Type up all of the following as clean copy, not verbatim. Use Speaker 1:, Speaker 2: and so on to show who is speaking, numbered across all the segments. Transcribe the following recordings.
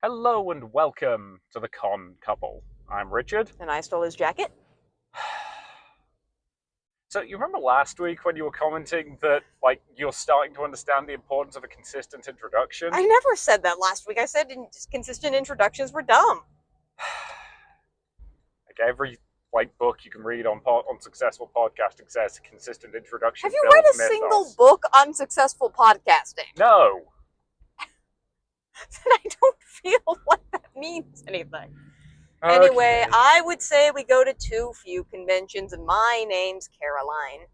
Speaker 1: Hello and welcome to the Con Couple. I'm Richard.
Speaker 2: And I stole his jacket.
Speaker 1: So you remember last week when you were commenting that you're starting to understand the importance of a consistent introduction?
Speaker 2: I never said that last week. I said consistent introductions were dumb.
Speaker 1: Like every book you can read on successful podcasting says a consistent introduction.
Speaker 2: Have you read a single book on successful podcasting?
Speaker 1: No.
Speaker 2: I don't feel like that means anything.
Speaker 1: Okay.
Speaker 2: Anyway, I would say we go to too few conventions, and my name's Caroline.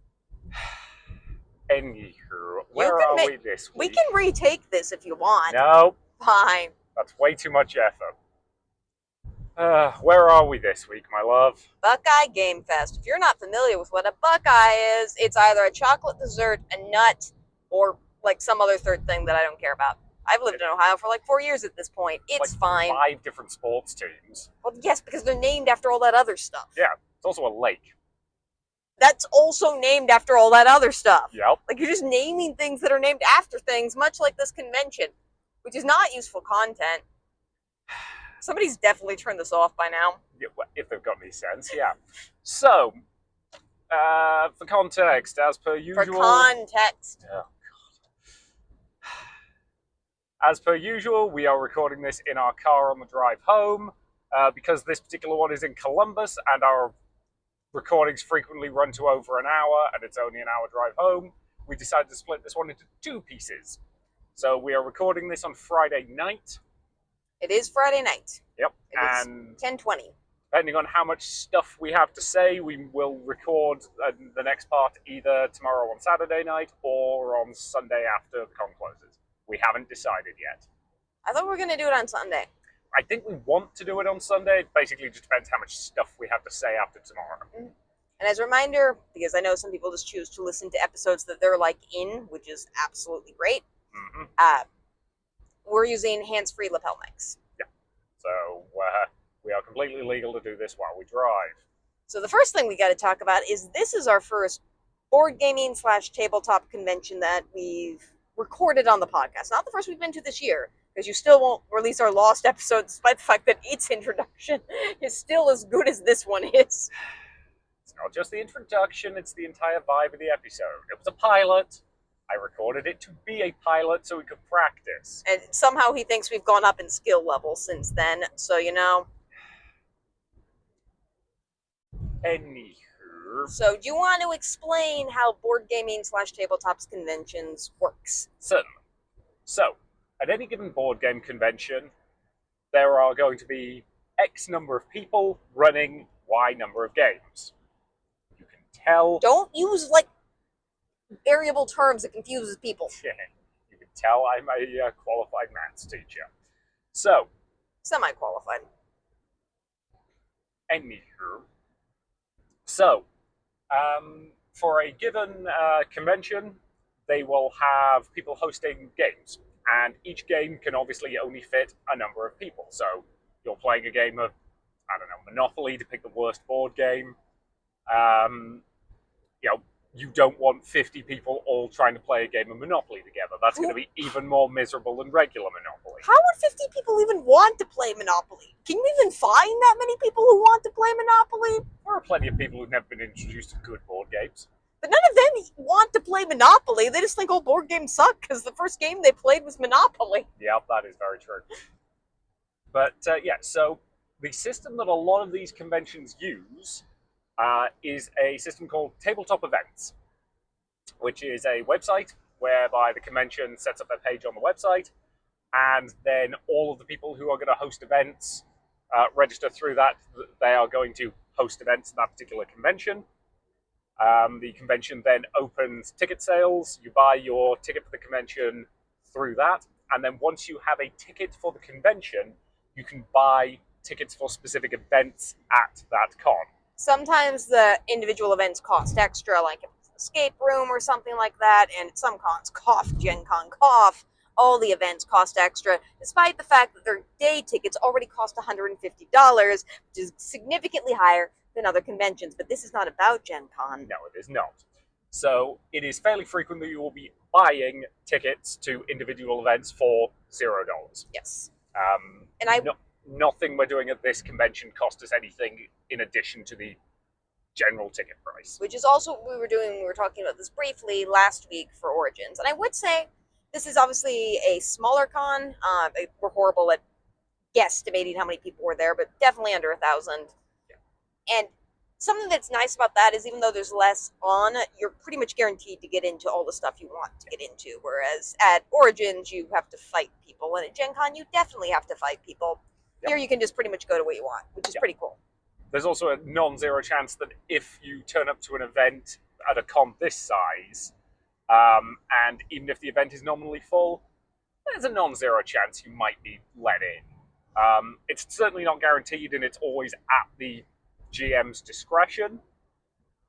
Speaker 1: Anywho, where are we this week?
Speaker 2: We can retake this if you want.
Speaker 1: No.
Speaker 2: Fine.
Speaker 1: That's way too much effort. Where are we this week, my love?
Speaker 2: Buckeye Game Fest. If you're not familiar with what a Buckeye is, it's either a chocolate dessert, a nut, or like some other third thing that I don't care about. I've lived in Ohio for like 4 years at this point. It's fine.
Speaker 1: 5 different sports teams.
Speaker 2: Well, yes, because they're named after all that other stuff.
Speaker 1: Yeah, it's also a lake.
Speaker 2: That's also named after all that other stuff.
Speaker 1: Yep.
Speaker 2: Like, you're just naming things that are named after things, much like this convention, which is not useful content. Somebody's definitely turned this off by now.
Speaker 1: Yeah, well, if they've got any sense, yeah. So, for context, as per usual...
Speaker 2: For context.
Speaker 1: Oh, God. As per usual, we are recording this in our car on the drive home, because this particular one is in Columbus, and our recordings frequently run to over an hour, and it's only an hour drive home. We decided to split this one into 2 pieces. So we are recording this on Friday night.
Speaker 2: It is Friday night.
Speaker 1: Yep.
Speaker 2: And 10:20.
Speaker 1: Depending on how much stuff we have to say, we will record the next part either tomorrow on Saturday night or on Sunday after the con closes. We haven't decided yet.
Speaker 2: I thought we were going to do it on Sunday.
Speaker 1: I think we want to do it on Sunday. It basically just depends how much stuff we have to say after tomorrow.
Speaker 2: Mm-hmm. And as a reminder, because I know some people just choose to listen to episodes that they're in, which is absolutely great, we're using hands-free lapel mics.
Speaker 1: Yeah. So we are completely legal to do this while we drive.
Speaker 2: So the first thing we got to talk about is this is our first board gaming / tabletop convention that we've recorded on the podcast. Not the first we've been to this year, because you still won't release our lost episode despite the fact that its introduction is still as good as this one is.
Speaker 1: It's not just the introduction, it's the entire vibe of the episode. It was a pilot. I recorded it to be a pilot so we could practice.
Speaker 2: And somehow he thinks we've gone up in skill level since then, so you know.
Speaker 1: Anywho.
Speaker 2: So do you want to explain how board gaming / tabletops conventions works?
Speaker 1: Certainly. So, at any given board game convention, there are going to be X number of people running Y number of games. You can tell...
Speaker 2: Don't use, variable terms that confuses people.
Speaker 1: You can tell I'm a qualified maths teacher. So...
Speaker 2: Semi-qualified.
Speaker 1: Anywho. So, for a given convention, they will have people hosting games. And each game can obviously only fit a number of people. So, you're playing a game of, Monopoly to pick the worst board game. You don't want 50 people all trying to play a game of Monopoly together. That's going to be even more miserable than regular Monopoly.
Speaker 2: How would 50 people even want to play Monopoly? Can you even find that many people who want to play Monopoly?
Speaker 1: There are plenty of people who've never been introduced to good board games.
Speaker 2: But none of them want to play Monopoly. They just think all board games suck because the first game they played was Monopoly.
Speaker 1: Yep, that is very true. But, so the system that a lot of these conventions use is a system called Tabletop Events, which is a website whereby the convention sets up their page on the website, and then all of the people who are going to host events register through that. They are going to host events in that particular convention. The convention then opens ticket sales. You buy your ticket for the convention through that, and then once you have a ticket for the convention, you can buy tickets for specific events at that con.
Speaker 2: Sometimes the individual events cost extra, like if it's an escape room or something like that, and at some cons, Gen Con, all the events cost extra, despite the fact that their day tickets already cost $150, which is significantly higher than other conventions. But this is not about Gen Con.
Speaker 1: No, it is not. So it is fairly frequent that you will be buying tickets to individual events for $0.
Speaker 2: Yes. And I
Speaker 1: Nothing we're doing at this convention cost us anything in addition to the general ticket price.
Speaker 2: Which is also what we were talking about this briefly last week for Origins. And I would say this is obviously a smaller con. We're horrible at guesstimating how many people were there, but definitely under 1,000. Yeah. And something that's nice about that is even though there's less on, you're pretty much guaranteed to get into all the stuff you want to get into. Whereas at Origins, you have to fight people. And at Gen Con, you definitely have to fight people. Yep. Here, you can just pretty much go to what you want, which is pretty cool.
Speaker 1: There's also a non-zero chance that if you turn up to an event at a con this size, and even if the event is nominally full, there's a non-zero chance you might be let in. It's certainly not guaranteed, and it's always at the GM's discretion,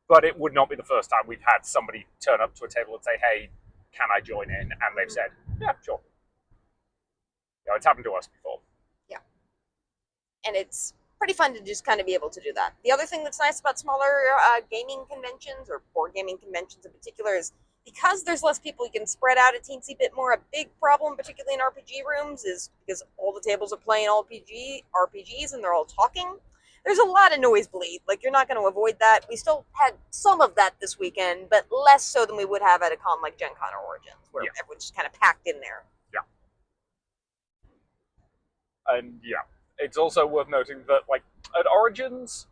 Speaker 1: but it would not be the first time we've had somebody turn up to a table and say, hey, can I join in? And they've said, yeah, sure. You know, it's happened to us before.
Speaker 2: Yeah. And it's pretty fun to just kind of be able to do that. The other thing that's nice about smaller gaming conventions, or board gaming conventions in particular, is because there's less people, you can spread out a teensy bit more. A big problem, particularly in RPG rooms, is because all the tables are playing RPGs and they're all talking. There's a lot of noise bleed. Like, you're not going to avoid that. We still had some of that this weekend, but less so than we would have at a con like Gen Con or Origins, where everyone's just kind of packed in there.
Speaker 1: Yeah. And yeah, it's also worth noting that, like, at Origins,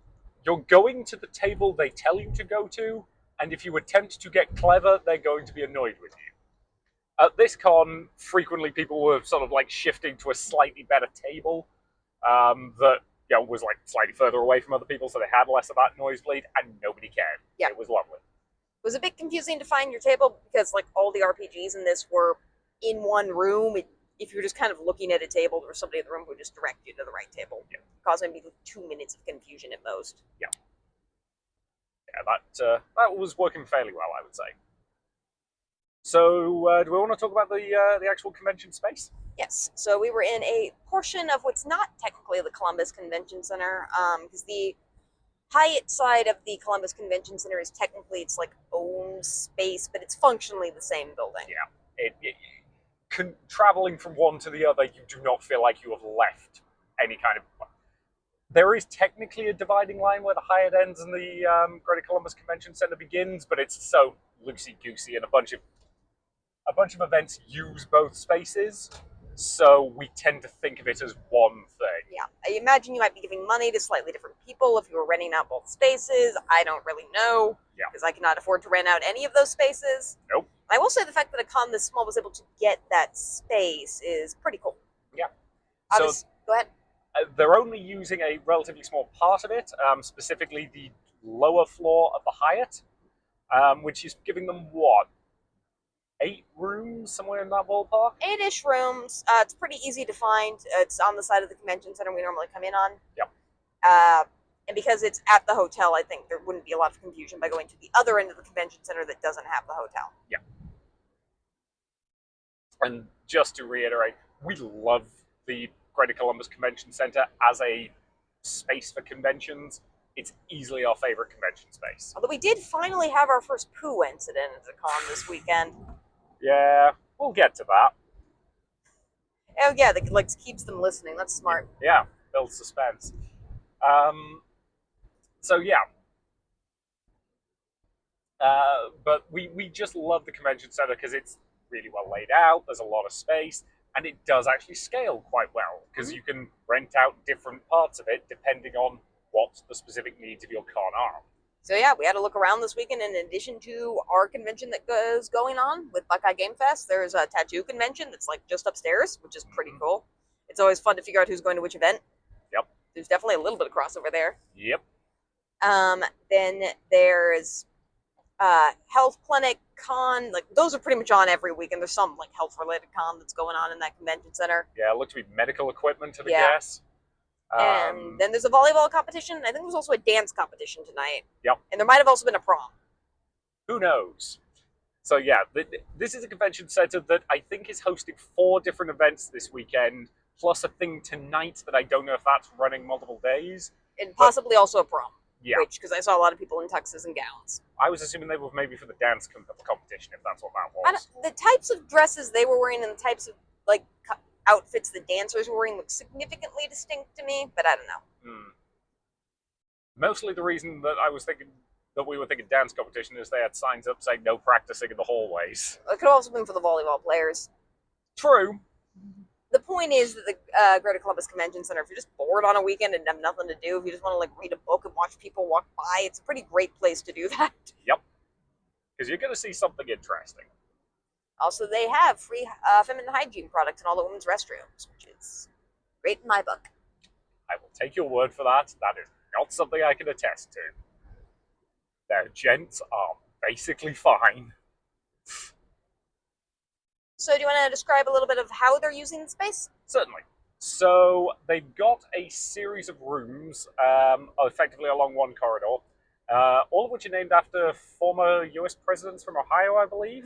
Speaker 1: you're going to the table they tell you to go to, and if you attempt to get clever, they're going to be annoyed with you. At this con, frequently people were sort of like shifting to a slightly better table that was like slightly further away from other people, so they had less of that noise bleed, and nobody cared. Yeah. It was lovely.
Speaker 2: It was a bit confusing to find your table because like all the RPGs in this were in one room. If you're just kind of looking at a table, there was somebody in the room who would just direct you to the right table. Yeah. Causing maybe 2 minutes of confusion at most.
Speaker 1: Yeah. Yeah, that was working fairly well, I would say. So, do we want to talk about the actual convention space?
Speaker 2: Yes. So we were in a portion of what's not technically the Columbus Convention Center, because the Hyatt side of the Columbus Convention Center is technically its like own space, but it's functionally the same building.
Speaker 1: Yeah. Traveling from one to the other, you do not feel like you have left any kind of. There is technically a dividing line where the Hyatt ends and the Greater Columbus Convention Center begins, but it's so loosey-goosey, and a bunch of events use both spaces, so we tend to think of it as one thing.
Speaker 2: Yeah, I imagine you might be giving money to slightly different people if you were renting out both spaces. I don't really know, because I cannot afford to rent out any of those spaces.
Speaker 1: Nope.
Speaker 2: I will say the fact that a con this small was able to get that space is pretty cool.
Speaker 1: Yeah.
Speaker 2: So, go ahead.
Speaker 1: They're only using a relatively small part of it, specifically the lower floor of the Hyatt, which is giving them, 8 rooms, somewhere in that ballpark?
Speaker 2: 8-ish rooms. It's pretty easy to find. It's on the side of the convention center we normally come in on.
Speaker 1: Yep.
Speaker 2: And because it's at the hotel, I think there wouldn't be a lot of confusion by going to the other end of the convention center that doesn't have the hotel.
Speaker 1: Yeah. And just to reiterate, we love the Greater Columbus Convention Center as a space for conventions. It's easily our favorite convention space.
Speaker 2: Although we did finally have our first poo incident at the con this weekend.
Speaker 1: Yeah, we'll get to that.
Speaker 2: Oh yeah, that like keeps them listening. That's smart.
Speaker 1: Yeah, builds suspense. So yeah. But we just love the convention center because it's really well laid out. There's a lot of space, and it does actually scale quite well because you can rent out different parts of it depending on what the specific needs of your con are.
Speaker 2: So yeah, we had to look around this weekend. In addition to our convention that is going on with Buckeye Game Fest, there's a tattoo convention that's like just upstairs, which is pretty cool. It's always fun to figure out who's going to which event.
Speaker 1: Yep.
Speaker 2: There's definitely a little bit of crossover there.
Speaker 1: Yep.
Speaker 2: Then there's health clinic con. Like those are pretty much on every weekend. There's some like health related con that's going on in that convention center.
Speaker 1: Yeah, it looked to be medical equipment, I guess.
Speaker 2: And then there's a volleyball competition. I think there's also a dance competition tonight.
Speaker 1: Yep.
Speaker 2: And there might have also been a prom.
Speaker 1: Who knows? So yeah, this is a convention center that I think is hosting 4 different events this weekend, plus a thing tonight that I don't know if that's running multiple days.
Speaker 2: And possibly also a prom.
Speaker 1: Yeah.
Speaker 2: Because I saw a lot of people in tuxes and gowns.
Speaker 1: I was assuming they were maybe for the dance competition, if that's what that was.
Speaker 2: The types of dresses they were wearing and the types of, like, outfits the dancers were wearing looked significantly distinct to me, but I don't know.
Speaker 1: Mostly the reason that I was thinking that we were thinking dance competition is they had signs up saying no practicing in the hallways.
Speaker 2: It could have also been for the volleyball players.
Speaker 1: True.
Speaker 2: The point is that the Greater Columbus Convention Center, if you're just bored on a weekend and have nothing to do, if you just want to like read a book and watch people walk by, it's a pretty great place to do that.
Speaker 1: Yep. Because you're going to see something interesting.
Speaker 2: Also, they have free feminine hygiene products in all the women's restrooms, which is great in my book.
Speaker 1: I will take your word for that. That is not something I can attest to. Their gents are basically fine.
Speaker 2: So do you want to describe a little bit of how they're using the space?
Speaker 1: Certainly. So they've got a series of rooms, effectively along one corridor, all of which are named after former US presidents from Ohio, I believe.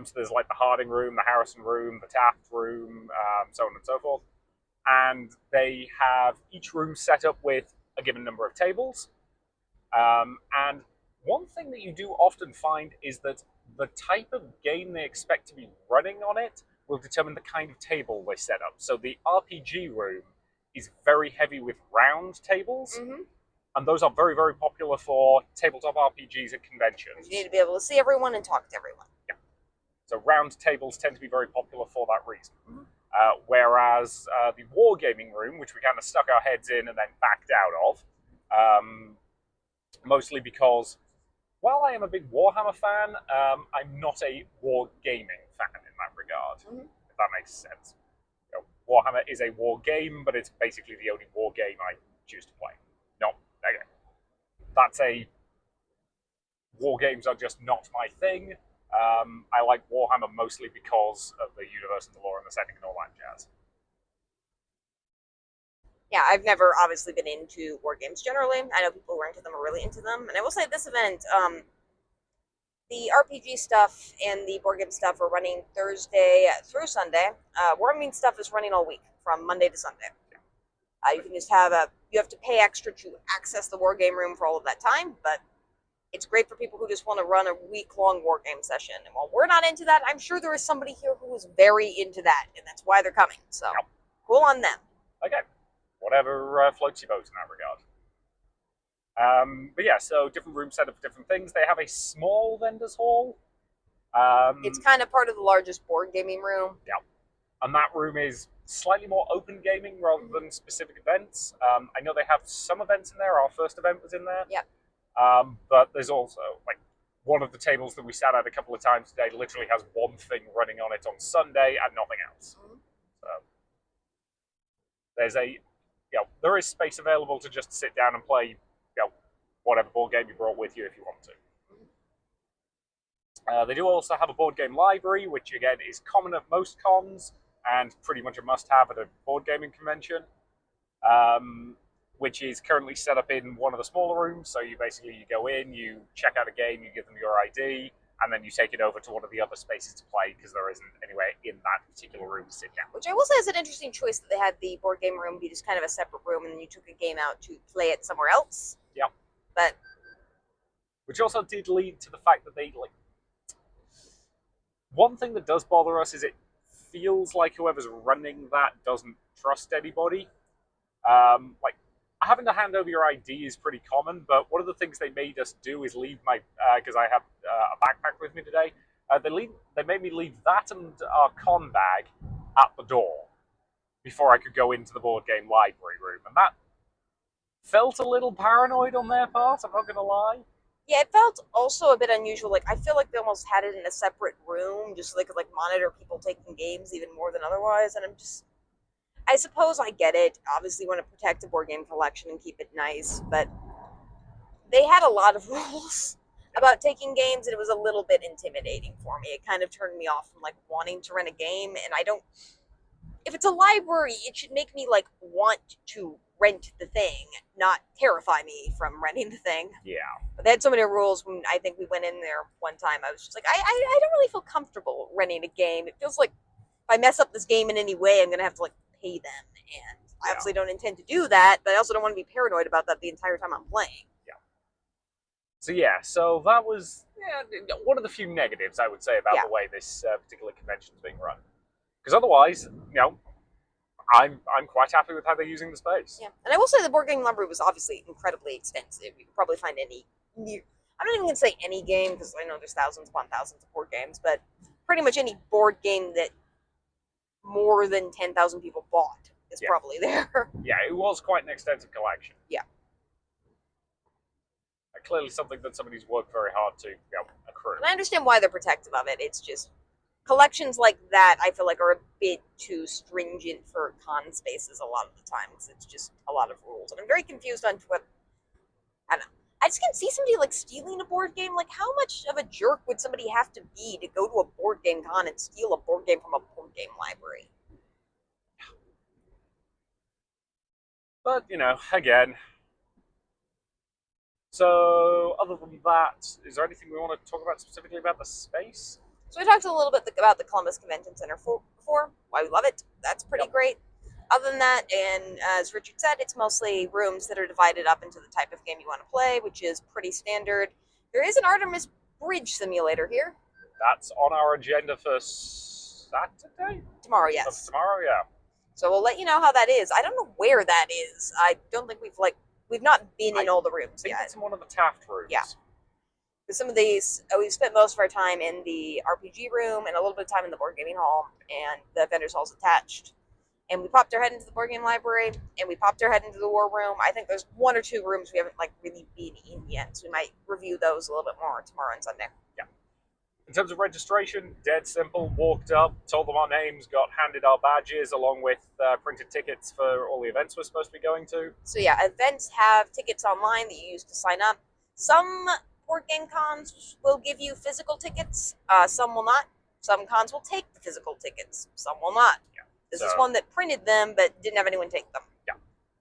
Speaker 1: So there's like the Harding room, the Harrison room, the Taft room, so on and so forth. And they have each room set up with a given number of tables. And one thing that you do often find is that the type of game they expect to be running on it will determine the kind of table they set up. So the RPG room is very heavy with round tables, and those are very, very popular for tabletop RPGs at conventions.
Speaker 2: You need to be able to see everyone and talk to everyone.
Speaker 1: Yeah. So round tables tend to be very popular for that reason. Whereas the wargaming room, which we kind of stuck our heads in and then backed out of, mostly because, while I am a big Warhammer fan, I'm not a wargaming fan in that regard, if that makes sense. You know, Warhammer is a war game, but it's basically the only war game I choose to play. No, okay. That's a... War games are just not my thing. I like Warhammer mostly because of the universe and the lore and the setting and all that jazz.
Speaker 2: Yeah, I've never obviously been into war games generally. I know people who are into them are really into them. And I will say at this event, the RPG stuff and the board game stuff are running Thursday through Sunday. Wargaming stuff is running all week from Monday to Sunday. You can just you have to pay extra to access the war game room for all of that time, but it's great for people who just want to run a week-long war game session. And while we're not into that, I'm sure there is somebody here who is very into that, and that's why they're coming. So, cool on them.
Speaker 1: Okay. Whatever floats your boat in that regard. But yeah, so different rooms set up for different things. They have a small vendor's hall.
Speaker 2: It's kind of part of the largest board gaming room.
Speaker 1: Yeah. And that room is slightly more open gaming rather than specific events. I know they have some events in there. Our first event was in there.
Speaker 2: Yeah.
Speaker 1: But there's also, like, one of the tables that we sat at a couple of times today literally has one thing running on it on Sunday and nothing else. So there's there is space available to just sit down and play, whatever board game you brought with you if you want to. They do also have a board game library, which again is common at most cons and pretty much a must-have at a board gaming convention, which is currently set up in one of the smaller rooms. So you go in, you check out a game, you give them your ID, and then you take it over to one of the other spaces to play because there isn't anywhere in that particular room to sit down.
Speaker 2: Which I will say is an interesting choice that they had the board game room be just kind of a separate room and then you took a game out to play it somewhere else.
Speaker 1: Yeah.
Speaker 2: But
Speaker 1: which also did lead to the fact that they, like... One thing that does bother us is it feels like whoever's running that doesn't trust anybody. Like, having to hand over your ID is pretty common, but one of the things they made us do is leave my, because I have a backpack with me today, they made me leave that and our con bag at the door before I could go into the board game library room, and that felt a little paranoid on their part, I'm not going to lie.
Speaker 2: Yeah, it felt also a bit unusual. Like, I feel like they almost had it in a separate room just so they could, like, monitor people taking games even more than otherwise, and I suppose I get it. Obviously, want to protect the board game collection and keep it nice, but they had a lot of rules about taking games, and it was a little bit intimidating for me. It kind of turned me off from, like, wanting to rent a game, and I don't... If it's a library, it should make me, like, want to rent the thing, not terrify me from renting the thing.
Speaker 1: Yeah.
Speaker 2: But they had so many rules when I think we went in there one time. I was just like, I don't really feel comfortable renting a game. It feels like if I mess up this game in any way, I'm going to have to, like, pay them. And I obviously don't intend to do that, but I also don't want to be paranoid about that the entire time I'm playing.
Speaker 1: Yeah. So that was one of the few negatives I would say about the way this particular convention is being run. Because otherwise, I'm quite happy with how they're using the space.
Speaker 2: Yeah, and I will say the board game library was obviously incredibly extensive. You could probably find any near. I'm not even gonna say any game because I know there's thousands upon thousands of board games, but pretty much any board game that more than 10,000 people bought is probably there.
Speaker 1: Yeah, it was quite an extensive collection.
Speaker 2: Yeah.
Speaker 1: Clearly something that somebody's worked very hard to accrue.
Speaker 2: And I understand why they're protective of it. It's just collections like that I feel like are a bit too stringent for con spaces a lot of the time because it's just a lot of rules. And I'm very confused on what, I don't know. I just can't see somebody like stealing a board game. Like, how much of a jerk would somebody have to be to go to a board game con and steal a board game from a board game library?
Speaker 1: But, again. So, other than that, is there anything we want to talk about specifically about the space?
Speaker 2: So we talked a little bit about the Columbus Convention Center before, why we love it. That's pretty great. Other than that, and as Richard said, it's mostly rooms that are divided up into the type of game you want to play, which is pretty standard. There is an Artemis Bridge simulator here.
Speaker 1: That's on our agenda for Saturday?
Speaker 2: Tomorrow, yes.
Speaker 1: Tomorrow, yeah.
Speaker 2: So we'll let you know how that is. I don't know where that is. I don't think we've not been in all the rooms yet.
Speaker 1: It's in one of the Taft rooms.
Speaker 2: Yeah. Because some of these, we've spent most of our time in the RPG room and a little bit of time in the board gaming hall, and the vendors hall's attached. And we popped our head into the board game library, and we popped our head into the war room. I think there's one or two rooms we haven't really been in yet, so we might review those a little bit more tomorrow and Sunday.
Speaker 1: Yeah. In terms of registration, dead simple. Walked up, told them our names, got handed our badges along with printed tickets for all the events we're supposed to be going to.
Speaker 2: So yeah, events have tickets online that you use to sign up. Some board game cons will give you physical tickets. Some will not. Some cons will take the physical tickets. Some will not.
Speaker 1: Yeah.
Speaker 2: This is one that printed them but didn't have anyone take them.
Speaker 1: Yeah.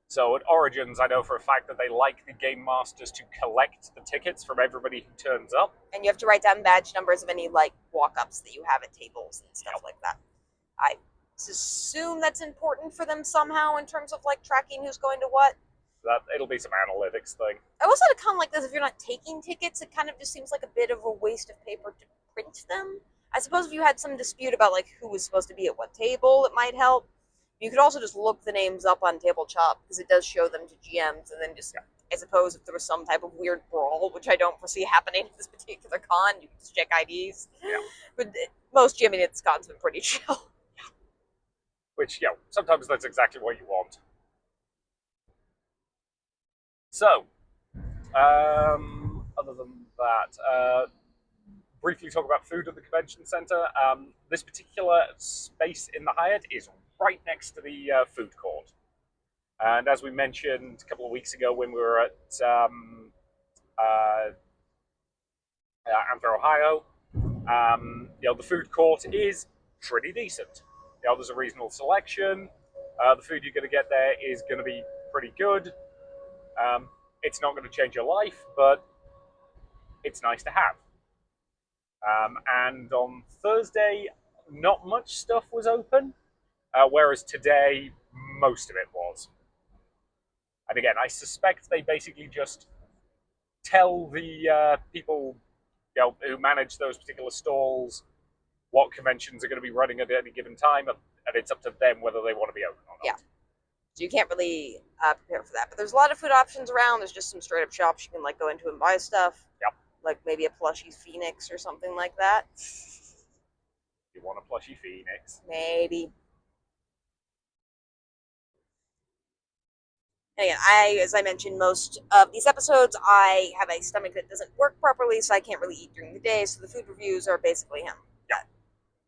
Speaker 1: So at Origins, I know for a fact that they like the game masters to collect the tickets from everybody who turns up.
Speaker 2: And you have to write down badge numbers of any walk-ups that you have at tables and stuff like that. I assume that's important for them somehow in terms of tracking who's going to what.
Speaker 1: It'll be some analytics thing.
Speaker 2: I also at a con like this, if you're not taking tickets, it kind of just seems like a bit of a waste of paper to print them. I suppose if you had some dispute about who was supposed to be at what table, it might help. You could also just look the names up on Table Chop because it does show them to GMs, and then I suppose if there was some type of weird brawl, which I don't foresee happening at this particular con, you can just check IDs.
Speaker 1: Yeah.
Speaker 2: But most GMing at this con's been pretty chill.
Speaker 1: Which, sometimes that's exactly what you want. So, other than that, briefly talk about food at the convention center. This particular space in the Hyatt is right next to the food court. And as we mentioned a couple of weeks ago when we were at Anther, Ohio, the food court is pretty decent. There's a reasonable selection. The food you're going to get there is going to be pretty good. It's not going to change your life, but it's nice to have. And on Thursday, not much stuff was open, whereas today, most of it was. And again, I suspect they basically just tell the people who manage those particular stalls what conventions are going to be running at any given time, and it's up to them whether they want to be open or not.
Speaker 2: Yeah. So you can't really prepare for that. But there's a lot of food options around. There's just some straight up shops you can go into and buy stuff.
Speaker 1: Yep.
Speaker 2: Like maybe a plushie Phoenix or something like that.
Speaker 1: You want a plushie Phoenix?
Speaker 2: Maybe. And again, as I mentioned, most of these episodes, I have a stomach that doesn't work properly, so I can't really eat during the day, so the food reviews are basically him.
Speaker 1: Yeah.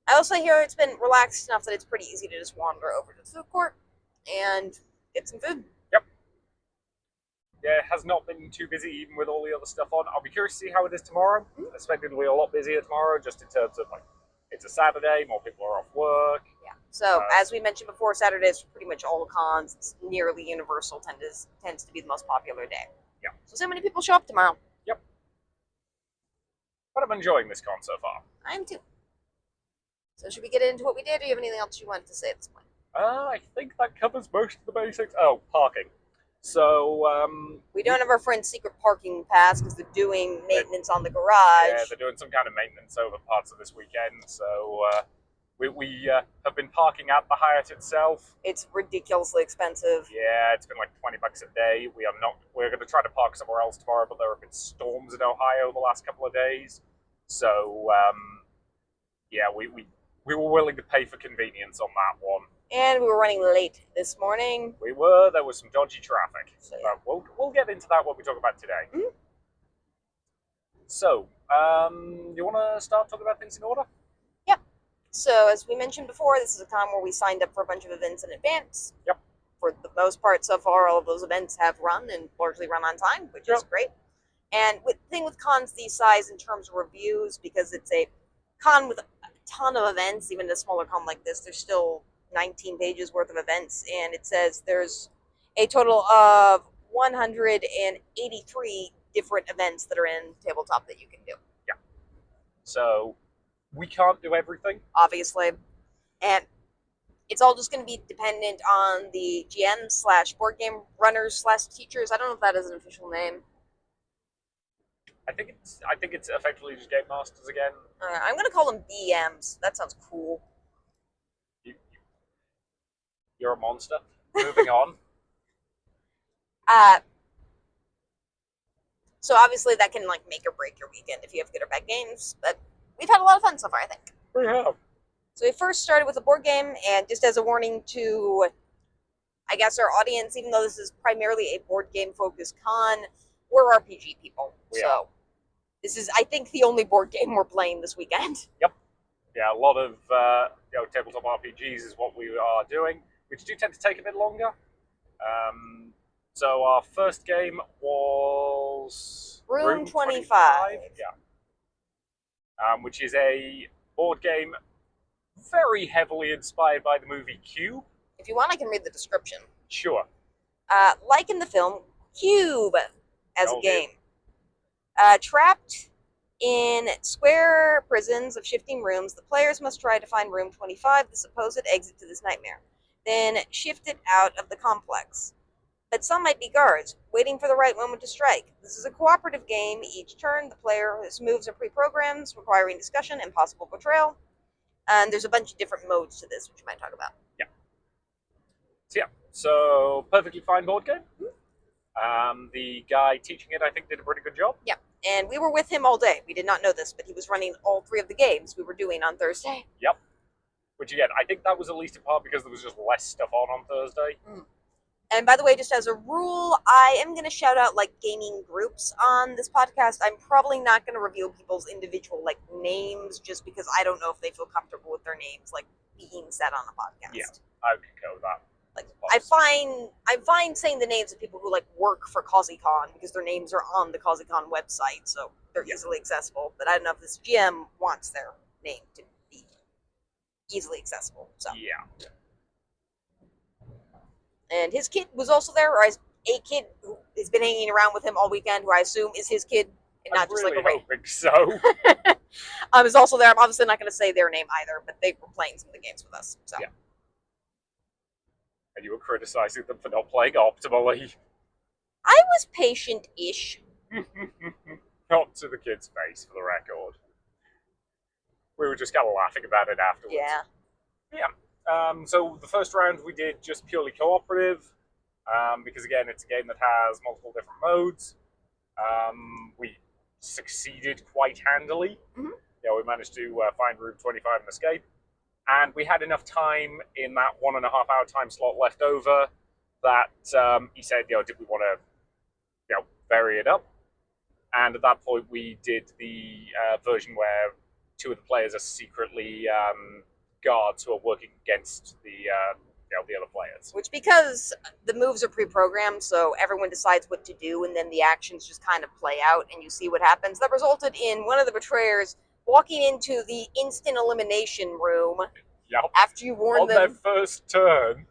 Speaker 2: I also hear it's been relaxed enough that it's pretty easy to just wander over to the food court and get some food.
Speaker 1: Yep. Yeah, it has not been too busy even with all the other stuff on. I'll be curious to see how it is tomorrow. I expect it'll be a lot busier tomorrow, just in terms of it's a Saturday, more people are off work.
Speaker 2: Yeah. So as we mentioned before, Saturdays for pretty much all the cons, it's nearly universal tends to be the most popular day.
Speaker 1: Yeah.
Speaker 2: So many people show up tomorrow.
Speaker 1: Yep. But I'm enjoying this con so far.
Speaker 2: I am too. So should we get into what we did, or do you have anything else you wanted to say at this point?
Speaker 1: I think that covers most of the basics. Oh, parking. So,
Speaker 2: we don't have our friend's secret parking pass because they're doing maintenance on the garage.
Speaker 1: Yeah, they're doing some kind of maintenance over parts of this weekend, so We have been parking at the Hyatt itself.
Speaker 2: It's ridiculously expensive.
Speaker 1: Yeah, it's been like $20 a day. We're going to try to park somewhere else tomorrow, but there have been storms in Ohio the last couple of days. So, yeah, we were willing to pay for convenience on that one.
Speaker 2: And we were running late this morning.
Speaker 1: There was some dodgy traffic.
Speaker 2: So, yeah.
Speaker 1: But we'll get into that when we talk about today.
Speaker 2: Mm-hmm.
Speaker 1: So, you want to start talking about things in order?
Speaker 2: Yep. So, as we mentioned before, this is a con where we signed up for a bunch of events in advance.
Speaker 1: Yep.
Speaker 2: For the most part, so far, all of those events have run and largely run on time, which is great. And the thing with cons these size in terms of reviews, because it's a con with a ton of events, even a smaller con like this, there's still 19 pages worth of events, and it says there's a total of 183 different events that are in tabletop that you can do.
Speaker 1: Yeah. So we can't do everything,
Speaker 2: obviously, and it's all just going to be dependent on the GM / board game runners / teachers. I don't know if that is an official name.
Speaker 1: I think it's effectively just game masters again.
Speaker 2: I'm going to call them BMs. That sounds cool.
Speaker 1: You're a monster. Moving on.
Speaker 2: So obviously that can like make or break your weekend if you have good or bad games. But we've had a lot of fun so far, I think.
Speaker 1: We have.
Speaker 2: So we first started with a board game, and just as a warning to, I guess, our audience, even though this is primarily a board game focused con, we're RPG people. So this is, I think, the only board game we're playing this weekend.
Speaker 1: Yep. Yeah, a lot of tabletop RPGs is what we are doing, which do tend to take a bit longer. So our first game was
Speaker 2: Room 25.
Speaker 1: Yeah. Which is a board game very heavily inspired by the movie Cube.
Speaker 2: If you want, I can read the description.
Speaker 1: Sure.
Speaker 2: Like in the film Cube as a game. Trapped in square prisons of shifting rooms, the players must try to find room 25, the supposed exit to this nightmare, then shift it out of the complex. But some might be guards, waiting for the right moment to strike. This is a cooperative game. Each turn, the player's moves are pre-programmed, requiring discussion and possible betrayal. And there's a bunch of different modes to this, which you might talk about.
Speaker 1: Yeah. So perfectly fine board game. The guy teaching it, I think, did a pretty good job.
Speaker 2: Yeah. And we were with him all day. We did not know this, but he was running all 3 of the games we were doing on Thursday.
Speaker 1: Yep. Which, again, I think that was at least in part because there was just less stuff on Thursday.
Speaker 2: And by the way, just as a rule, I am going to shout out like gaming groups on this podcast. I'm probably not going to reveal people's individual like names just because I don't know if they feel comfortable with their names like being said on a podcast.
Speaker 1: Yeah, I could go with that.
Speaker 2: Like I'm fine saying the names of people who like work for CausyCon because their names are on the CausyCon website, so they're easily accessible. But I don't know if this GM wants their name to be easily accessible. So
Speaker 1: yeah.
Speaker 2: And his kid was also there, or a kid who has been hanging around with him all weekend, who I assume is his kid, and not just
Speaker 1: really
Speaker 2: like a random.
Speaker 1: hoping so.
Speaker 2: Is also there. I'm obviously not going to say their name either, but they were playing some of the games with us. So.
Speaker 1: Yeah. And you were criticizing them for not playing optimally.
Speaker 2: I was patient-ish.
Speaker 1: Not to the kid's face, for the record. We were just kind of laughing about it afterwards.
Speaker 2: Yeah.
Speaker 1: So the first round we did just purely cooperative, because again it's a game that has multiple different modes. We succeeded quite handily. Mm-hmm. Yeah, we managed to find room 25 and escape, and we had enough time in that 1.5 hour time slot left over that he said, did we want to, vary it up? And at that point we did the version where 2 of the players are secretly guards who are working against the other players.
Speaker 2: Which, because the moves are pre-programmed, so everyone decides what to do, and then the actions just kind of play out, and you see what happens. That resulted in one of the betrayers walking into the instant elimination room after you warn them.
Speaker 1: On their first turn.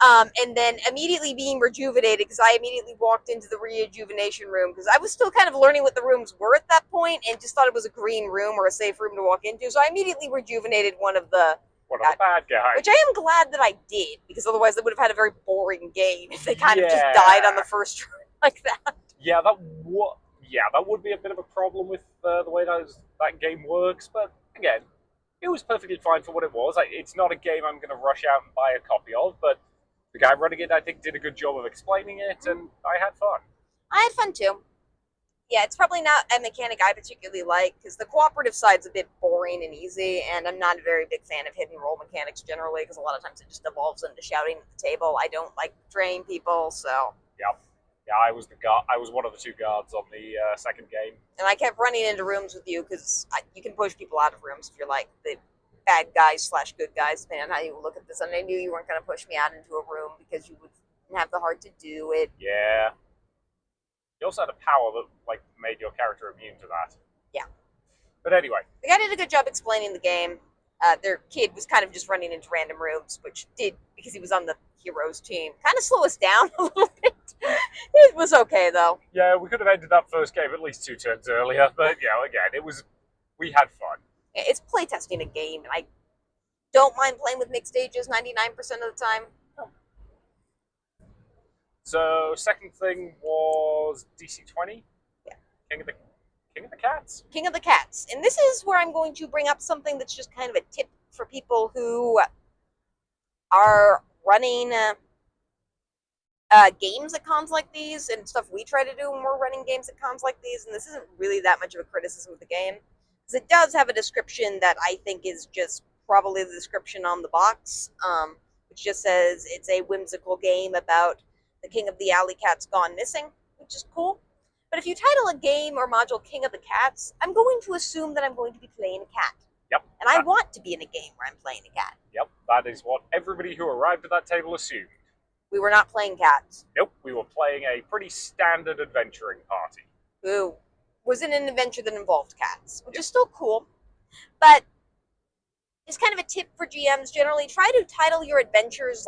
Speaker 2: And then immediately being rejuvenated, because I immediately walked into the rejuvenation room, because I was still kind of learning what the rooms were at that point, and just thought it was a green room or a safe room to walk into, so I immediately rejuvenated one of the
Speaker 1: bad guys.
Speaker 2: Which I am glad that I did, because otherwise they would have had a very boring game if they kind of just died on the first turn like that.
Speaker 1: Yeah, that would be a bit of a problem with the way that game works, but again, it was perfectly fine for what it was. It's not a game I'm going to rush out and buy a copy of, but the guy running it, I think, did a good job of explaining it, and I had fun.
Speaker 2: I had fun too. Yeah, it's probably not a mechanic I particularly like because the cooperative side's a bit boring and easy, and I'm not a very big fan of hidden roll mechanics generally because a lot of times it just evolves into shouting at the table. I don't like betraying people, so.
Speaker 1: Yeah, yeah, I was the guard. I was one of the two guards on the second game.
Speaker 2: And I kept running into rooms with you because you can push people out of rooms if you're like the bad guys / good guys, depending on how you look at this. And I knew you weren't going to push me out into a room because you would have the heart to do it.
Speaker 1: Yeah. You also had a power that made your character immune to that.
Speaker 2: Yeah.
Speaker 1: But anyway,
Speaker 2: the guy did a good job explaining the game. Their kid was kind of just running into random rooms, which did, because he was on the heroes team, kind of slow us down a little bit. It was okay though.
Speaker 1: Yeah, we could have ended that first game at least 2 turns earlier, but again, we had fun.
Speaker 2: It's playtesting a game, and I don't mind playing with mixed ages 99% of the time.
Speaker 1: So second thing was DC-20.
Speaker 2: Yeah.
Speaker 1: King of the Cats.
Speaker 2: King of the Cats. And this is where I'm going to bring up something that's just kind of a tip for people who are running games at cons like these and stuff we try to do when we're running games at cons like these. And this isn't really that much of a criticism of the game, because it does have a description that I think is just probably the description on the box, which just says it's a whimsical game about the king of the alley cats gone missing, which is cool. But if you title a game or module King of the Cats, I'm going to assume that I'm going to be playing a cat.
Speaker 1: Yep.
Speaker 2: And I want to be in a game where I'm playing a cat.
Speaker 1: Yep, that is what everybody who arrived at that table assumed.
Speaker 2: We were not playing cats.
Speaker 1: Nope, we were playing a pretty standard adventuring party.
Speaker 2: Who was in an adventure that involved cats, which is still cool. But it's kind of a tip for GMs generally. Try to title your adventures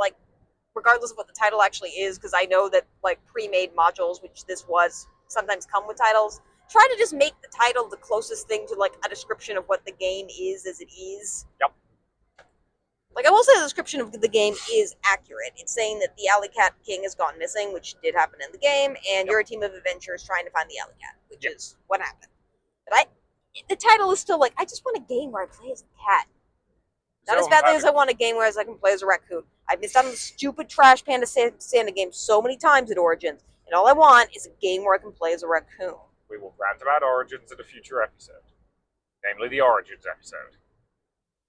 Speaker 2: regardless of what the title actually is, because I know that pre-made modules, which this was, sometimes come with titles. Try to just make the title the closest thing to a description of what the game is as it is.
Speaker 1: Yep.
Speaker 2: I will say the description of the game is accurate. It's saying that the alley cat king has gone missing, which did happen in the game, and you're a team of adventurers trying to find the alley cat, which is what happened. But the title is still I just want a game where I play as a cat. Not as badly as I want a game where I can play as a raccoon. I've missed out on the stupid Trash Panda Santa game so many times at Origins, and all I want is a game where I can play as a raccoon.
Speaker 1: We will rant about Origins in a future episode. Namely, the Origins episode.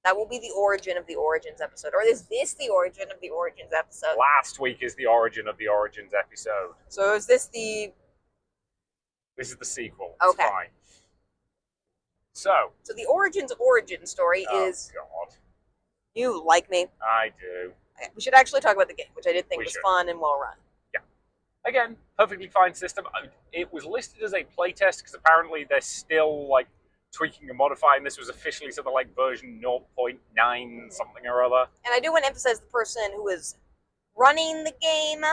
Speaker 2: That will be the origin of the Origins episode. Or is this the origin of the Origins episode?
Speaker 1: Last week is the origin of the Origins episode.
Speaker 2: So is this the...
Speaker 1: This is the sequel. It's
Speaker 2: okay.
Speaker 1: Fine. So
Speaker 2: the Origins origin story is...
Speaker 1: Oh, God.
Speaker 2: You like me.
Speaker 1: I do.
Speaker 2: We should actually talk about the game, which I did think was fun and well run.
Speaker 1: Yeah. Again, perfectly fine system. It was listed as a playtest because apparently they're still tweaking and modifying. This was officially something like version 0.9 something or other.
Speaker 2: And I do want to emphasize the person who is running the game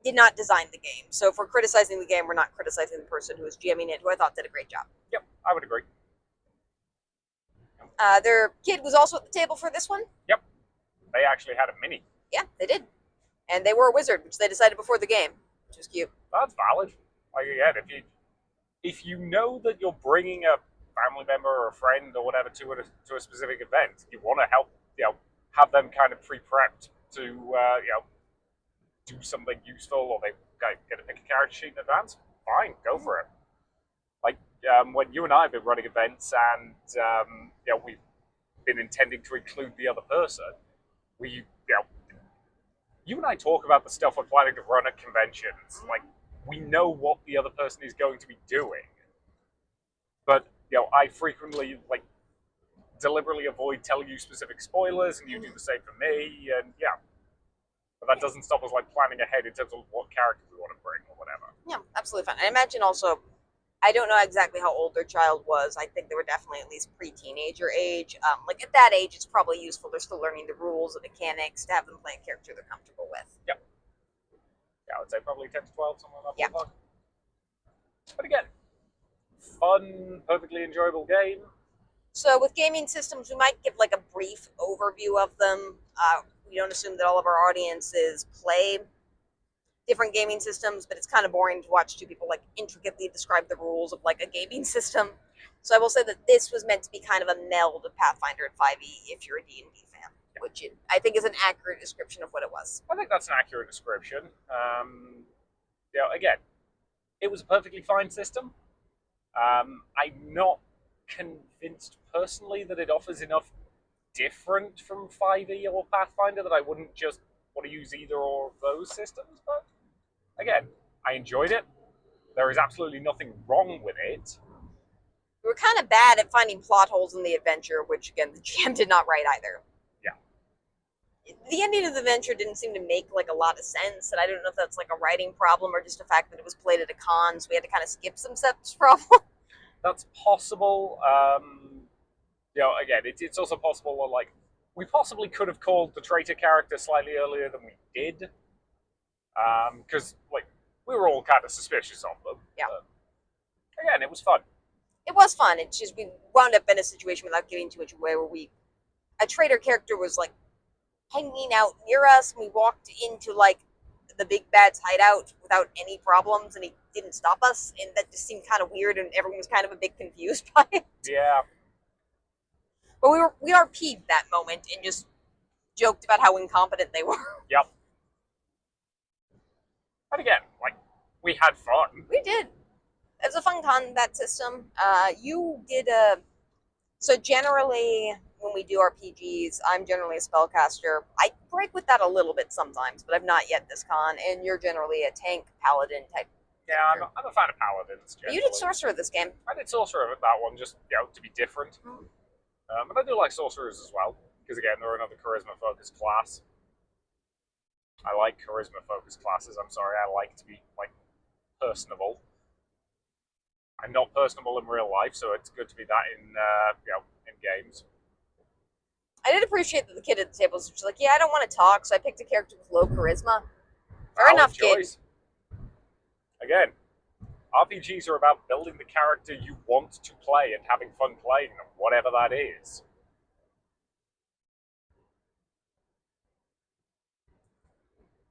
Speaker 2: did not design the game. So if we're criticizing the game, we're not criticizing the person who is GMing it, who I thought did a great job.
Speaker 1: Yep, I would agree.
Speaker 2: Their kid was also at the table for this one.
Speaker 1: Yep. They actually had a mini.
Speaker 2: Yeah, they did. And they were a wizard, which they decided before the game, which was cute.
Speaker 1: That's valid. Again, if you know that you're bringing a family member or a friend or whatever to a specific event, you want to help, have them kind of pre-prepped to, do something useful, or they get to pick a character sheet in advance. Fine, go for it. When you and I have been running events and we've been intending to include the other person, you and I talk about the stuff we're planning to run at conventions. We know what the other person is going to be doing, but I frequently deliberately avoid telling you specific spoilers, and you do the same for me, and but that doesn't stop us planning ahead in terms of what characters we want to bring or whatever.
Speaker 2: Yeah, absolutely fine. I imagine also, I don't know exactly how old their child was. I think they were definitely at least pre-teenager age. At that age, it's probably useful. They're still learning the rules and mechanics to have them play a character they're comfortable with.
Speaker 1: Yep. Yeah, I would say probably 10 to 12, something like that.
Speaker 2: Yeah.
Speaker 1: But again, fun, perfectly enjoyable game.
Speaker 2: So with gaming systems, we might give a brief overview of them. We don't assume that all of our audiences play different gaming systems, but it's kind of boring to watch two people intricately describe the rules of a gaming system. So I will say that this was meant to be kind of a meld of Pathfinder and 5e if you're a D&D fan, which I think is an accurate description of what it was.
Speaker 1: I think that's an accurate description. Again, it was a perfectly fine system. I'm not convinced personally that it offers enough different from 5e or Pathfinder that I wouldn't just want to use either or of those systems. But again, I enjoyed it. There is absolutely nothing wrong with it.
Speaker 2: We were kind of bad at finding plot holes in the adventure, which again the GM did not write either.
Speaker 1: Yeah.
Speaker 2: The ending of the adventure didn't seem to make like a lot of sense, and I don't know if that's like a writing problem or just the fact that it was played at a con, so we had to kind of skip some steps. Problem.
Speaker 1: That's possible. Again, it's also possible that like we possibly could have called the traitor character slightly earlier than we did, because like we were all kind of suspicious of them.
Speaker 2: Yeah.
Speaker 1: Again, it was fun.
Speaker 2: It was fun. It's just we wound up in a situation without giving too much away where a traitor character was like hanging out near us, and we walked into like the big bad's hideout without any problems, and he didn't stop us, and that just seemed kind of weird, and everyone was kind of a bit confused by it.
Speaker 1: Yeah.
Speaker 2: But we RP'd that moment and just joked about how incompetent they were.
Speaker 1: Yep. And again, like we had fun.
Speaker 2: We did. It was a fun combat system. You did so generally when we do RPGs, I'm generally a spellcaster. I break with that a little bit sometimes, but I'm not yet this con, and you're generally a tank paladin type.
Speaker 1: Yeah, I'm a fan of paladins. Generally.
Speaker 2: You did sorcerer this game.
Speaker 1: I did sorcerer with that one, just to be different. But I do like sorcerers as well, because again, they're another charisma-focused class. I like charisma-focused classes. I'm sorry, I like to be like personable. I'm not personable in real life, so it's good to be that in in games.
Speaker 2: I did appreciate that the kid at the table was just like, yeah, I don't want to talk, so I picked a character with low charisma. Fair enough, kid.
Speaker 1: Again, RPGs are about building the character you want to play and having fun playing them, whatever that is.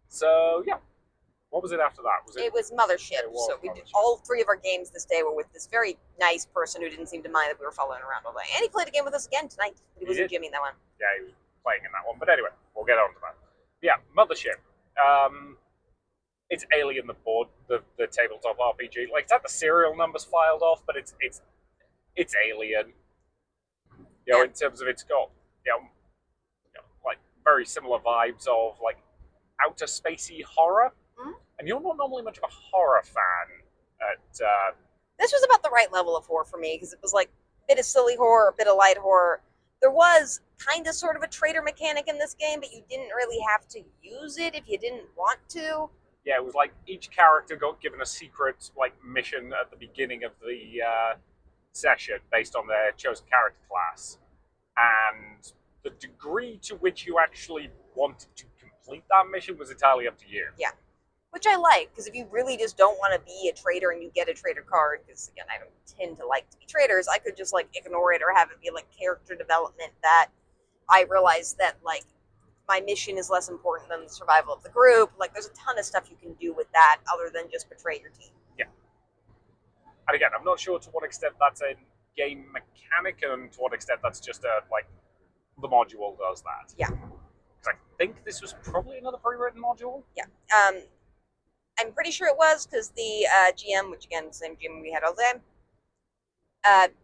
Speaker 1: So, yeah. What was it after that?
Speaker 2: It was Mothership. So we did all 3 of our games this day were with this very nice person who didn't seem to mind that we were following around all day. And he played a game with us again tonight. He wasn't Jimmy in that one.
Speaker 1: Yeah, he was playing in that one. But anyway, we'll get on to that. Yeah, Mothership. It's Alien, the tabletop RPG. Like, it's had the serial numbers filed off, but it's Alien. In terms of it's got like very similar vibes of like outer spacey horror. Mm-hmm. And you're not normally much of a horror fan.
Speaker 2: This was about the right level of horror for me because it was like a bit of silly horror, a bit of light horror. There was kind of sort of a traitor mechanic in this game, but you didn't really have to use it if you didn't want to.
Speaker 1: Yeah, it was like each character got given a secret like mission at the beginning of the session based on their chosen character class, and the degree to which you actually wanted to complete that mission was entirely up to you.
Speaker 2: Yeah, which I like, because if you really just don't want to be a traitor and you get a traitor card, because again, I don't tend to like to be traitors, I could just like ignore it or have it be like character development that I realize that like my mission is less important than the survival of the group. Like there's a ton of stuff you can do with that other than just betray your team.
Speaker 1: Yeah. And again, I'm not sure to what extent that's a game mechanic and to what extent that's just the module does that.
Speaker 2: Yeah.
Speaker 1: Because I think this was probably another pre-written module.
Speaker 2: Yeah. I'm pretty sure it was because the GM, which again, the same GM we had all the time,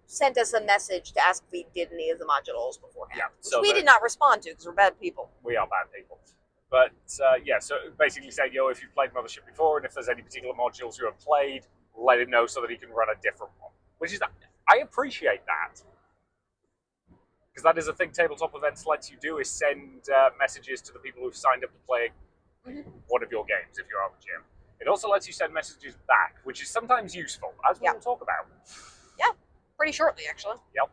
Speaker 2: sent us a message to ask if we did any of the modules beforehand. Yeah, so we did not respond to because we're bad people.
Speaker 1: We are bad people. But so basically said, if you've played Mothership before and if there's any particular modules you have played, let him know so that he can run a different one. Which is, I appreciate that. Because that is a thing Tabletop Events lets you do, is send messages to the people who've signed up to play one of your games if you're on the gym. It also lets you send messages back, which is sometimes useful, as we will talk about.
Speaker 2: Yeah, pretty shortly, actually.
Speaker 1: Yep.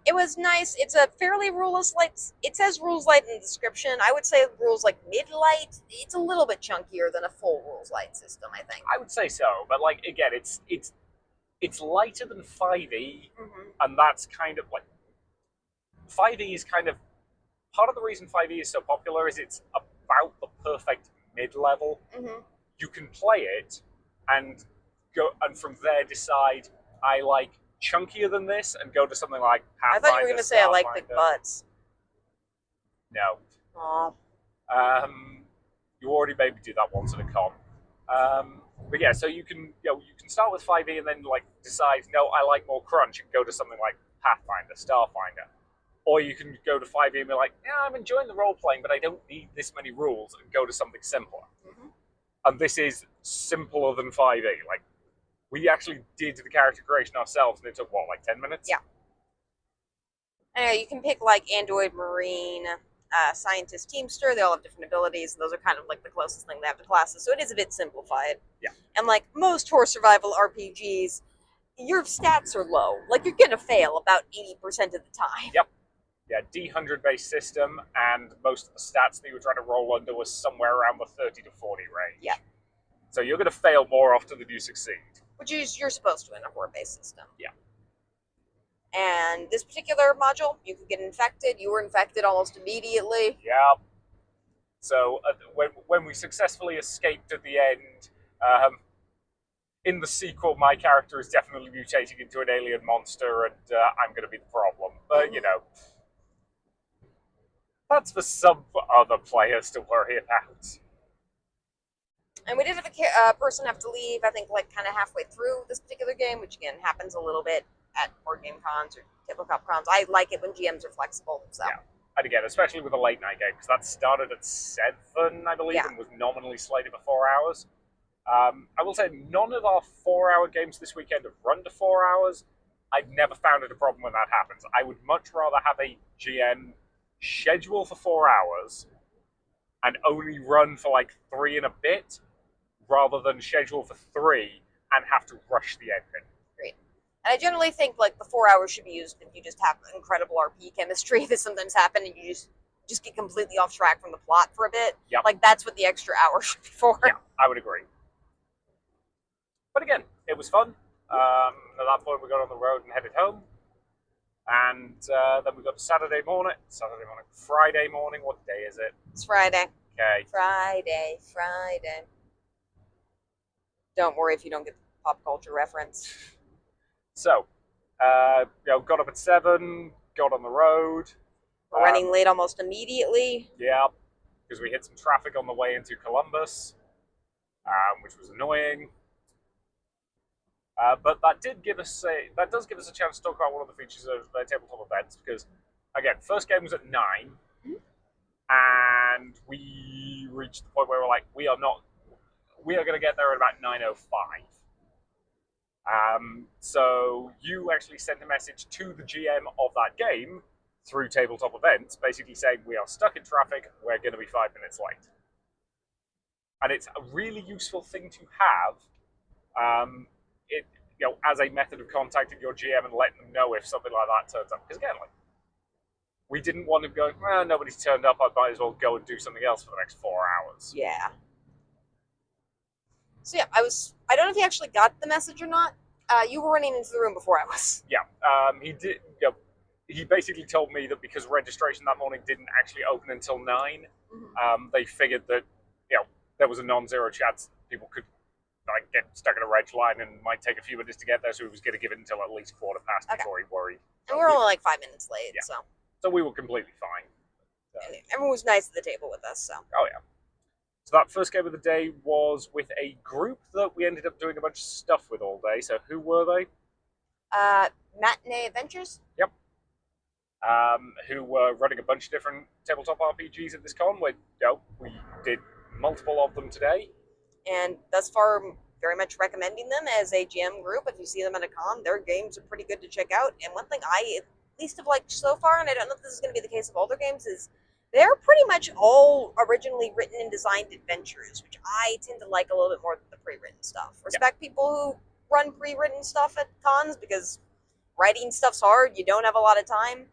Speaker 2: It was nice. It's a fairly rules light. It says rules light in the description. I would say rules like mid-light. It's a little bit chunkier than a full rules light system, I think.
Speaker 1: I would say so, but again, it's lighter than 5e, and that's kind of 5e is kind of part of the reason 5e is so popular is it's about the perfect mid-level. You can play it and go, and from there decide I like chunkier than this and go to something like
Speaker 2: I
Speaker 1: Pathfinder,
Speaker 2: thought you were going to say I like big
Speaker 1: Starfinder.
Speaker 2: butts.
Speaker 1: No.
Speaker 2: Oh.
Speaker 1: You already maybe do that once at a con. But yeah, so you can start with 5e and then like decide, no, I like more crunch and go to something like Pathfinder, Starfinder. Or you can go to 5e and be like, yeah, I'm enjoying the role playing, but I don't need this many rules, and go to something simpler.
Speaker 2: Mm-hmm.
Speaker 1: And this is simpler than 5e. Like, we actually did the character creation ourselves, and it took what, like 10 minutes?
Speaker 2: Yeah. Anyway, you can pick like Android, Marine, Scientist, Teamster. They all have different abilities, and those are kind of like the closest thing they have to classes. So it is a bit simplified.
Speaker 1: Yeah.
Speaker 2: And like most horse survival RPGs, your stats are low. Like you're gonna fail about 80% of the time.
Speaker 1: Yep. Yeah, D100 based system, and most of the stats that you were trying to roll under was somewhere around the 30 to 40 range.
Speaker 2: Yeah.
Speaker 1: So you're going to fail more often than you succeed.
Speaker 2: Which is you're supposed to in a horror-based system.
Speaker 1: Yeah.
Speaker 2: And this particular module, you could get infected. You were infected almost immediately.
Speaker 1: Yeah. So when we successfully escaped at the end, in the sequel, my character is definitely mutating into an alien monster, and I'm going to be the problem. But, you know, that's for some other players to worry about.
Speaker 2: And we did have a person have to leave, I think, like kind of halfway through this particular game, which again happens a little bit at board game cons or tabletop cons. I like it when GMs are flexible. So.
Speaker 1: Yeah. And again, especially with a late night game, because that started at 7, I believe,
Speaker 2: Yeah.
Speaker 1: and was nominally slated for 4 hours. I will say none of our 4-hour games this weekend have run to 4 hours. I've never found it a problem when that happens. I would much rather have a GM schedule for 4 hours and only run for like 3 and a bit, rather than schedule for 3 and have to rush the ending.
Speaker 2: Great. And I generally think like the 4 hours should be used if you just have incredible RP chemistry that sometimes happen and you just get completely off track from the plot for a bit.
Speaker 1: Yep.
Speaker 2: Like that's what the extra hour should be for.
Speaker 1: Yeah, I would agree. But again, it was fun. At that point, we got on the road and headed home. And then we got to Friday morning. What day is it?
Speaker 2: It's Friday.
Speaker 1: Okay.
Speaker 2: Friday. Don't worry if you don't get the pop culture reference.
Speaker 1: So, got up at 7, got on the road.
Speaker 2: We're running late almost immediately.
Speaker 1: Yeah, because we hit some traffic on the way into Columbus, which was annoying. But that does give us a chance to talk about one of the features of tabletop events, because again, first game was at 9, and we reached the point where we're like, we are going to get there at about 9:05. So you actually sent a message to the GM of that game through tabletop events, basically saying we are stuck in traffic, we're going to be 5 minutes late. And it's a really useful thing to have. As a method of contacting your GM and letting them know if something like that turns up. Because again, like, we didn't want him going, well, nobody's turned up, I might as well go and do something else for the next 4 hours.
Speaker 2: Yeah. So yeah, I don't know if he actually got the message or not. You were running into the room before I was.
Speaker 1: Yeah, he did. He basically told me that because registration that morning didn't actually open until 9, they figured that there was a non-zero chance people could get stuck in a reg line and might take a few minutes to get there, so he was going to give it until at least 15 before he worried.
Speaker 2: And we're only like 5 minutes late,
Speaker 1: Yeah.
Speaker 2: so.
Speaker 1: So we were completely fine.
Speaker 2: Everyone was nice at the table with us, so.
Speaker 1: Oh, yeah. So that first game of the day was with a group that we ended up doing a bunch of stuff with all day. So who were they?
Speaker 2: Matinee Adventures?
Speaker 1: Yep. Who were running a bunch of different tabletop RPGs at this con, where we did multiple of them today.
Speaker 2: And thus far, very much recommending them as a GM group. If you see them at a con, their games are pretty good to check out. And one thing I at least have liked so far, and I don't know if this is going to be the case of all their games, is they're pretty much all originally written and designed adventures, which I tend to like a little bit more than the pre-written stuff. Respect people who run pre-written stuff at cons, because writing stuff's hard. You don't have a lot of time.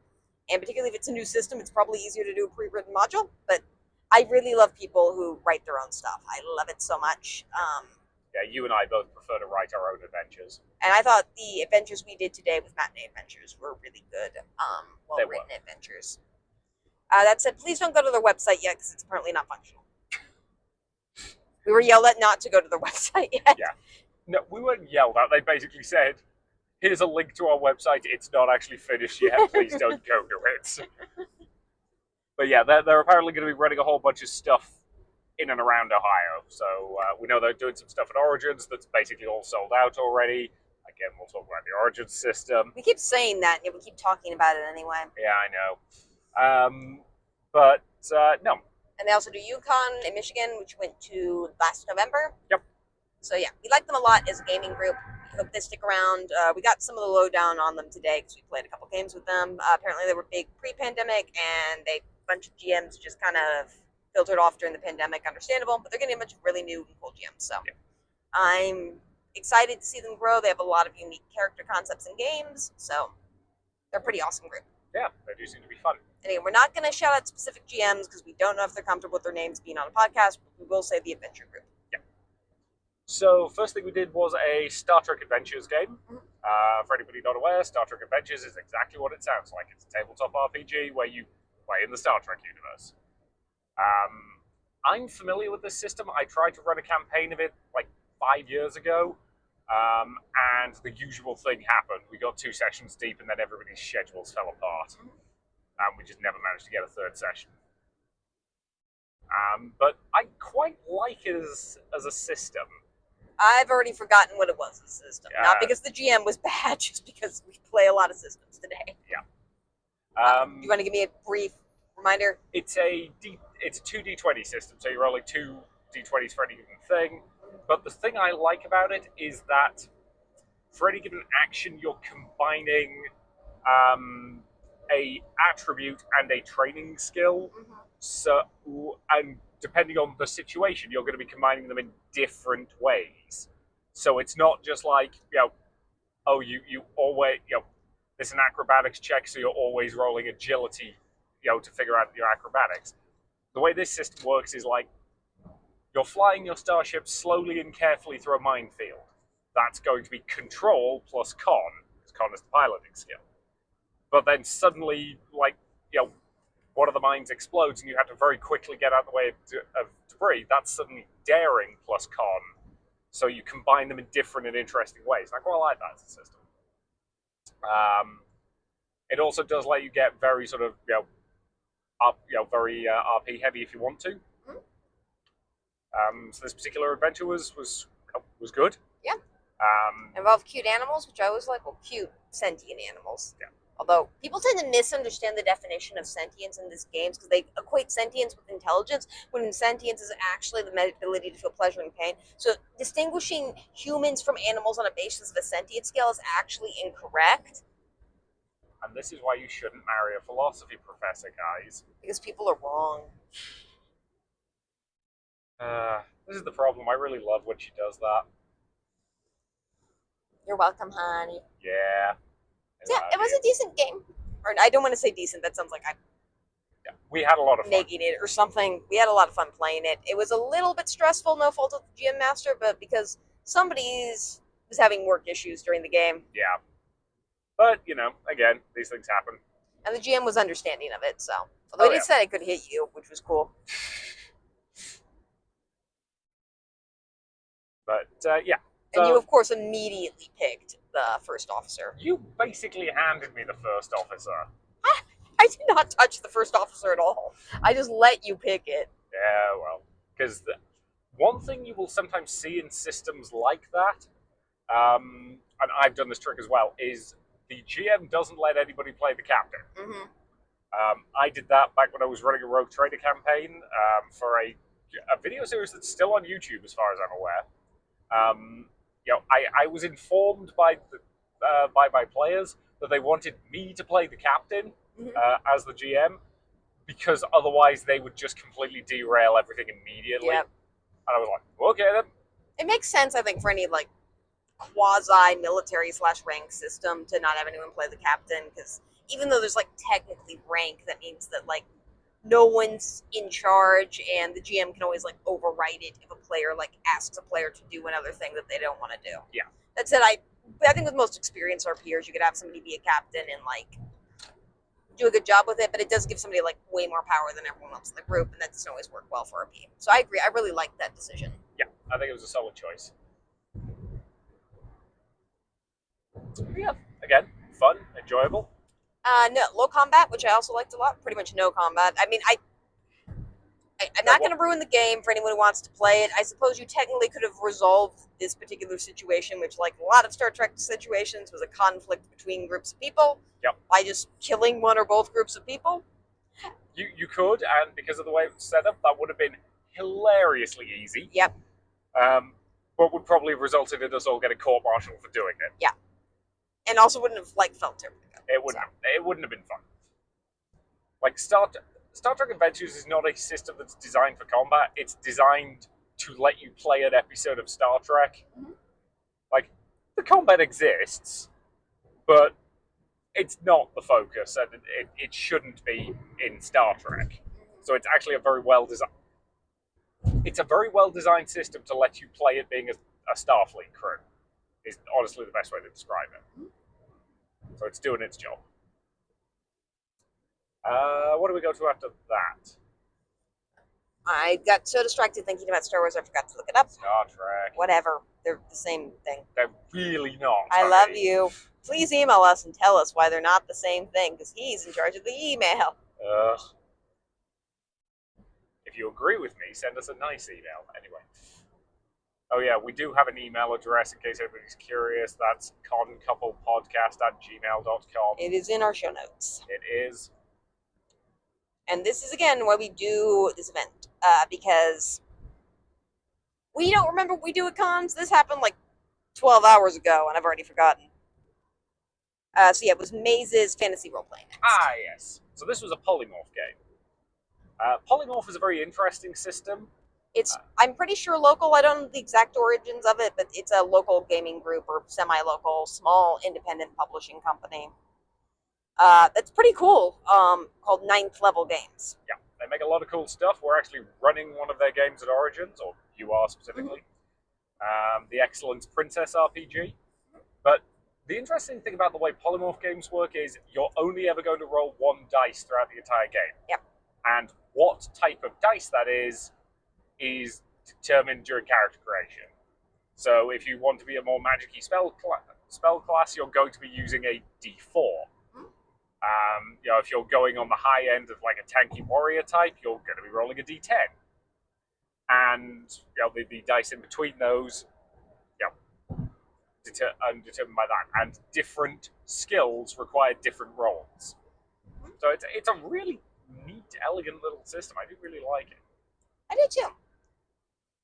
Speaker 2: And particularly if it's a new system, it's probably easier to do a pre-written module. But I really love people who write their own stuff. I love it so much.
Speaker 1: Yeah, you and I both prefer to write our own adventures.
Speaker 2: And I thought the adventures we did today with Matinee Adventures were really good, well-written adventures. That said, please don't go to their website yet, because it's apparently not functional. We were yelled at not to go to their website yet.
Speaker 1: Yeah. No, we weren't yelled at. They basically said, here's a link to our website. It's not actually finished yet. Please don't go to it. But yeah, they're apparently going to be running a whole bunch of stuff in and around Ohio. So we know they're doing some stuff at Origins that's basically all sold out already. Again, we'll talk about the Origins system.
Speaker 2: We keep saying that, and we keep talking about it anyway.
Speaker 1: Yeah, I know. But no.
Speaker 2: And they also do UConn in Michigan, which went to last November.
Speaker 1: Yep.
Speaker 2: So yeah, we like them a lot as a gaming group. We hope they stick around. We got some of the lowdown on them today because we played a couple games with them. Apparently, they were big pre-pandemic, and a bunch of GMs just kind of filtered off during the pandemic. Understandable, but they're getting a bunch of really new and cool GMs. So yeah. I'm excited to see them grow. They have a lot of unique character concepts and games, so they're a pretty awesome group.
Speaker 1: Yeah, they do seem to be fun.
Speaker 2: And again, we're not going to shout out specific GMs because we don't know if they're comfortable with their names being on a podcast, but we will say the adventure group.
Speaker 1: Yeah. So first thing we did was a Star Trek Adventures game. For anybody not aware, Star Trek Adventures is exactly what it sounds like. It's a tabletop RPG where you play in the Star Trek universe. I'm familiar with this system. I tried to run a campaign of it like 5 years ago, and the usual thing happened. We got 2 sessions deep, and then everybody's schedules fell apart. We just never managed to get a 3rd session. But I quite like it as a system.
Speaker 2: I've already forgotten what it was, the system. Not because the GM was bad, just because we play a lot of systems today.
Speaker 1: Yeah.
Speaker 2: You want to give me a brief reminder?
Speaker 1: It's a 2d20 system, so you're rolling 2 d20s for any given thing. But the thing I like about it is that for any given action, you're combining a attribute and a training skill. So, and depending on the situation, you're going to be combining them in different ways. So it's not just like, you always, it's an acrobatics check, so you're always rolling agility, to figure out your acrobatics. The way this system works is like, you're flying your starship slowly and carefully through a minefield. That's going to be control plus con, because con is the piloting skill. But then suddenly, one of the mines explodes and you have to very quickly get out of the way of debris. That's suddenly daring plus con. So you combine them in different and interesting ways. And I quite like that as a system. It also does let you get very sort of, very RP heavy if you want to. So this particular adventure was good.
Speaker 2: Yeah. Involved cute animals, which I was like, well, cute sentient animals.
Speaker 1: Yeah.
Speaker 2: Although people tend to misunderstand the definition of sentience in these games because they equate sentience with intelligence, when sentience is actually the ability to feel pleasure and pain. So distinguishing humans from animals on a basis of a sentience scale is actually incorrect.
Speaker 1: And this is why you shouldn't marry a philosophy professor, guys.
Speaker 2: Because people are wrong.
Speaker 1: This is the problem. I really love when she does that.
Speaker 2: You're welcome, honey.
Speaker 1: Yeah.
Speaker 2: Yeah, it was a decent game. Or I don't want to say decent. That sounds like I'm
Speaker 1: we had a lot of fun.
Speaker 2: Negging it or something. We had a lot of fun playing it. It was a little bit stressful, no fault of the GM master, but because somebody was having work issues during the game.
Speaker 1: Yeah. But, again, these things happen.
Speaker 2: And the GM was understanding of it, so. Although he said it could hit you, which was cool.
Speaker 1: But, yeah.
Speaker 2: And you, of course, immediately picked the first officer.
Speaker 1: You basically handed me the first officer.
Speaker 2: I did not touch the first officer at all. I just let you pick it.
Speaker 1: Yeah, well, because one thing you will sometimes see in systems like that, and I've done this trick as well, is the GM doesn't let anybody play the captain. I did that back when I was running a Rogue Trader campaign for a video series that's still on YouTube, as far as I'm aware. I was informed by players that they wanted me to play the captain as the GM, because otherwise they would just completely derail everything immediately. Yep. And I was like, okay then.
Speaker 2: It makes sense, I think, for any quasi-military / rank system to not have anyone play the captain, because even though there's technically rank, that means that no one's in charge, and the GM can always override it if a player asks a player to do another thing that they don't want to do.
Speaker 1: Yeah.
Speaker 2: That said, I think with most experienced RPers, you could have somebody be a captain and do a good job with it, but it does give somebody way more power than everyone else in the group, and that doesn't always work well for RP. So I agree. I really liked that decision.
Speaker 1: Yeah, I think it was a solid choice. Yeah, again, fun, enjoyable.
Speaker 2: No, low combat, which I also liked a lot. Pretty much no combat. I mean, I'm
Speaker 1: Now,
Speaker 2: not
Speaker 1: what
Speaker 2: going to ruin the game for anyone who wants to play it. I suppose you technically could have resolved this particular situation, which, like a lot of Star Trek situations, was a conflict between groups of people,
Speaker 1: Yep.
Speaker 2: by just killing one or both groups of people.
Speaker 1: You could, and because of the way it was set up, that would have been hilariously easy.
Speaker 2: Yep.
Speaker 1: But would probably have resulted in us all getting court-martialed for doing it.
Speaker 2: Yeah. And also wouldn't have felt terribly good.
Speaker 1: It wouldn't have been fun. Like Star Trek Adventures is not a system that's designed for combat. It's designed to let you play an episode of Star Trek.
Speaker 2: Mm-hmm.
Speaker 1: Like the combat exists, but it's not the focus, and it shouldn't be in Star Trek. So it's actually a very well designed. It's a very well designed system to let you play it being a Starfleet crew. Is honestly the best way to describe it. So it's doing its job. What do we go to after that?
Speaker 2: I got so distracted thinking about Star Wars, I forgot to look it up.
Speaker 1: Star Trek.
Speaker 2: Whatever. They're the same thing.
Speaker 1: They're really not.
Speaker 2: I love you. Please email us and tell us why they're not the same thing, because he's in charge of the email.
Speaker 1: If you agree with me, send us a nice email. Anyway. Oh yeah, we do have an email address in case anybody's curious. That's concouplepodcast@gmail.com.
Speaker 2: It is in our show notes.
Speaker 1: It is.
Speaker 2: And this is, again, why we do this event. Because we don't remember what we do at cons. This happened like 12 hours ago, and I've already forgotten. So yeah, it was Maze's fantasy role-playing.
Speaker 1: Ah, yes. So this was a polymorph game. Polymorph is a very interesting system.
Speaker 2: It's, I'm pretty sure, local. I don't know the exact origins of it, but it's a local gaming group or semi-local, small, independent publishing company. That's pretty cool, called Ninth Level Games.
Speaker 1: Yeah, they make a lot of cool stuff. We're actually running one of their games at Origins, or you are specifically. The Excellence Princess RPG. But the interesting thing about the way polymorph games work is you're only ever going to roll one dice throughout the entire game.
Speaker 2: Yep.
Speaker 1: And what type of dice that is determined during character creation. So if you want to be a more magic-y spell class, you're going to be using a D4. If you're going on the high end of like a tanky warrior type, you're going to be rolling a D10. And the dice in between those, determined by that. And different skills require different rolls. So it's a really neat, elegant little system. I do really like it.
Speaker 2: I do too.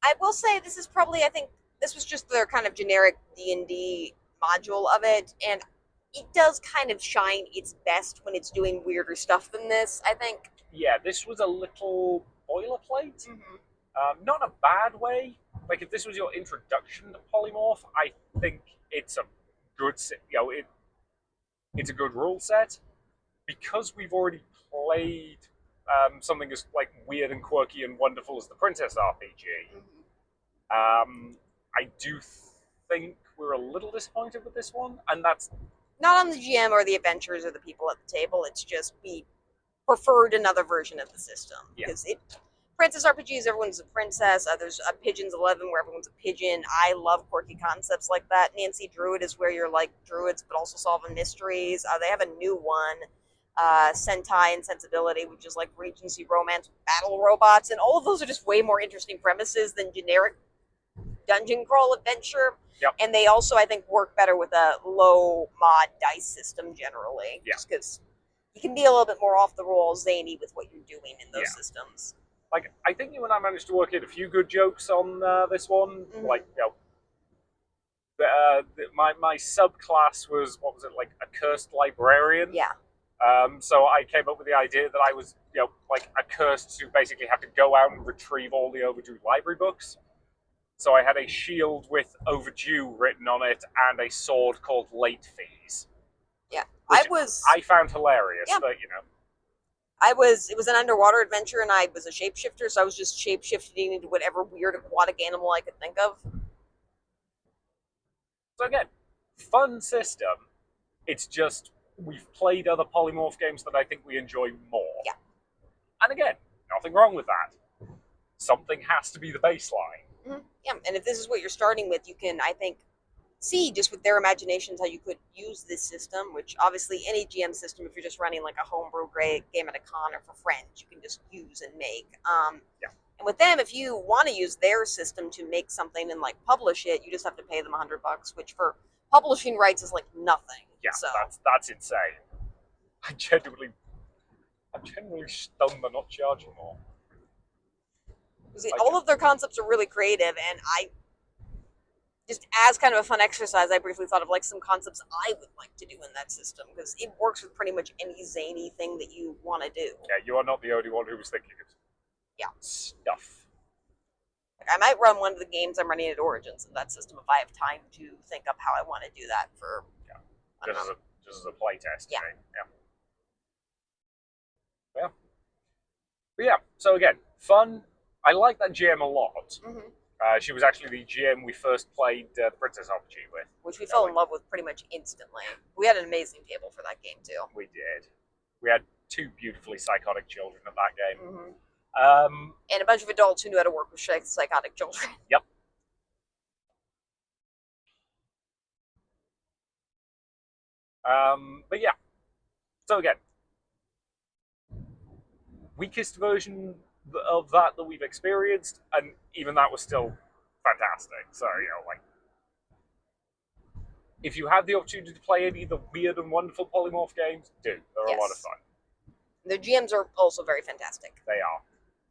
Speaker 2: I will say this is probably, I think, this was just their kind of generic D&D module of it, and it does kind of shine its best when it's doing weirder stuff than this, I think.
Speaker 1: Yeah, this was a little boilerplate. Not in a bad way. Like, if this was your introduction to polymorph, I think it's a good, it's a good rule set. Because we've already played something as like weird and quirky and wonderful as the Princess RPG, I do think we're a little disappointed with this one, and that's
Speaker 2: not on the GM or the adventurers or the people at the table. It's just we preferred another version of the system because Princess RPGs, everyone's a princess. There's a Pigeons 11 where everyone's a pigeon. I love quirky concepts like that. Nancy Druid is where you're like druids but also solving mysteries. They have a new one, Sentai and Sensibility, which is like Regency romance with battle robots, and all of those are just way more interesting premises than generic dungeon crawl adventure. And they also, I think, work better with a low mod dice system generally, just because you can be a little bit more off the roll zany with what you're doing in those systems.
Speaker 1: Like, I think you and I managed to work in a few good jokes on this one. Like, my subclass was, what was it, like a cursed librarian?
Speaker 2: Yeah.
Speaker 1: So I came up with the idea that I was, like a cursed to basically have to go out and retrieve all the overdue library books. So I had a shield with overdue written on it and a sword called late fees.
Speaker 2: Yeah.
Speaker 1: I found hilarious, but
Speaker 2: it was an underwater adventure, and I was a shapeshifter, so I was just shapeshifting into whatever weird aquatic animal I could think of.
Speaker 1: So again, fun system. It's just we've played other polymorph games that I think we enjoy more.
Speaker 2: Yeah.
Speaker 1: And again, nothing wrong with that. Something has to be the baseline.
Speaker 2: Yeah, and if this is what you're starting with, you can, I think, see just with their imaginations how you could use this system, which obviously any GM system, if you're just running like a homebrew game at a con or for friends, you can just use and make.
Speaker 1: Yeah.
Speaker 2: And with them, if you want to use their system to make something and like publish it, you just have to pay them $100, which for publishing rights is like nothing.
Speaker 1: Yeah,
Speaker 2: So
Speaker 1: that's insane. I'm genuinely stunned they're not charging more.
Speaker 2: all of their concepts are really creative, and I just as kind of a fun exercise, I briefly thought of like some concepts I would like to do in that system because it works with pretty much any zany thing that you want to do.
Speaker 1: Yeah, you are not the only one who was thinking of stuff.
Speaker 2: Like, I might run one of the games I'm running at Origins in that system if I have time to think up how I want to do that for.
Speaker 1: Just as a play test.
Speaker 2: Yeah.
Speaker 1: Yeah. But yeah. So again, fun. I like that GM a lot.
Speaker 2: Mm-hmm.
Speaker 1: She was actually the GM we first played Princess RPG with,
Speaker 2: which we fell in love with pretty much instantly. We had an amazing table for that game too.
Speaker 1: We did. We had 2 beautifully psychotic children at that game.
Speaker 2: Mm-hmm. And a bunch of adults who knew how to work with psychotic children.
Speaker 1: Yep. But yeah. So again, weakest version of that we've experienced, and even that was still fantastic. So, like, if you have the opportunity to play any of the weird and wonderful polymorph games, do. They're a lot of fun.
Speaker 2: The GMs are also very fantastic.
Speaker 1: They are.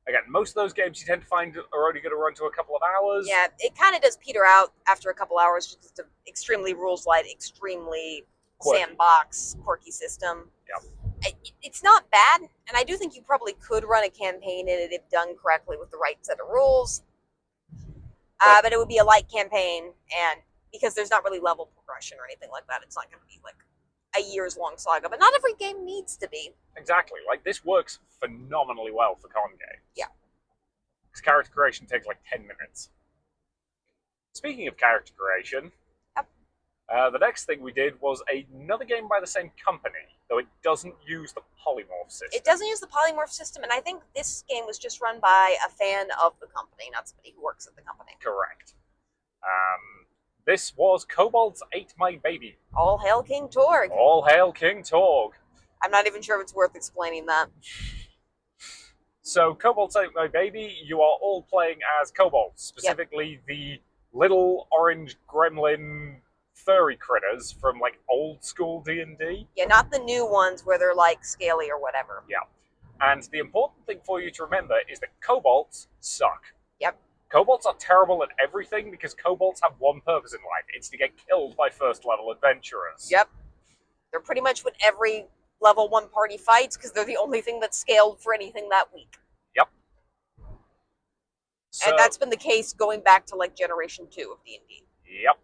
Speaker 1: Again, most of those games you tend to find are only going to run to a couple of hours.
Speaker 2: Yeah, it kind of does peter out after a couple hours, just because it's extremely rules light, extremely sandbox, quirky system.
Speaker 1: Yeah.
Speaker 2: It's not bad, and I do think you probably could run a campaign in it if done correctly with the right set of rules. But it would be a light campaign, and because there's not really level progression or anything like that, it's not going to be like a years-long saga. But not every game needs to be.
Speaker 1: Exactly. Like, this works phenomenally well for con games.
Speaker 2: Yeah.
Speaker 1: Because character creation takes like 10 minutes. Speaking of character creation, the next thing we did was another game by the same company, though it doesn't use the polymorph system.
Speaker 2: It doesn't use the polymorph system, and I think this game was just run by a fan of the company, not somebody who works at the company.
Speaker 1: Correct. This was Kobold's Ate My Baby.
Speaker 2: All hail King Torg.
Speaker 1: All hail King Torg.
Speaker 2: I'm not even sure if it's worth explaining that.
Speaker 1: So, Kobold's Ate My Baby, you are all playing as kobolds, specifically the little orange gremlin furry critters from like old school D&D.
Speaker 2: Yeah, not the new ones where they're like scaly or whatever.
Speaker 1: Yeah. And the important thing for you to remember is that kobolds suck.
Speaker 2: Yep.
Speaker 1: Kobolds are terrible at everything because kobolds have one purpose in life. It's to get killed by first level adventurers.
Speaker 2: Yep. They're pretty much what every level 1 party fights because they're the only thing that's scaled for anything that week.
Speaker 1: Yep. So,
Speaker 2: and that's been the case going back to like Generation 2 of D&D.
Speaker 1: Yep.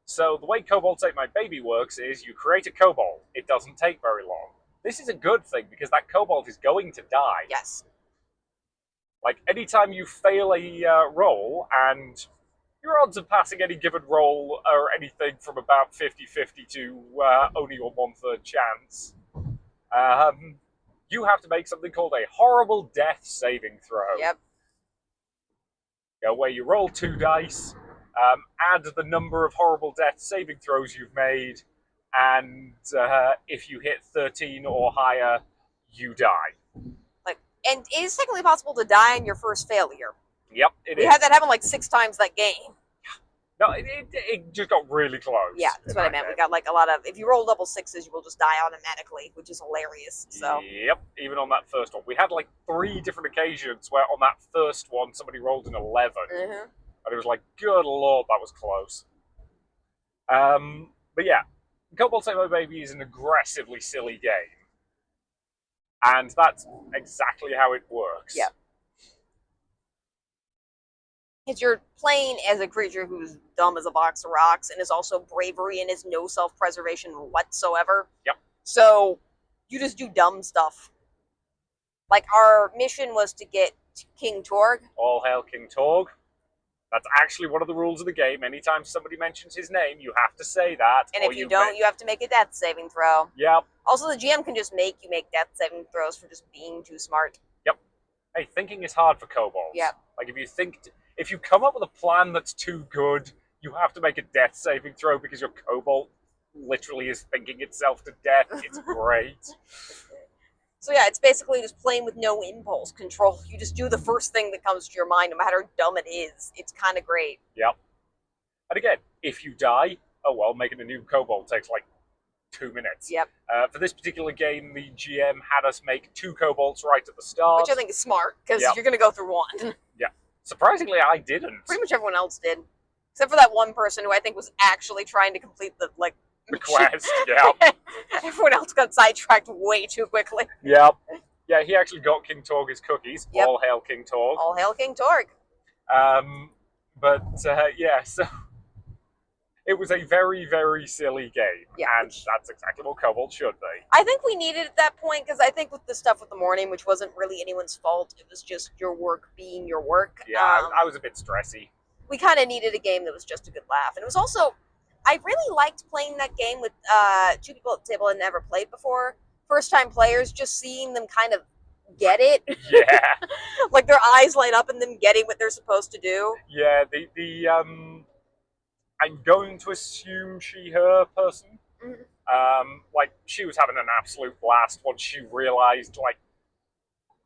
Speaker 1: So the way Kobold's Ate My Baby works is you create a kobold. It doesn't take very long. This is a good thing because that kobold is going to die.
Speaker 2: Yes.
Speaker 1: Like, anytime you fail a roll, and your odds of passing any given roll are anything from about 50-50 to only a 1/3 chance, you have to make something called a horrible death saving throw.
Speaker 2: Yep.
Speaker 1: Where you roll 2 dice, add the number of horrible death saving throws you've made, and if you hit 13 or higher, you die.
Speaker 2: And it is technically possible to die on your first failure.
Speaker 1: Yep, it is.
Speaker 2: We had that happen like 6 times that game.
Speaker 1: No, it just got really close.
Speaker 2: Yeah, that's what I meant. We got like a lot of, if you roll double 6s, you will just die automatically, which is hilarious. So.
Speaker 1: Yep, even on that first one. We had like 3 different occasions where on that first one, somebody rolled an 11.
Speaker 2: Mm-hmm.
Speaker 1: And it was like, good lord, that was close. But yeah, Kobold's Ate My Baby is an aggressively silly game. And that's exactly how it works.
Speaker 2: Yeah. Because you're playing as a creature who's dumb as a box of rocks and is also bravery and has no self-preservation whatsoever.
Speaker 1: Yep.
Speaker 2: So you just do dumb stuff. Like, our mission was to get King Torg.
Speaker 1: All hail King Torg. That's actually one of the rules of the game. Anytime somebody mentions his name, you have to say that.
Speaker 2: And if you don't, you have to make a death saving throw.
Speaker 1: Yep.
Speaker 2: Also, the GM can just make you make death saving throws for just being too smart.
Speaker 1: Yep. Hey, thinking is hard for kobolds.
Speaker 2: Yep.
Speaker 1: Like, if you come up with a plan that's too good, You have to make a death saving throw because your kobold literally is thinking itself to death. It's great.
Speaker 2: So yeah, it's basically just playing with no impulse control. You just do the first thing that comes to your mind, no matter how dumb it is. It's kind of great.
Speaker 1: Yep. And again, if you die, oh well, making a new kobold takes like 2 minutes.
Speaker 2: Yep.
Speaker 1: For this particular game, the GM had us make 2 kobolds right at the start.
Speaker 2: Which I think is smart, because
Speaker 1: Yep.
Speaker 2: you're going to go through one.
Speaker 1: Yeah. Surprisingly, I didn't.
Speaker 2: Pretty much everyone else did. Except for that one person who I think was actually trying to complete the
Speaker 1: quest, yeah.
Speaker 2: Everyone else got sidetracked way too quickly.
Speaker 1: Yep. Yeah, he actually got King Torg's cookies.
Speaker 2: Yep.
Speaker 1: All hail King Torg.
Speaker 2: All hail King Torg.
Speaker 1: Yeah, so it was a very, very silly game.
Speaker 2: Yeah.
Speaker 1: And that's exactly what kobolds should be.
Speaker 2: I think we needed at that point, because I think with the stuff with the morning, which wasn't really anyone's fault, it was just your work being your work.
Speaker 1: Yeah, I was a bit stressy.
Speaker 2: We kind of needed a game that was just a good laugh. And it was also, I really liked playing that game with 2 people at the table I'd never played before. First time players, just seeing them kind of get it.
Speaker 1: Yeah.
Speaker 2: Like their eyes light up and them getting what they're supposed to do.
Speaker 1: Yeah, I'm going to assume she, her person.
Speaker 2: Mm-hmm.
Speaker 1: Like, she was having an absolute blast once she realized, like,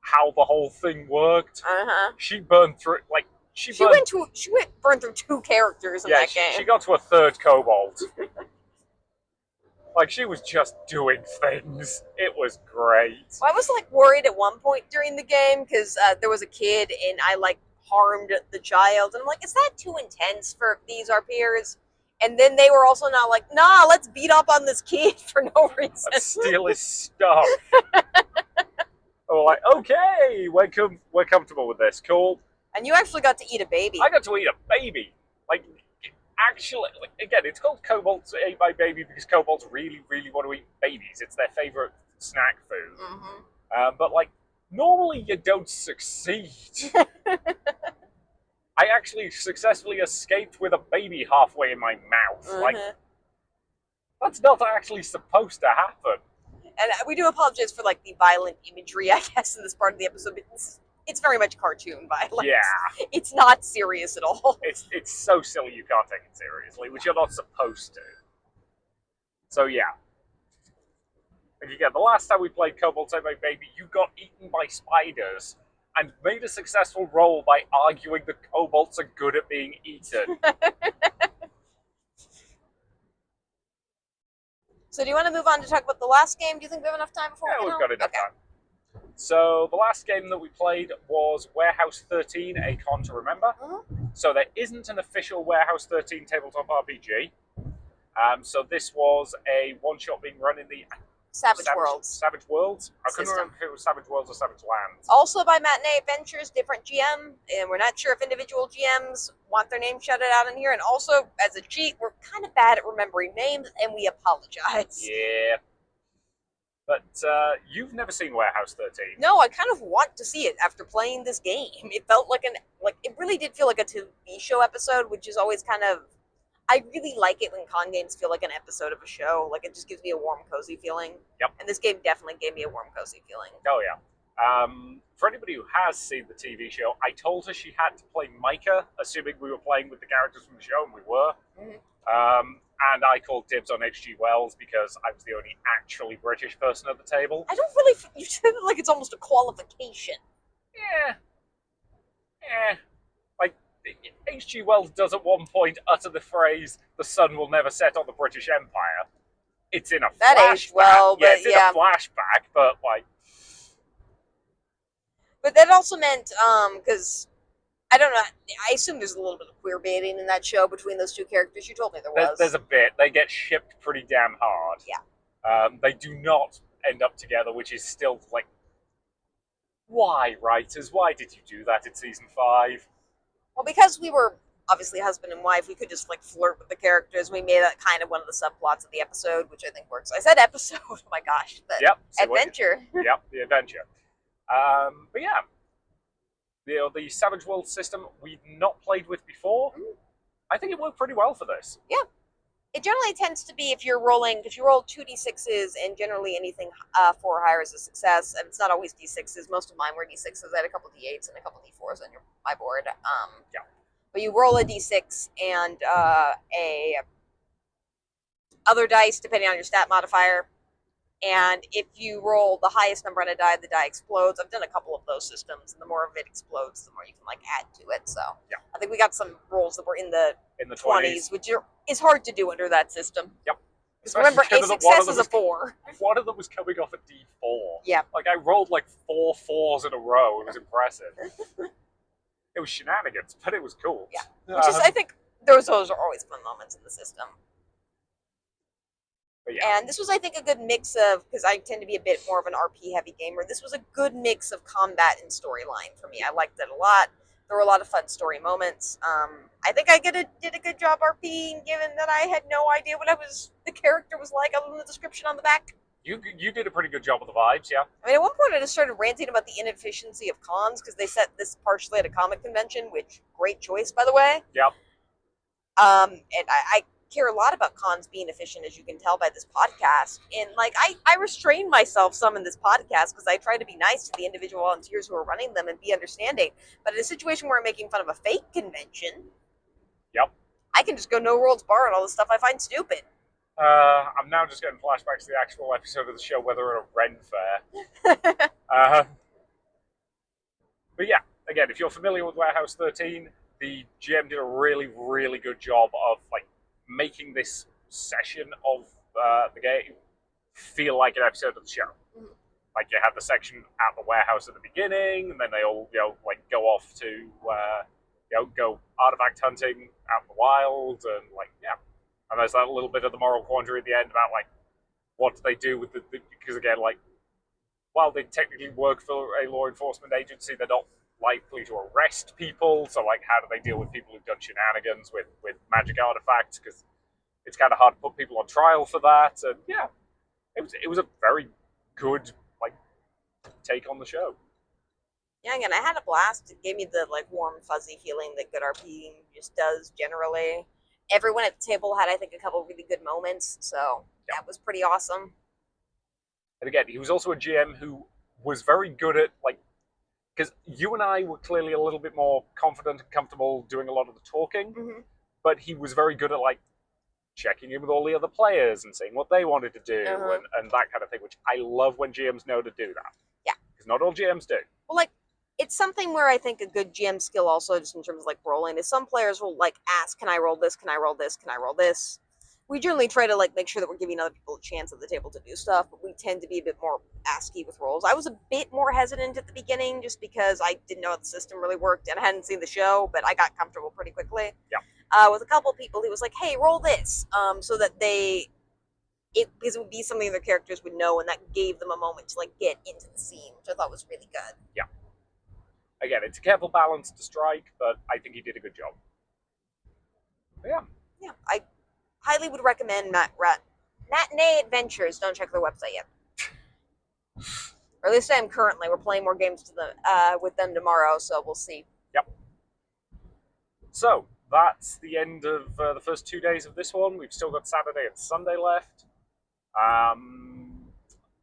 Speaker 1: how the whole thing worked.
Speaker 2: Uh-huh.
Speaker 1: She burned through, like, she
Speaker 2: burned through 2 characters in that game.
Speaker 1: She got to a 3rd kobold. Like, she was just doing things. It was great.
Speaker 2: Well, I was, like, worried at one point during the game, because there was a kid, and I, like, harmed the child. And I'm like, is that too intense for these, our peers? And then they were also not like, nah, let's beat up on this kid for no reason.
Speaker 1: Let's steal his stuff. Oh, like, okay, we're comfortable with this. Cool.
Speaker 2: And you actually got to eat a baby.
Speaker 1: I got to eat a baby. Like, actually, like, again, it's called Kobolds Ate by Baby because kobolds really, really want to eat babies. It's their favorite snack food.
Speaker 2: Mm-hmm.
Speaker 1: But, like, normally you don't succeed. I actually successfully escaped with a baby halfway in my mouth.
Speaker 2: Mm-hmm.
Speaker 1: Like, that's not actually supposed to happen.
Speaker 2: And we do apologize for, like, the violent imagery, I guess, in this part of the episode. But it's very much cartoon violence.
Speaker 1: Yeah.
Speaker 2: It's not serious at all.
Speaker 1: It's so silly you can't take it seriously, which you're not supposed to. So, yeah. And again, the last time we played Kobolds Ate by Baby, you got eaten by spiders and made a successful roll by arguing the kobolds are good at being eaten.
Speaker 2: So do you want to move on to talk about the last game? Do you think we have enough time before
Speaker 1: Yeah,
Speaker 2: we
Speaker 1: we've got enough time. So the last game that we played was Warehouse 13, A Con to Remember.
Speaker 2: Mm-hmm.
Speaker 1: So there isn't an official Warehouse 13 tabletop RPG. So this was a one-shot being run in the
Speaker 2: Savage Worlds.
Speaker 1: Savage Worlds? I couldn't
Speaker 2: System.
Speaker 1: remember if it was Savage Worlds or Savage Lands.
Speaker 2: Also by Matinee Adventures, different GM, and we're not sure if individual GMs want their name shouted out in here. And also, as a cheat, we're kind of bad at remembering names, and we apologize.
Speaker 1: Yeah. But you've never seen Warehouse 13.
Speaker 2: No, I kind of want to see it after playing this game. It felt like it really did feel like a TV show episode, which is always kind of, I really like it when con games feel like an episode of a show. Like, it just gives me a warm, cozy feeling.
Speaker 1: Yep.
Speaker 2: And this game definitely gave me a warm, cozy feeling.
Speaker 1: Oh, yeah. For anybody who has seen the TV show, I told her she had to play Micah, assuming we were playing with the characters from the show, and we were.
Speaker 2: Mm-hmm.
Speaker 1: And I called dibs on H.G. Wells because I was the only actually British person at the table.
Speaker 2: I don't really, you said it like it's almost a qualification.
Speaker 1: Yeah. Like, H.G. Wells does at one point utter the phrase, "the sun will never set on the British Empire." It's in a
Speaker 2: that
Speaker 1: flashback.
Speaker 2: aged well,
Speaker 1: yeah,
Speaker 2: but
Speaker 1: it's in a flashback, but, like...
Speaker 2: But that also meant, because, I don't know, I assume there's a little bit of queer baiting in that show between those 2 characters. You told me there was.
Speaker 1: There's a bit. They get shipped pretty damn hard.
Speaker 2: Yeah.
Speaker 1: They do not end up together, which is still, like... Why, writers? Why did you do that in Season 5?
Speaker 2: Well, because we were obviously husband and wife, we could just, like, flirt with the characters. We made that kind of one of the subplots of the episode, which I think works. I said episode. Oh, my gosh.
Speaker 1: Yep.
Speaker 2: Adventure.
Speaker 1: Yep, the adventure. But yeah. The Savage World system we'd not played with before. I think it worked pretty well for this.
Speaker 2: Yeah. It generally tends to be if you roll 2d6s, and generally anything 4 or higher is a success. And it's not always d6s. Most of mine were d6s. I had a couple d8s and a couple d4s on my board.
Speaker 1: Yeah.
Speaker 2: but you roll a d6 and a other dice depending on your stat modifier. And if you roll the highest number on a die, the die explodes. I've done a couple of those systems, and the more of it explodes, the more you can like add to it. So
Speaker 1: Yeah.
Speaker 2: I think we got some rolls that were in the 20s, which is hard to do under that system.
Speaker 1: Yep.
Speaker 2: Because remember, a success is a 4.
Speaker 1: One of them was coming off a D4.
Speaker 2: Yeah.
Speaker 1: Like, I rolled like 4 4s in a row. It was impressive. It was shenanigans, but it was cool.
Speaker 2: Yeah. Which is, I think, those are always fun moments in the system.
Speaker 1: Yeah.
Speaker 2: And this was, I think, a good mix of, because I tend to be a bit more of an RP heavy gamer, this was a good mix of combat and storyline for me. I liked it a lot. There were a lot of fun story moments. I think I did a good job RPing, given that I had no idea what the character was like other than the description on the back.
Speaker 1: You did a pretty good job with the vibes, yeah.
Speaker 2: I mean, at one point I just started ranting about the inefficiency of cons, because they set this partially at a comic convention, which, great choice, by the way.
Speaker 1: Yep.
Speaker 2: And I care a lot about cons being efficient, as you can tell by this podcast. And like I restrain myself some in this podcast because I try to be nice to the individual volunteers who are running them and be understanding. But in a situation where I'm making fun of a fake convention,
Speaker 1: yep,
Speaker 2: I can just go no worlds bar and all the stuff I find stupid.
Speaker 1: I'm now just getting flashbacks to the actual episode of the show where they're at a Ren fair. But yeah, again, if you're familiar with Warehouse 13, the GM did a really, really good job of like making this session of the game feel like an episode of the show.
Speaker 2: Mm-hmm.
Speaker 1: Like, you had the section at the warehouse at the beginning, and then they all, like go off to, go artifact hunting out in the wild, and like, yeah. And there's that little bit of the moral quandary at the end about like, what do they do with the because again, like, while they technically work for a law enforcement agency, they're not likely to arrest people. So, like, how do they deal with people who've done shenanigans with magic artifacts? Because it's kind of hard to put people on trial for that. And yeah, it was a very good like take on the show.
Speaker 2: Yeah, again, I had a blast. It gave me the like warm, fuzzy feeling that good RPing just does generally. Everyone at the table had, I think, a couple of really good moments. So that was pretty awesome.
Speaker 1: And again, he was also a GM who was very good at like, because you and I were clearly a little bit more confident and comfortable doing a lot of the talking,
Speaker 2: mm-hmm.
Speaker 1: but he was very good at like checking in with all the other players and seeing what they wanted to do and that kind of thing, which I love when GMs know to do that.
Speaker 2: Yeah.
Speaker 1: Because not all GMs do.
Speaker 2: Well, like, it's something where I think a good GM skill also, just in terms of like rolling, is some players will like ask, can I roll this? Can I roll this? Can I roll this? We generally try to like make sure that we're giving other people a chance at the table to do stuff, but we tend to be a bit more asky with rolls. I was a bit more hesitant at the beginning just because I didn't know how the system really worked and I hadn't seen the show, but I got comfortable pretty quickly.
Speaker 1: Yeah.
Speaker 2: With a couple of people, he was like, hey, roll this, so that because it would be something their characters would know, and that gave them a moment to like get into the scene, which I thought was really good.
Speaker 1: Yeah. Again, it's a careful balance to strike, but I think he did a good job. But yeah.
Speaker 2: Yeah, I highly would recommend Matinee Adventures. Don't check their website yet. Or at least I am currently. We're playing more games with them tomorrow, so we'll see.
Speaker 1: Yep. So, that's the end of the first 2 days of this one. We've still got Saturday and Sunday left.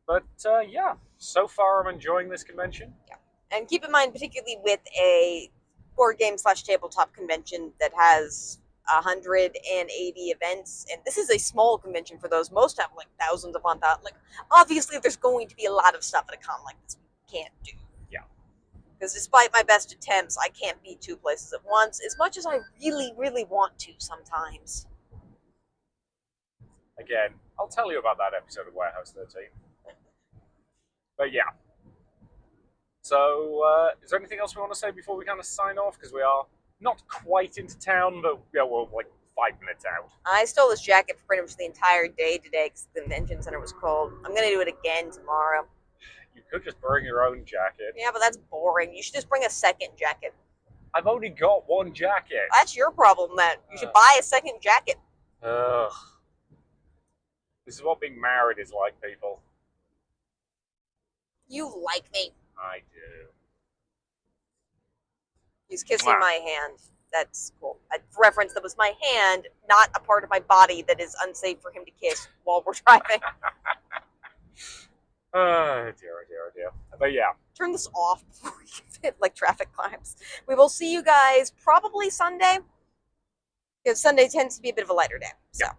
Speaker 1: But yeah, so far I'm enjoying this convention.
Speaker 2: Yeah. And keep in mind, particularly with a board game / tabletop convention that has 180 events, and this is a small convention for those. Most have like thousands upon thousands. Like, obviously, there's going to be a lot of stuff at a con like this we can't do.
Speaker 1: Yeah.
Speaker 2: Because despite my best attempts, I can't be 2 places at once, as much as I really, really want to sometimes.
Speaker 1: Again, I'll tell you about that episode of Warehouse 13. But yeah. So, is there anything else we want to say before we kind of sign off? Because we are not quite into town, but yeah, we're like 5 minutes out.
Speaker 2: I stole this jacket for pretty much the entire day today because the convention center was cold. I'm going to do it again tomorrow.
Speaker 1: You could just bring your own jacket.
Speaker 2: Yeah, but that's boring. You should just bring a second jacket.
Speaker 1: I've only got one jacket.
Speaker 2: That's your problem, then. You should buy a second jacket.
Speaker 1: Ugh. This is what being married is like, people.
Speaker 2: You like me.
Speaker 1: I do.
Speaker 2: He's kissing my hand. That's cool. A reference that was my hand, not a part of my body that is unsafe for him to kiss while we're driving.
Speaker 1: Dear, oh dear, oh dear. But yeah,
Speaker 2: Turn this off before we hit like traffic climbs. We will see you guys probably Sunday, because Sunday tends to be a bit of a lighter day. So,
Speaker 1: yeah.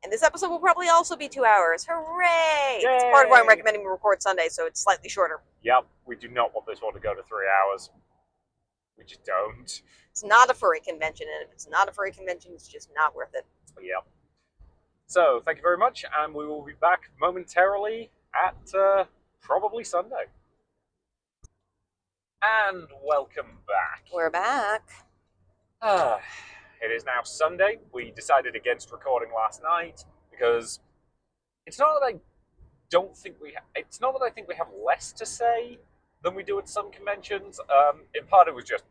Speaker 2: and this episode will probably also be 2 hours. Hooray!
Speaker 1: Yay!
Speaker 2: It's part of why I'm recommending we record Sunday, so it's slightly shorter.
Speaker 1: Yep, we do not want this one to go to 3 hours. We just don't.
Speaker 2: It's not a furry convention, and if it's not a furry convention, it's just not worth it.
Speaker 1: Yep. So, thank you very much, and we will be back momentarily at probably Sunday. And welcome back.
Speaker 2: We're back.
Speaker 1: It is now Sunday. We decided against recording last night because it's not that I don't think it's not that I think we have less to say than we do at some conventions. In part, it was just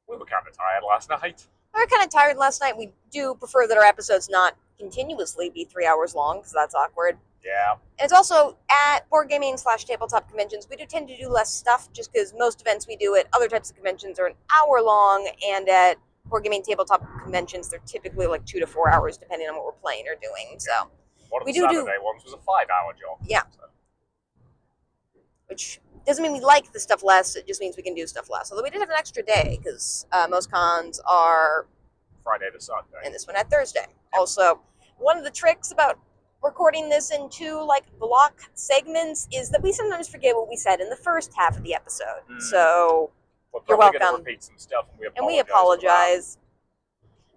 Speaker 1: we were kind of tired last night.
Speaker 2: We were kind of tired last night. We do prefer that our episodes not continuously be 3 hours long, because that's awkward.
Speaker 1: Yeah.
Speaker 2: And it's also at board gaming / tabletop conventions, we do tend to do less stuff, just because most events we do at other types of conventions are an hour long, and at board gaming tabletop conventions, they're typically like 2 to 4 hours, depending on what we're playing or doing. So
Speaker 1: one of the Saturday ones was a 5-hour job.
Speaker 2: Yeah. So. Which doesn't mean we like the stuff less, it just means we can do stuff less. Although we did have an extra day, because most cons are
Speaker 1: Friday to Sunday.
Speaker 2: And this one at Thursday. Also, one of the tricks about recording this in 2 like block segments is that we sometimes forget what we said in the first half of the episode. So
Speaker 1: you're welcome. Going to repeat some stuff,
Speaker 2: and we apologize.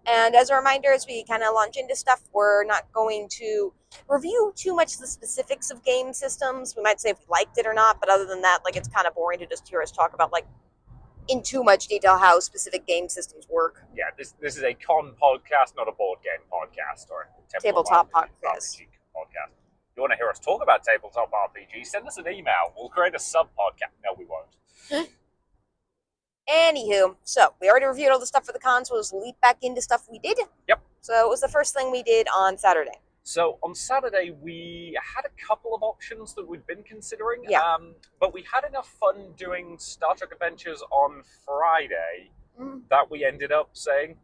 Speaker 2: And as a reminder, as we kind of launch into stuff, we're not going to review too much the specifics of game systems. We might say if we liked it or not, but other than that, like, it's kind of boring to just hear us talk about, like, in too much detail how specific game systems work.
Speaker 1: Yeah, this is a con podcast, not a board game podcast or a
Speaker 2: tabletop podcast.
Speaker 1: If you want to hear us talk about tabletop RPG, send us an email. We'll create a sub-podcast. No, we won't.
Speaker 2: Anywho, so we already reviewed all the stuff for the cons, so we'll just leap back into stuff we did.
Speaker 1: Yep.
Speaker 2: So it was the first thing we did on Saturday.
Speaker 1: So on Saturday, we had a couple of options that we'd been considering.
Speaker 2: Yeah.
Speaker 1: But we had enough fun doing Star Trek Adventures on Friday that we ended up saying,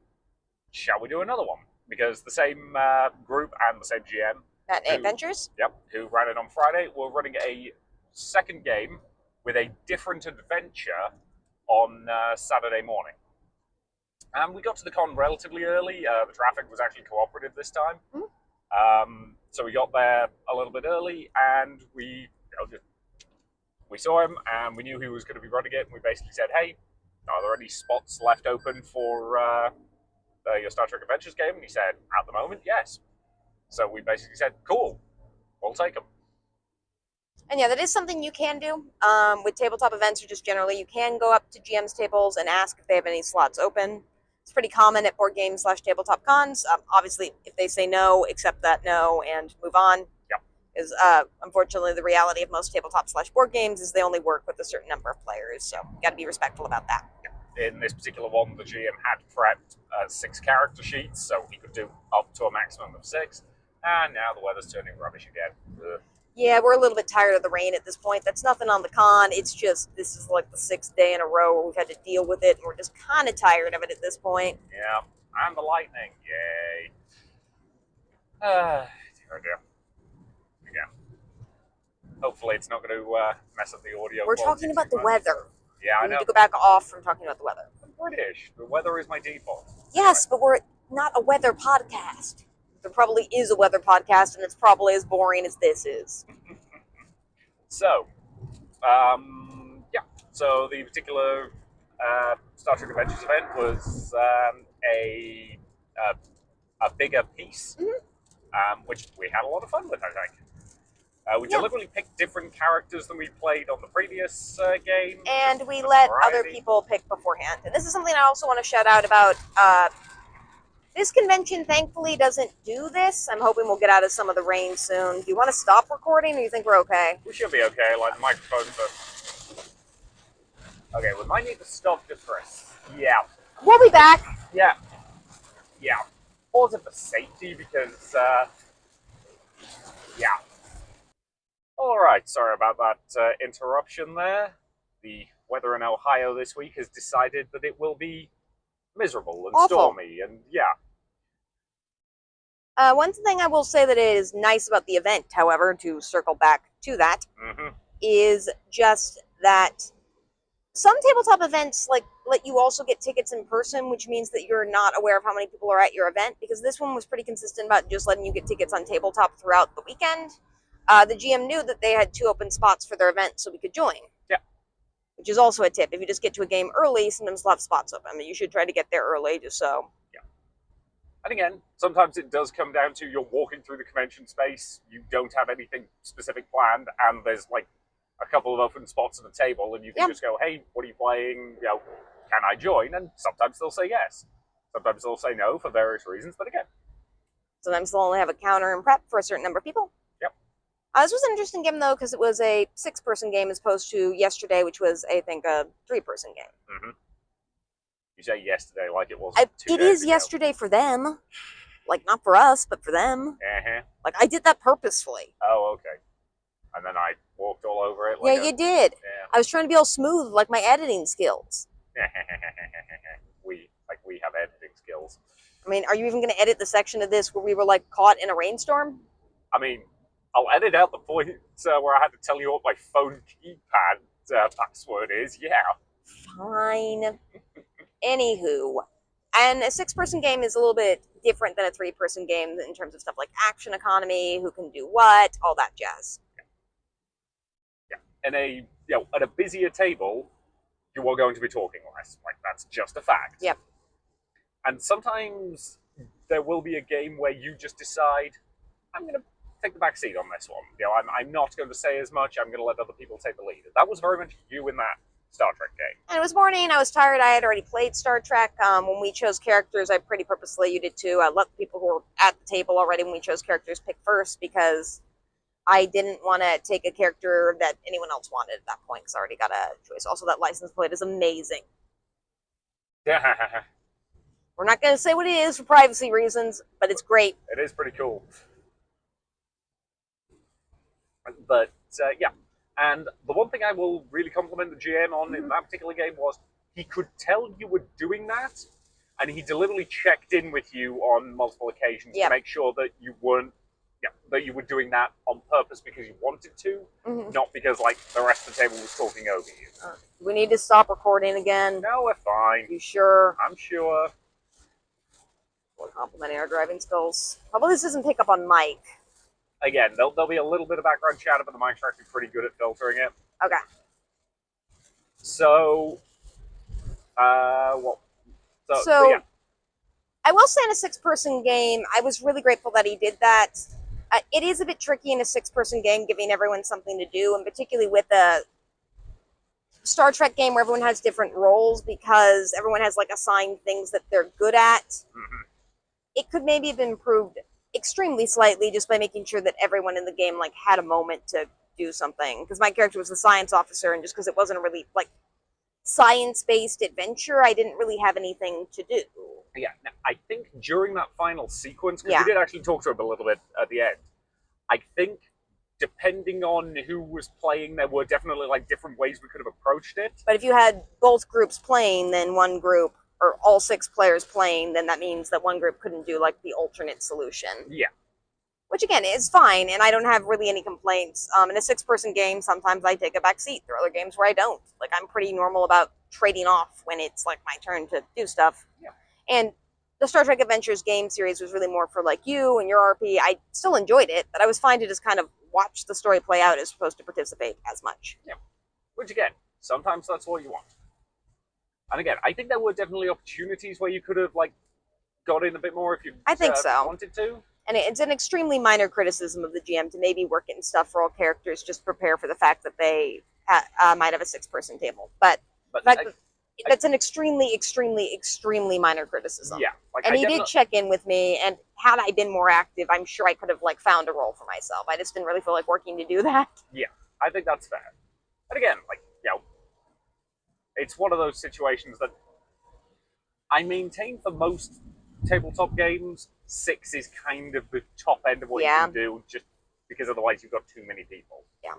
Speaker 1: shall we do another one? Because the same group and the same GM.
Speaker 2: Adventures?
Speaker 1: Yep, who ran it on Friday, were running a second game with a different adventure on Saturday morning. And we got to the con relatively early. The traffic was actually cooperative this time. So we got there a little bit early, and we saw him, and we knew he was going to be running it, and we basically said, hey, are there any spots left open for your Star Trek Adventures game? And he said, at the moment, yes. So we basically said, cool, we'll take them.
Speaker 2: And yeah, that is something you can do with tabletop events, or just generally. You can go up to GM's tables and ask if they have any slots open. It's pretty common at board games / tabletop cons. Obviously, if they say no, accept that no and move on.
Speaker 1: Yep.
Speaker 2: Because unfortunately, the reality of most tabletop / board games is they only work with a certain number of players. So you got to be respectful about that.
Speaker 1: In this particular one, the GM had prepped 6 character sheets, so he could do up to a maximum of 6. And now the weather's turning rubbish again. Ugh.
Speaker 2: Yeah, we're a little bit tired of the rain at this point. That's nothing on the con. It's just, this is like the 6th day in a row where we've had to deal with it, and we're just kind of tired of it at this point.
Speaker 1: Yeah, and the lightning. Yay. Dear, dear. Yeah. Hopefully it's not going to mess up the audio.
Speaker 2: We're talking about the weather.
Speaker 1: Yeah, I know.
Speaker 2: We need to go back off from talking about the weather.
Speaker 1: I'm British. The weather is my default.
Speaker 2: Yes, but we're not a weather podcast. There probably is a weather podcast, and it's probably as boring as this is.
Speaker 1: So, yeah. So the particular Star Trek Adventures event was a bigger piece, which we had a lot of fun with, I think. We deliberately picked different characters than we played on the previous game.
Speaker 2: And we let other people pick beforehand. And this is something I also want to shout out about. This convention, thankfully, doesn't do this. I'm hoping we'll get out of some of the rain soon. Do you want to stop recording, or do you think we're okay?
Speaker 1: We should be okay. Like, the microphones are... Okay, we might need to stop just for a... Yeah.
Speaker 2: We'll be back.
Speaker 1: Yeah. Yeah. Pause it for safety, because, yeah. Alright, sorry about that interruption there. The weather in Ohio this week has decided that it will be miserable and stormy, and yeah.
Speaker 2: One thing I will say that is nice about the event, however, to circle back to that, is just that some tabletop events like let you also get tickets in person, which means that you're not aware of how many people are at your event, because this one was pretty consistent about just letting you get tickets on tabletop throughout the weekend. The GM knew that they had 2 open spots for their event, so we could join.
Speaker 1: Yeah.
Speaker 2: Which is also a tip. If you just get to a game early, sometimes they'll have spots open. I mean, you should try to get there early just so.
Speaker 1: Yeah. And again, sometimes it does come down to you're walking through the convention space, you don't have anything specific planned, and there's like a couple of open spots at the table, and you can just go, hey, what are you playing? You know, can I join? And sometimes they'll say yes. Sometimes they'll say no for various reasons, but again.
Speaker 2: Sometimes they'll only have a counter and prep for a certain number of people.
Speaker 1: Yep.
Speaker 2: This was an interesting game, though, because it was a 6-person game as opposed to yesterday, which was, I think, a 3-person game.
Speaker 1: Mm-hmm. You say yesterday like it was.
Speaker 2: It is yesterday for them. Like, not for us, but for them.
Speaker 1: Uh-huh.
Speaker 2: Like, I did that purposefully.
Speaker 1: Oh, okay. And then I walked all over it. Like
Speaker 2: you did.
Speaker 1: Yeah.
Speaker 2: I was trying to be all smooth, like my editing skills.
Speaker 1: we have editing skills.
Speaker 2: I mean, are you even going to edit the section of this where we were, like, caught in a rainstorm?
Speaker 1: I mean, I'll edit out the point where I had to tell you what my phone keypad password is. Yeah.
Speaker 2: Fine. Anywho. And a 6-person game is a little bit different than a 3-person game in terms of stuff like action economy, who can do what, all that jazz.
Speaker 1: Yeah. At a busier table, you are going to be talking less. Like, that's just a fact.
Speaker 2: Yep.
Speaker 1: And sometimes there will be a game where you just decide, I'm going to take the back seat on this one. You know, I'm not going to say as much. I'm going to let other people take the lead. That was very much you in that Star Trek game.
Speaker 2: And it was morning. I was tired. I had already played Star Trek. When we chose characters, I pretty purposely, you did too, I let the people who were at the table already when we chose characters pick first, because I didn't want to take a character that anyone else wanted at that point, because I already got a choice. Also, that license plate is amazing.
Speaker 1: Yeah.
Speaker 2: We're not going to say what it is for privacy reasons, but it's great.
Speaker 1: It is pretty cool. But, yeah. And the one thing I will really compliment the GM on in that particular game was he could tell you were doing that, and he deliberately checked in with you on multiple occasions to make sure that you weren't, that you were doing that on purpose because you wanted to, not because like the rest of the table was talking over you.
Speaker 2: We need to stop recording again.
Speaker 1: No, we're fine.
Speaker 2: You sure?
Speaker 1: I'm sure.
Speaker 2: We're complimenting our driving skills. Probably this doesn't pick up on mic.
Speaker 1: Again, there'll be a little bit of background chatter, but the mic's actually pretty good at filtering it.
Speaker 2: Okay.
Speaker 1: So,
Speaker 2: So
Speaker 1: yeah.
Speaker 2: I will say in a 6-person game, I was really grateful that he did that. It is a bit tricky in a 6-person game, giving everyone something to do, and particularly with a Star Trek game where everyone has different roles, because everyone has like assigned things that they're good at.
Speaker 1: Mm-hmm.
Speaker 2: It could maybe have been improved extremely slightly just by making sure that everyone in the game like had a moment to do something, because my character was the science officer, and just because it wasn't a really like science-based adventure, I didn't really have anything to do.
Speaker 1: Yeah, now, I think during that final sequence, because we did actually talk to him a little bit at the end, I think depending on who was playing, there were definitely like different ways we could have approached it.
Speaker 2: But if you had both groups playing, then one group, or all 6 players playing, then that means that one group couldn't do like the alternate solution.
Speaker 1: Yeah.
Speaker 2: Which again is fine, and I don't have really any complaints. In a 6-person game, sometimes I take a back seat. There are other games where I don't. Like, I'm pretty normal about trading off when it's like my turn to do stuff.
Speaker 1: Yeah.
Speaker 2: And the Star Trek Adventures game series was really more for like you and your RP. I still enjoyed it, but I was fine to just kind of watch the story play out as opposed to participate as much.
Speaker 1: Yeah. Which again, sometimes that's all you want. And again, I think there were definitely opportunities where you could have like got in a bit more if you wanted to.
Speaker 2: And it's an extremely minor criticism of the GM to maybe work in stuff for all characters, just prepare for the fact that they might have a 6-person table. But that's an extremely, extremely, extremely minor criticism.
Speaker 1: Yeah.
Speaker 2: And he did check in with me, and had I been more active, I'm sure I could have like found a role for myself. I just didn't really feel like working to do that.
Speaker 1: Yeah, I think that's fair. And again, like, it's one of those situations that I maintain for most tabletop games, 6 is kind of the top end of what you can do, just because otherwise you've got too many people.
Speaker 2: Yeah.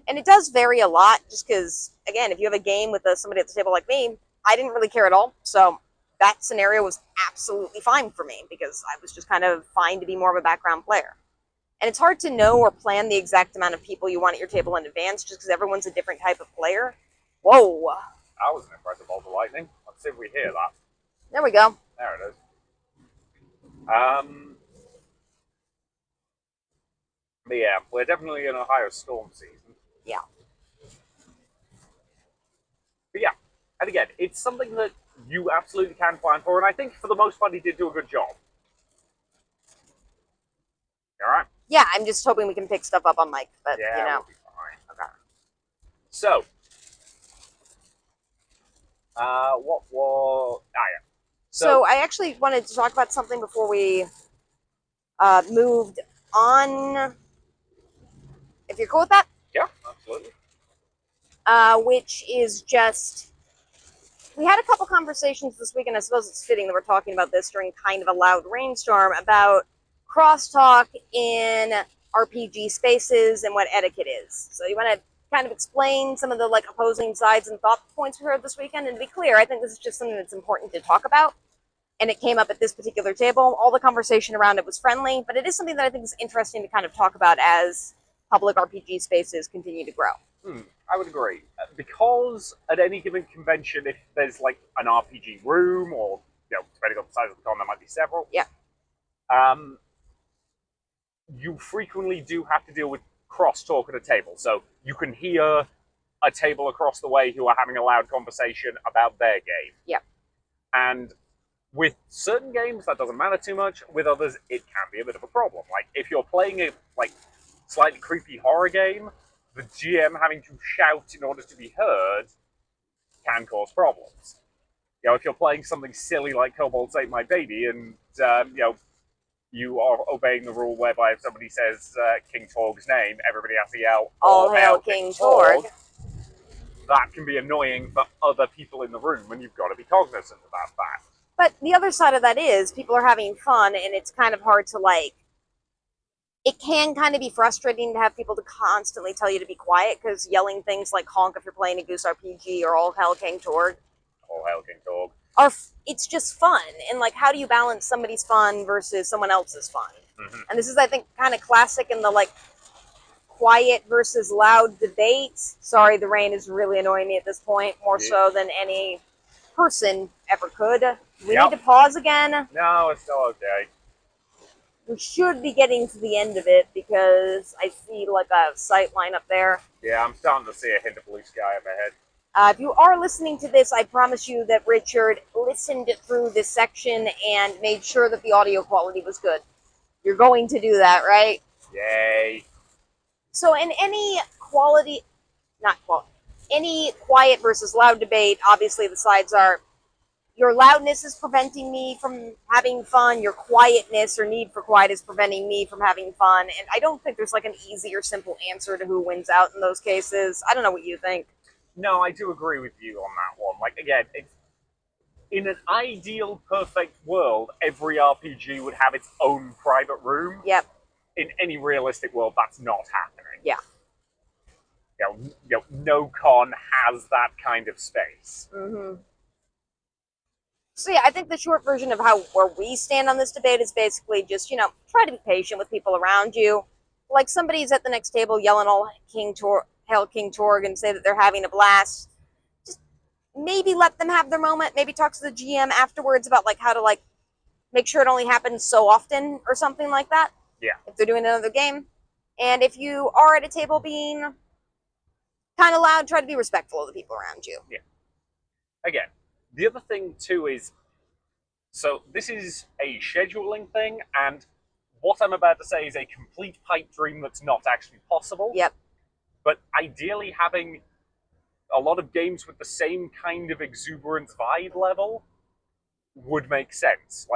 Speaker 2: And it does vary a lot, just because, again, if you have a game with somebody at the table like me, I didn't really care at all. So that scenario was absolutely fine for me, because I was just kind of fine to be more of a background player. And it's hard to know or plan the exact amount of people you want at your table in advance just because everyone's a different type of player. Whoa.
Speaker 1: That was an impressive bolt of lightning. Let's see if we hear that.
Speaker 2: There we go.
Speaker 1: There it is. But yeah, we're definitely in Ohio storm season.
Speaker 2: Yeah.
Speaker 1: But yeah, and again, it's something that you absolutely can plan for, and I think for the most part he did do a good job. Alright?
Speaker 2: Yeah, I'm just hoping we can pick stuff up on mic, but
Speaker 1: Yeah,
Speaker 2: you know.
Speaker 1: we'll be fine. Okay. So, what was... yeah.
Speaker 2: So I actually wanted to talk about something before we moved on, if you're cool with that.
Speaker 1: Yeah, absolutely.
Speaker 2: Which is just, we had a couple conversations this week, and I suppose it's fitting that we're talking about this during kind of a loud rainstorm, about crosstalk in RPG spaces and what etiquette is. So you want to kind of explain some of the like opposing sides and thought points we heard this weekend? And to be clear, I think this is just something that's important to talk about. And it came up at this particular table. All the conversation around it was friendly, but it is something that I think is interesting to kind of talk about as public RPG spaces continue to grow.
Speaker 1: I would agree. Because at any given convention, if there's like an RPG room, or depending on the size of the con, there might be several.
Speaker 2: Yeah.
Speaker 1: You frequently do have to deal with crosstalk at a table. So you can hear a table across the way who are having a loud conversation about their game.
Speaker 2: Yeah.
Speaker 1: And with certain games, that doesn't matter too much. With others, it can be a bit of a problem. Like, if you're playing a slightly creepy horror game, the GM having to shout in order to be heard can cause problems. If you're playing something silly like Kobolds Ate My Baby, and you are obeying the rule whereby if somebody says King Torg's name, everybody has to yell,
Speaker 2: All hail King Torg.
Speaker 1: That can be annoying for other people in the room, and you've got to be cognizant of that fact.
Speaker 2: But the other side of that is people are having fun, and it's kind of hard to it can kind of be frustrating to have people to constantly tell you to be quiet, because yelling things like honk if you're playing a Goose RPG or all hail King Torg.
Speaker 1: All hail King Torg.
Speaker 2: It's just fun. And how do you balance somebody's fun versus someone else's fun?
Speaker 1: Mm-hmm.
Speaker 2: And this is, I think, kind of classic in the quiet versus loud debate. Sorry, the rain is really annoying me at this point, more so than any person ever could. We need to pause again.
Speaker 1: No, it's still okay.
Speaker 2: We should be getting to the end of it because I see a sight line up there.
Speaker 1: Yeah, I'm starting to see a hint of blue sky up ahead.
Speaker 2: If you are listening to this, I promise you that Richard listened through this section and made sure that the audio quality was good. You're going to do that, right?
Speaker 1: Yay.
Speaker 2: So in any any quiet versus loud debate, obviously the sides are, your loudness is preventing me from having fun, your quietness or need for quiet is preventing me from having fun, and I don't think there's an easy or simple answer to who wins out in those cases. I don't know what you think.
Speaker 1: No, I do agree with you on that one. Again, in an ideal, perfect world, every RPG would have its own private room.
Speaker 2: Yep.
Speaker 1: In any realistic world, that's not happening.
Speaker 2: Yeah.
Speaker 1: No con has that kind of space.
Speaker 2: Mm-hmm. So yeah, I think the short version of where we stand on this debate is basically just, try to be patient with people around you. Somebody's at the next table yelling all hail King Torg and say that they're having a blast. Just maybe let them have their moment. Maybe talk to the GM afterwards about how to make sure it only happens so often or something like that.
Speaker 1: Yeah.
Speaker 2: If they're doing another game. And if you are at a table being kind of loud, try to be respectful of the people around you.
Speaker 1: Yeah. Again, the other thing too is, so this is a scheduling thing, and what I'm about to say is a complete pipe dream that's not actually possible.
Speaker 2: Yep.
Speaker 1: But ideally having a lot of games with the same kind of exuberance vibe level would make sense.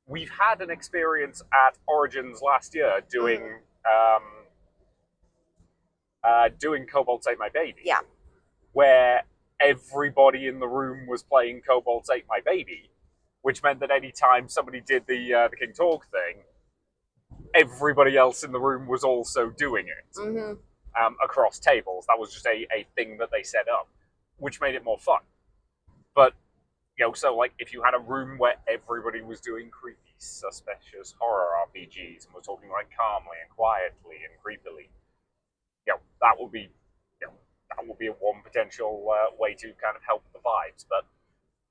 Speaker 1: We've had an experience at Origins last year doing doing Kobolds Ate My Baby.
Speaker 2: Yeah.
Speaker 1: Where everybody in the room was playing Kobolds Ate My Baby, which meant that any time somebody did the King Torg thing, everybody else in the room was also doing it.
Speaker 2: Mm-hmm.
Speaker 1: Across tables. That was just a thing that they set up, which made it more fun. But, so if you had a room where everybody was doing creepy suspicious horror RPGs, and we're talking like calmly and quietly and creepily, that would be, that would be one potential way to kind of help the vibes. But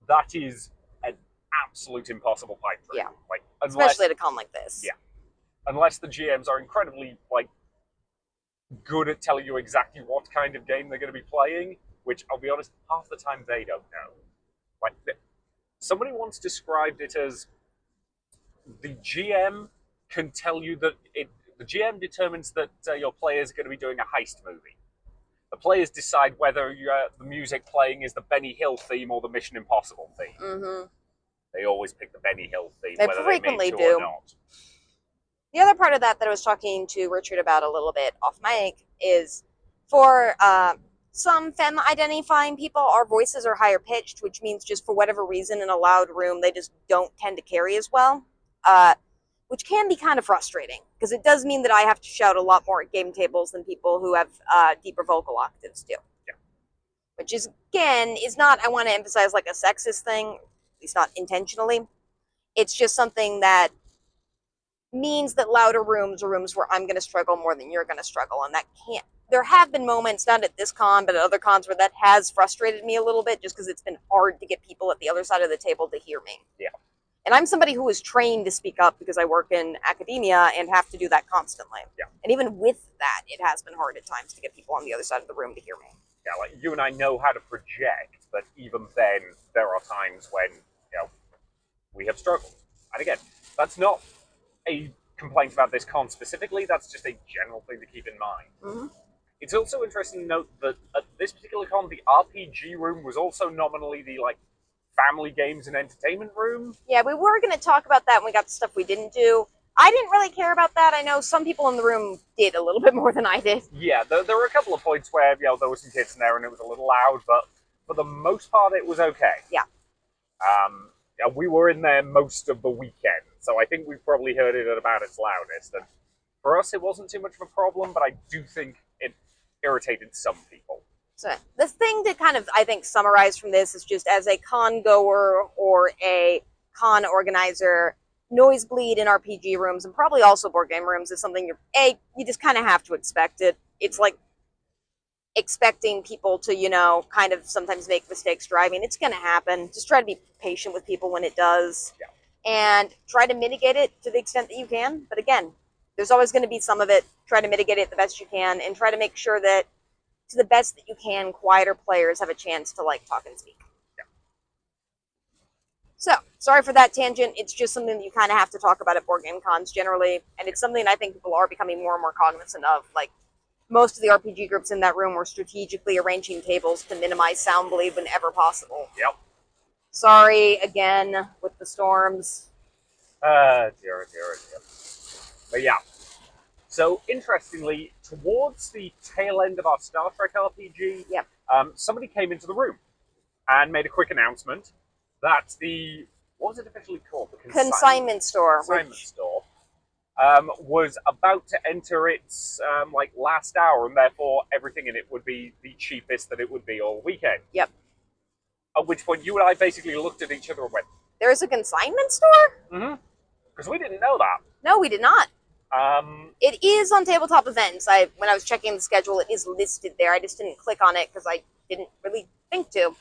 Speaker 1: that is an absolute impossible pipe dream.
Speaker 2: Yeah.
Speaker 1: Like,
Speaker 2: especially at a con like this.
Speaker 1: Yeah. Unless the GMs are incredibly like good at telling you exactly what kind of game they're going to be playing, which I'll be honest, half the time they don't know. Like, somebody once described it as the GM can tell you that the GM determines that your players are going to be doing a heist movie. The players decide whether the music playing is the Benny Hill theme or the Mission Impossible theme.
Speaker 2: Mm-hmm.
Speaker 1: They always pick the Benny Hill theme,
Speaker 2: They
Speaker 1: whether
Speaker 2: frequently
Speaker 1: they mean to
Speaker 2: do.
Speaker 1: or not.
Speaker 2: The other part of that I was talking to Richard about a little bit off mic is for some femme identifying people, our voices are higher pitched, which means just for whatever reason in a loud room, they just don't tend to carry as well, which can be kind of frustrating because it does mean that I have to shout a lot more at game tables than people who have deeper vocal octaves do.
Speaker 1: Yeah.
Speaker 2: Which is, again, is not, I want to emphasize, like a sexist thing, at least not intentionally. It's just something that means that louder rooms are rooms where I'm going to struggle more than you're going to struggle, and that can't. There have been moments, not at this con, but at other cons, where that has frustrated me a little bit, just because it's been hard to get people at the other side of the table to hear me.
Speaker 1: Yeah.
Speaker 2: And I'm somebody who is trained to speak up because I work in academia and have to do that constantly.
Speaker 1: Yeah.
Speaker 2: And even with that, it has been hard at times to get people on the other side of the room to hear me.
Speaker 1: Yeah, like you and I know how to project, but even then, there are times when we have struggled. And again, that's not a complaint about this con specifically, that's just a general thing to keep in mind.
Speaker 2: Mm-hmm.
Speaker 1: It's also interesting to note that at this particular con, the RPG room was also nominally the family games and entertainment room.
Speaker 2: Yeah, we were going to talk about that when we got the stuff we didn't do. I didn't really care about that. I know some people in the room did a little bit more than I did.
Speaker 1: Yeah, there were a couple of points where there were some kids in there and it was a little loud, but for the most part, it was okay.
Speaker 2: Yeah.
Speaker 1: We were in there most of the weekend, so I think we probably heard it at about its loudest. And for us, it wasn't too much of a problem, but I do think it irritated some people.
Speaker 2: So the thing to kind of, I think, summarize from this is just as a con goer or a con organizer, noise bleed in RPG rooms and probably also board game rooms is something you just kind of have to expect it. It's like expecting people to, kind of sometimes make mistakes driving. It's going to happen. Just try to be patient with people when it does.
Speaker 1: Yeah.
Speaker 2: And try to mitigate it to the extent that you can. But again, there's always going to be some of it. Try to mitigate it the best you can and try to make sure that to the best that you can, quieter players have a chance to talk and speak.
Speaker 1: Yeah.
Speaker 2: So, sorry for that tangent. It's just something that you kind of have to talk about at board game cons generally. And it's something I think people are becoming more and more cognizant of. Most of the RPG groups in that room were strategically arranging tables to minimize sound bleed whenever possible.
Speaker 1: Yep.
Speaker 2: Sorry, again, with the storms.
Speaker 1: Dear. But yeah. So, interestingly, towards the tail end of our Star Trek RPG,
Speaker 2: Yep.
Speaker 1: Somebody came into the room and made a quick announcement that what was it officially called? The
Speaker 2: Consignment store.
Speaker 1: Store. Was about to enter its last hour, and therefore everything in it would be the cheapest that it would be all weekend.
Speaker 2: Yep.
Speaker 1: At which point you and I basically looked at each other and went,
Speaker 2: "There's a consignment store?"
Speaker 1: Mm-hmm. Because we didn't know that.
Speaker 2: No, we did not.
Speaker 1: It
Speaker 2: is on tabletop events. When I was checking the schedule, it is listed there. I just didn't click on it because I didn't really think to.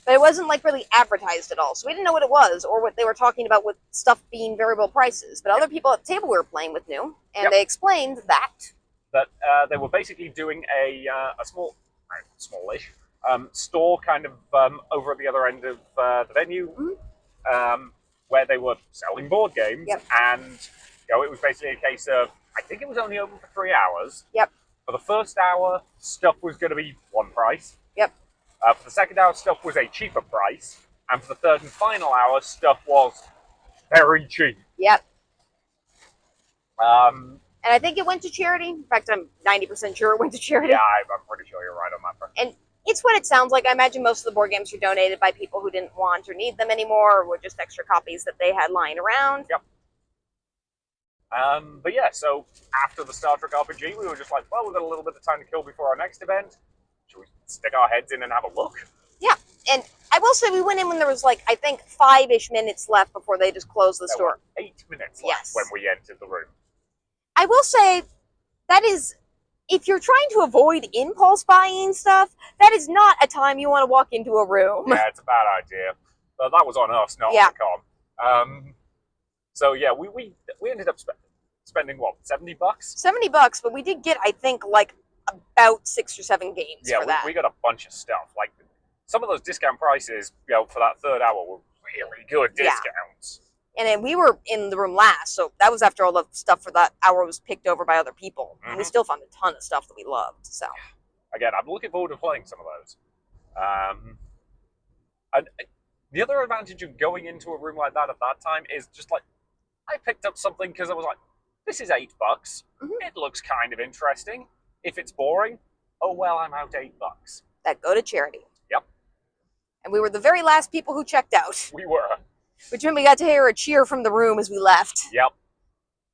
Speaker 2: But it wasn't really advertised at all, so we didn't know what it was or what they were talking about with stuff being variable prices. But other people at the table we were playing with knew, and they explained that
Speaker 1: they were basically doing a smallish store kind of over at the other end of the venue, where they were selling board games, and it was basically a case of, I think it was only open for 3 hours.
Speaker 2: Yep.
Speaker 1: For the first hour, stuff was going to be one price.
Speaker 2: Yep.
Speaker 1: For the second hour, stuff was a cheaper price, and for the third and final hour, stuff was very cheap.
Speaker 2: Yep.
Speaker 1: And
Speaker 2: I think it went to charity. In fact, I'm 90% sure it went to charity.
Speaker 1: Yeah, I'm pretty sure you're right on that front.
Speaker 2: And it's what it sounds like. I imagine most of the board games were donated by people who didn't want or need them anymore, or were just extra copies that they had lying around.
Speaker 1: Yep. But yeah, so after the Star Trek RPG, we were just like, well, we've got a little bit of time to kill before our next event. Should we stick our heads in and have a look?
Speaker 2: Yeah. And I will say we went in when there was like, I think 5-ish minutes left before they just closed the store.
Speaker 1: 8 minutes left
Speaker 2: Yes.
Speaker 1: when we entered the room.
Speaker 2: I will say that is, if you're trying to avoid impulse buying stuff, that is not a time you want to walk into a room.
Speaker 1: Yeah, it's a bad idea. But that was on us, not on the con. So yeah, we ended up spending what, $70?
Speaker 2: $70, but we did get, I think, like about 6 or 7 games for that.
Speaker 1: We got a bunch of stuff. Like some of those discount prices, for that third hour were really good discounts.
Speaker 2: And then we were in the room last, so that was after all the stuff for that hour was picked over by other people. And we still found a ton of stuff that we loved. So
Speaker 1: again, I'm looking forward to playing some of those. And the other advantage of going into a room like that at that time is just like, I picked up something because I was like, this is $8. It looks kind of interesting. If it's boring, oh well, I'm out $8.
Speaker 2: That go to charity.
Speaker 1: Yep.
Speaker 2: And we were the very last people who checked out.
Speaker 1: We were.
Speaker 2: Which meant we got to hear a cheer from the room as we left.
Speaker 1: Yep.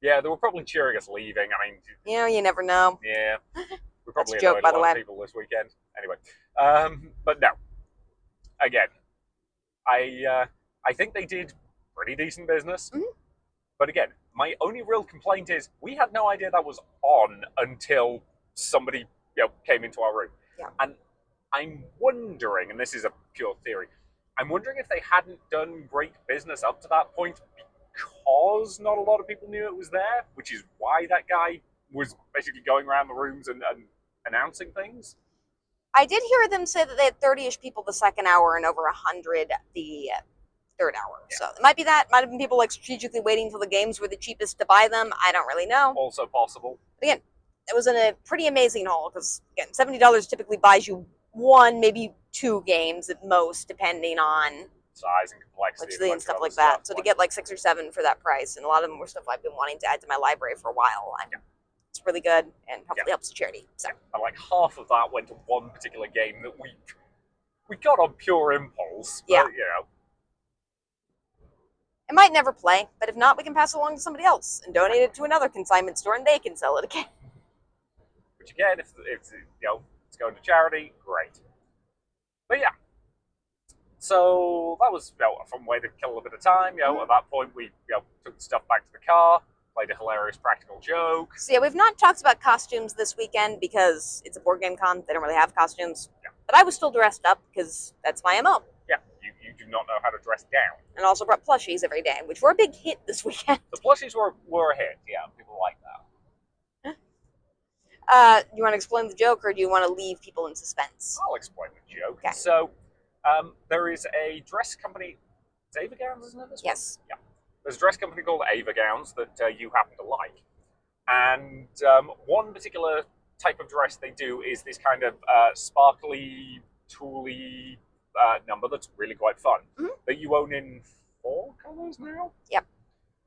Speaker 1: Yeah, they were probably cheering us leaving. I mean,
Speaker 2: you never know.
Speaker 1: Yeah. We probably
Speaker 2: That's a joke,
Speaker 1: annoyed
Speaker 2: by
Speaker 1: a
Speaker 2: the
Speaker 1: lot
Speaker 2: way.
Speaker 1: of people this weekend. Anyway, but no. Again, I think they did pretty decent business. But again, my only real complaint is we had no idea that was on until somebody came into our room.
Speaker 2: Yeah.
Speaker 1: And I'm wondering, and this is a pure theory, I'm wondering if they hadn't done great business up to that point because not a lot of people knew it was there, which is why that guy was basically going around the rooms and announcing things.
Speaker 2: I did hear them say that they had 30-ish people the second hour and over 100 the third hour. Yeah. So it might be that. Might have been people like strategically waiting until the games were the cheapest to buy them. I don't really know.
Speaker 1: Also possible.
Speaker 2: But again, it was in a pretty amazing haul because, again, $70 typically buys you 1, maybe 2 games at most, depending on
Speaker 1: size and complexity
Speaker 2: and stuff like that. So to get like 6 or 7 for that price, and a lot of them were stuff I've been wanting to add to my library for a while. It's really good and hopefully helps the charity. So.
Speaker 1: And like half of that went to one particular game that we got on pure impulse. But,
Speaker 2: It might never play, but if not, we can pass it along to somebody else and donate it to another consignment store, and they can sell it again.
Speaker 1: Which again, if it's going to charity, great. But yeah, so that was a fun way to kill a bit of time. At that point, we took the stuff back to the car, played a hilarious practical joke.
Speaker 2: So yeah, we've not talked about costumes this weekend because it's a board game con. They don't really have costumes. Yeah. But I was still dressed up because that's my MO.
Speaker 1: Yeah, you do not know how to dress down.
Speaker 2: And also brought plushies every day, which were a big hit this weekend.
Speaker 1: The plushies were a hit. Yeah, people like that.
Speaker 2: Do you want to explain the joke, or do you want to leave people in suspense?
Speaker 1: I'll explain the joke.
Speaker 2: Okay.
Speaker 1: So, there is a dress company. It's Ava Gowns, isn't it? This
Speaker 2: yes.
Speaker 1: One? Yeah. There's a dress company called Ava Gowns that you happen to like. And one particular type of dress they do is this kind of sparkly, tooly number that's really quite fun. That you own in 4 colors now?
Speaker 2: Yep.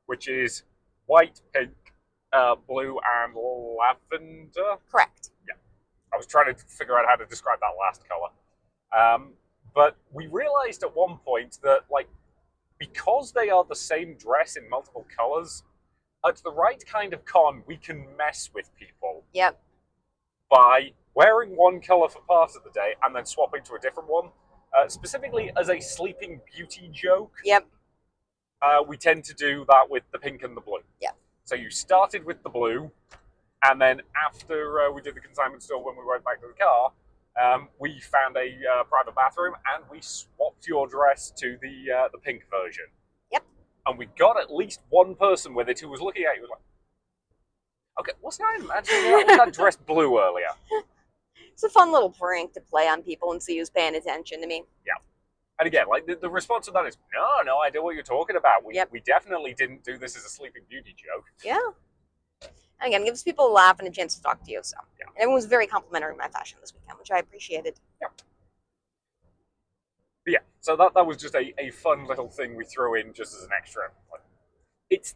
Speaker 1: Which is white, pink, blue, and lavender.
Speaker 2: Correct.
Speaker 1: Yeah. I was trying to figure out how to describe that last color. But we realized at one point that, because they are the same dress in multiple colors, at the right kind of con, we can mess with people.
Speaker 2: Yep.
Speaker 1: By wearing one color for part of the day and then swapping to a different one, specifically as a Sleeping Beauty joke.
Speaker 2: Yep.
Speaker 1: We tend to do that with the pink and the blue.
Speaker 2: Yep.
Speaker 1: So you started with the blue, and then after we did the consignment store, when we went back to the car, we found a private bathroom, and we swapped your dress to the pink version.
Speaker 2: Yep.
Speaker 1: And we got at least one person with it who was looking at you like, okay, wasn't I imagining that dress blue earlier?
Speaker 2: It's a fun little prank to play on people and see who's paying attention to me.
Speaker 1: Yeah. And again, the response to that is, no, I know what you're talking about. We definitely didn't do this as a Sleeping Beauty joke.
Speaker 2: Yeah. And again, it gives people a laugh and a chance to talk to you. So,
Speaker 1: yeah.
Speaker 2: And everyone was very complimentary of my fashion this weekend, which I appreciated.
Speaker 1: Yeah. But yeah, so that was just a fun little thing we threw in just as an extra. It's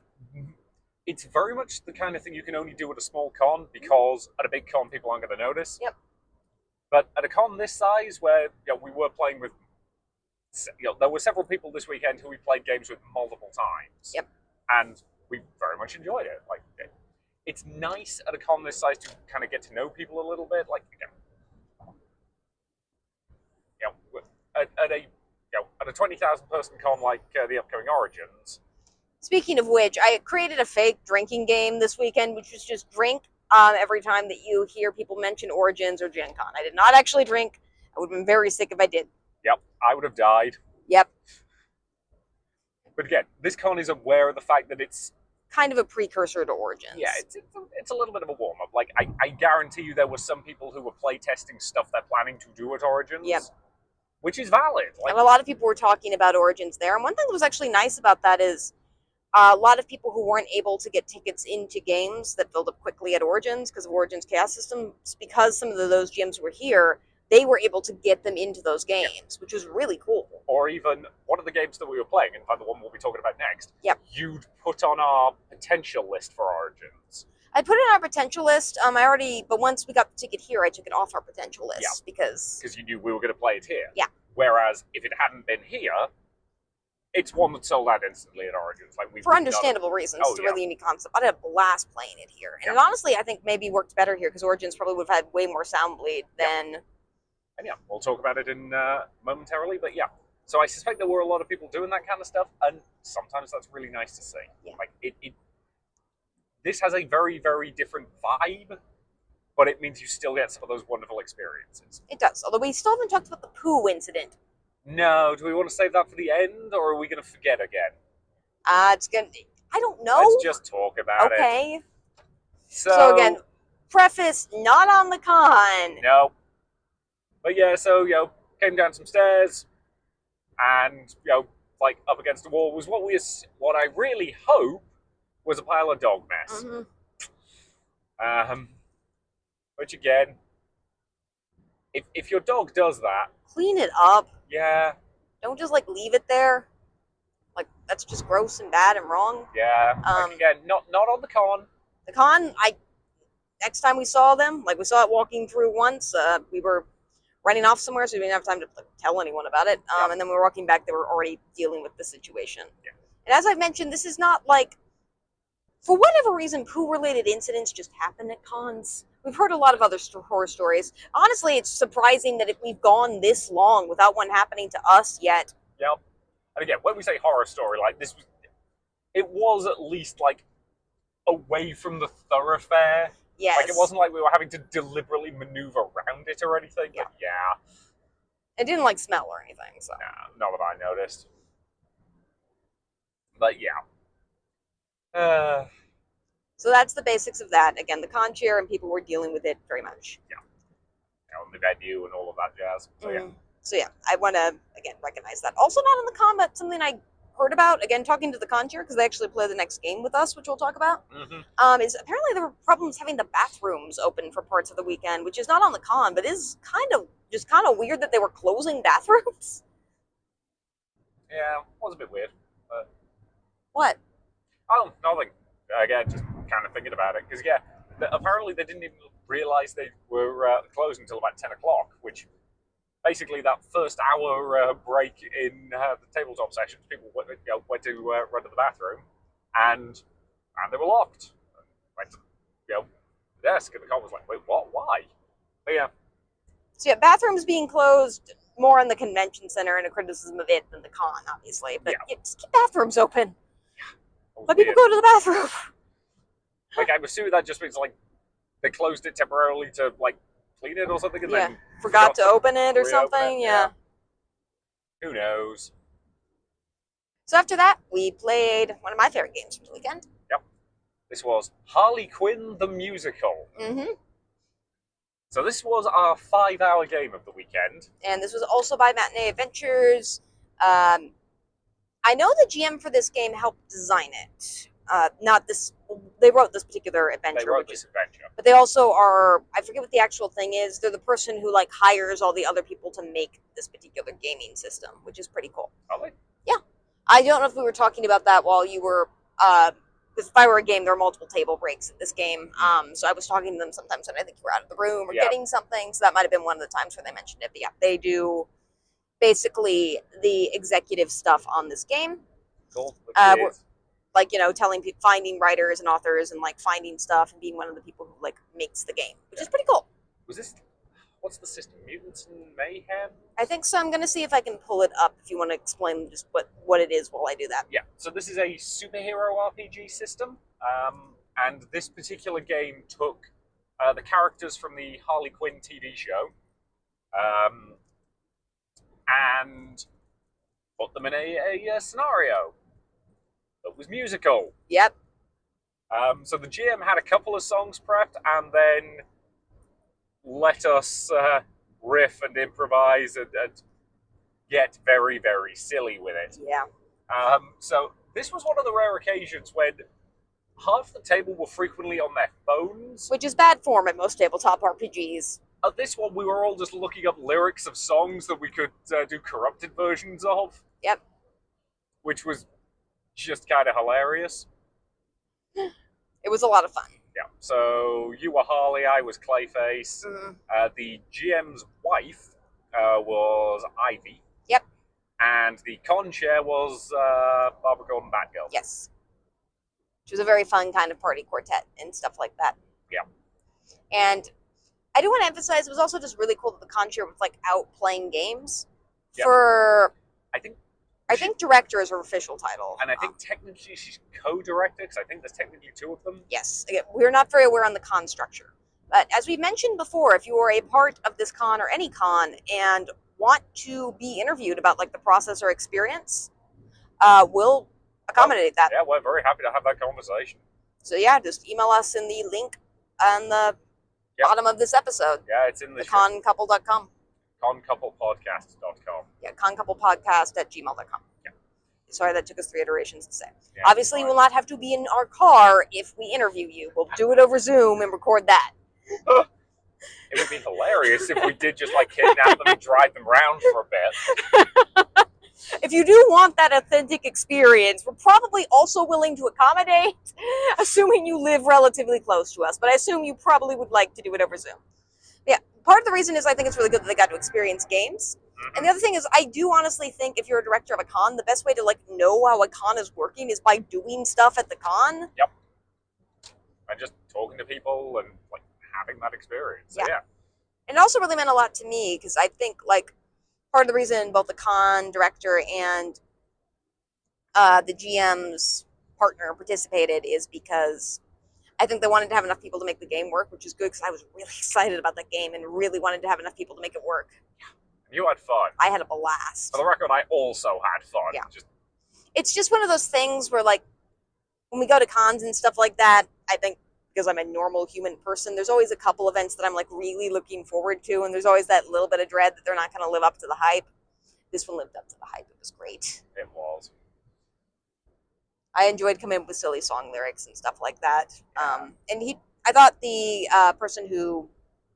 Speaker 1: very much the kind of thing you can only do at a small con, because at a big con people aren't going to notice.
Speaker 2: Yep.
Speaker 1: But at a con this size, where we were playing with, there were several people this weekend who we played games with multiple times.
Speaker 2: Yep. And
Speaker 1: we very much enjoyed it. It's nice at a con this size to kind of get to know people a little bit. at a at a 20,000 person con like the upcoming Origins.
Speaker 2: Speaking of which, I created a fake drinking game this weekend, which was just drink every time that you hear people mention Origins or Gen Con. I did not actually drink. I would have been very sick if I did.
Speaker 1: Yep, I would have died.
Speaker 2: Yep.
Speaker 1: But again, this con is aware of the fact that it's
Speaker 2: kind of a precursor to Origins.
Speaker 1: Yeah, it's a little bit of a warm up. Like I guarantee you, there were some people who were playtesting stuff they're planning to do at Origins.
Speaker 2: Yep.
Speaker 1: Which is valid. Like,
Speaker 2: and a lot of people were talking about Origins there. And one thing that was actually nice about that is a lot of people who weren't able to get tickets into games that filled up quickly at Origins because of Origins Chaos System, because some of those gyms were here, they were able to get them into those games, which was really cool.
Speaker 1: Or even one of the games that we were playing, in fact, the one we'll be talking about next,
Speaker 2: yep.
Speaker 1: You'd put on our potential list for Origins.
Speaker 2: I put it on our potential list. But once we got the ticket here, I took it off our potential list because
Speaker 1: you knew we were going to play it here.
Speaker 2: Yeah.
Speaker 1: Whereas if it hadn't been here, it's one that sold out instantly at Origins. Like
Speaker 2: for understandable reasons. It's a really unique concept. I had a blast playing it here, and it honestly, I think maybe worked better here because Origins probably would have had way more sound bleed than.
Speaker 1: And we'll talk about it in momentarily. But so I suspect there were a lot of people doing that kind of stuff, and sometimes that's really nice to see.
Speaker 2: Yeah.
Speaker 1: Like this has a very, very different vibe, but it means you still get some of those wonderful experiences.
Speaker 2: It does. Although we still haven't talked about the poo incident.
Speaker 1: No, do we want to save that for the end, or are we going to forget again?
Speaker 2: I don't know.
Speaker 1: Let's just talk about it.
Speaker 2: Okay.
Speaker 1: So
Speaker 2: again, preface, not on the con.
Speaker 1: No. But so came down some stairs, and like up against the wall was what I really hope was a pile of dog mess.
Speaker 2: Mm-hmm.
Speaker 1: Which again, if your dog does that,
Speaker 2: clean it up.
Speaker 1: Yeah.
Speaker 2: Don't just leave it there. Like that's just gross and bad and wrong.
Speaker 1: Yeah. Again, not on the con.
Speaker 2: The con, next time we saw them, we saw it walking through once. We were running off somewhere, so we didn't have time to tell anyone about it. And then we were walking back, they were already dealing with the situation.
Speaker 1: Yeah.
Speaker 2: And as I've mentioned, this is not for whatever reason, poo-related incidents just happen at cons. We've heard a lot of other horror stories. Honestly, it's surprising that if we've gone this long without one happening to us yet.
Speaker 1: Yep. And again, when we say horror story, it was at least away from the thoroughfare.
Speaker 2: Yes.
Speaker 1: It wasn't like we were having to deliberately maneuver around it or anything.
Speaker 2: Yeah.
Speaker 1: But yeah.
Speaker 2: It didn't smell or anything, so.
Speaker 1: Nah, not that I noticed. But yeah.
Speaker 2: So that's the basics of that. Again, the con chair and people were dealing with it very much.
Speaker 1: Yeah. And the venue and all of that jazz. So yeah.
Speaker 2: So yeah, I want to again recognize that. Also not in the con, but something I heard about, again talking to the con chair because they actually play the next game with us, which we'll talk about.
Speaker 1: Mm-hmm.
Speaker 2: Is apparently there were problems having the bathrooms open for parts of the weekend, which is not on the con, but is kind of weird that they were closing bathrooms.
Speaker 1: Yeah, it was a bit weird. But...
Speaker 2: What?
Speaker 1: Oh, nothing. Again, just kind of thinking about it. Because, apparently they didn't even realize they were closed until about 10 o'clock, which basically that first hour break in the tabletop sessions, people went to run to the bathroom, and they were locked. Went to the desk, and the con was like, wait, what? Why? But yeah.
Speaker 2: So yeah, bathrooms being closed, more on the convention center and a criticism of it than the con, obviously. But just keep bathrooms open. Let people go to the bathroom.
Speaker 1: I'm assuming that just means they closed it temporarily to clean it or something, and then
Speaker 2: forgot to open it or something. Yeah.
Speaker 1: Who knows?
Speaker 2: So after that, we played one of my favorite games from the weekend.
Speaker 1: Yep. This was Harley Quinn the Musical.
Speaker 2: Mm-hmm.
Speaker 1: So this was our 5-hour game of the weekend.
Speaker 2: And this was also by Matinee Adventures. I know the GM for this game helped design it. Not this. They wrote this particular adventure. But they also are. I forget what the actual thing is. They're the person who hires all the other people to make this particular gaming system, which is pretty cool.
Speaker 1: Really?
Speaker 2: Yeah. I don't know if we were talking about that while you were. Because if I were a game, there are multiple table breaks at this game. So I was talking to them sometimes when I think you were out of the room or getting something. So that might have been one of the times where they mentioned it. But yeah, they do. Basically the executive stuff on this game.
Speaker 1: Cool.
Speaker 2: Telling people, finding writers and authors and finding stuff and being one of the people who makes the game, which is pretty cool.
Speaker 1: Was what's the system? Mutants and Mayhem?
Speaker 2: I think so. I'm going to see if I can pull it up if you want to explain just what it is while I do that.
Speaker 1: Yeah, so this is a superhero RPG system, and this particular game took the characters from the Harley Quinn TV show and put them in a scenario that was musical.
Speaker 2: Yep.
Speaker 1: So the GM had a couple of songs prepped and then let us riff and improvise and get very, very silly with it.
Speaker 2: Yeah.
Speaker 1: So this was one of the rare occasions when half the table were frequently on their phones.
Speaker 2: Which is bad form at most tabletop RPGs.
Speaker 1: At this one, we were all just looking up lyrics of songs that we could do corrupted versions of.
Speaker 2: Yep.
Speaker 1: Which was just kind of hilarious.
Speaker 2: It was a lot of fun.
Speaker 1: Yeah. So you were Harley, I was Clayface.
Speaker 2: Mm-hmm.
Speaker 1: The GM's wife was Ivy.
Speaker 2: Yep.
Speaker 1: And the con chair was Barbara Gordon Batgirl.
Speaker 2: Yes. Which was a very fun kind of party quartet and stuff like that.
Speaker 1: Yeah.
Speaker 2: And I do want to emphasize it was also just really cool that the con chair was like out playing games.
Speaker 1: Yep.
Speaker 2: For
Speaker 1: I
Speaker 2: think director is her official title.
Speaker 1: And I think technically she's co-director, because I think there's technically two of them.
Speaker 2: Yes. Again, we're not very aware on the con structure. But as we mentioned before, if you are a part of this con or any con and want to be interviewed about like the process or experience, we'll accommodate that.
Speaker 1: Yeah, we're very happy to have that conversation.
Speaker 2: So yeah, just email us in the link on the bottom of this episode.
Speaker 1: Yeah, it's in the
Speaker 2: concouple.com.
Speaker 1: Concouplepodcast.com.
Speaker 2: Yeah, concouplepodcast@gmail.com.
Speaker 1: Yeah.
Speaker 2: Sorry, that took us 3 iterations to say.
Speaker 1: Yeah,
Speaker 2: obviously, you will not have to be in our car if we interview you. We'll do it over Zoom and record that.
Speaker 1: It would be hilarious if we did just like kidnap them and drive them around for a bit.
Speaker 2: If you do want that authentic experience, we're probably also willing to accommodate, assuming you live relatively close to us. But I assume you probably would like to do it over Zoom. Yeah, part of the reason is I think it's really good that they got to experience games.
Speaker 1: Mm-hmm.
Speaker 2: And the other thing is I do honestly think if you're a director of a con, the best way to like know how a con is working is by doing stuff at the con.
Speaker 1: Yep. And just talking to people and like having that experience. So, yeah.
Speaker 2: And it also really meant a lot to me because I think like part of the reason both the con director and the GM's partner participated is because I think they wanted to have enough people to make the game work, which is good because I was really excited about that game and really wanted to have enough people to make it work.
Speaker 1: Yeah. You had fun.
Speaker 2: I had a blast.
Speaker 1: For the record, I also had fun.
Speaker 2: Yeah. It's just one of those things where, like, when we go to cons and stuff like that, I think because I'm a normal human person, there's always a couple events that I'm, like, really looking forward to, and there's always that little bit of dread that they're not going to live up to the hype. This one lived up to the hype. It was great.
Speaker 1: It was.
Speaker 2: I enjoyed coming up with silly song lyrics and stuff like that. And I thought the person who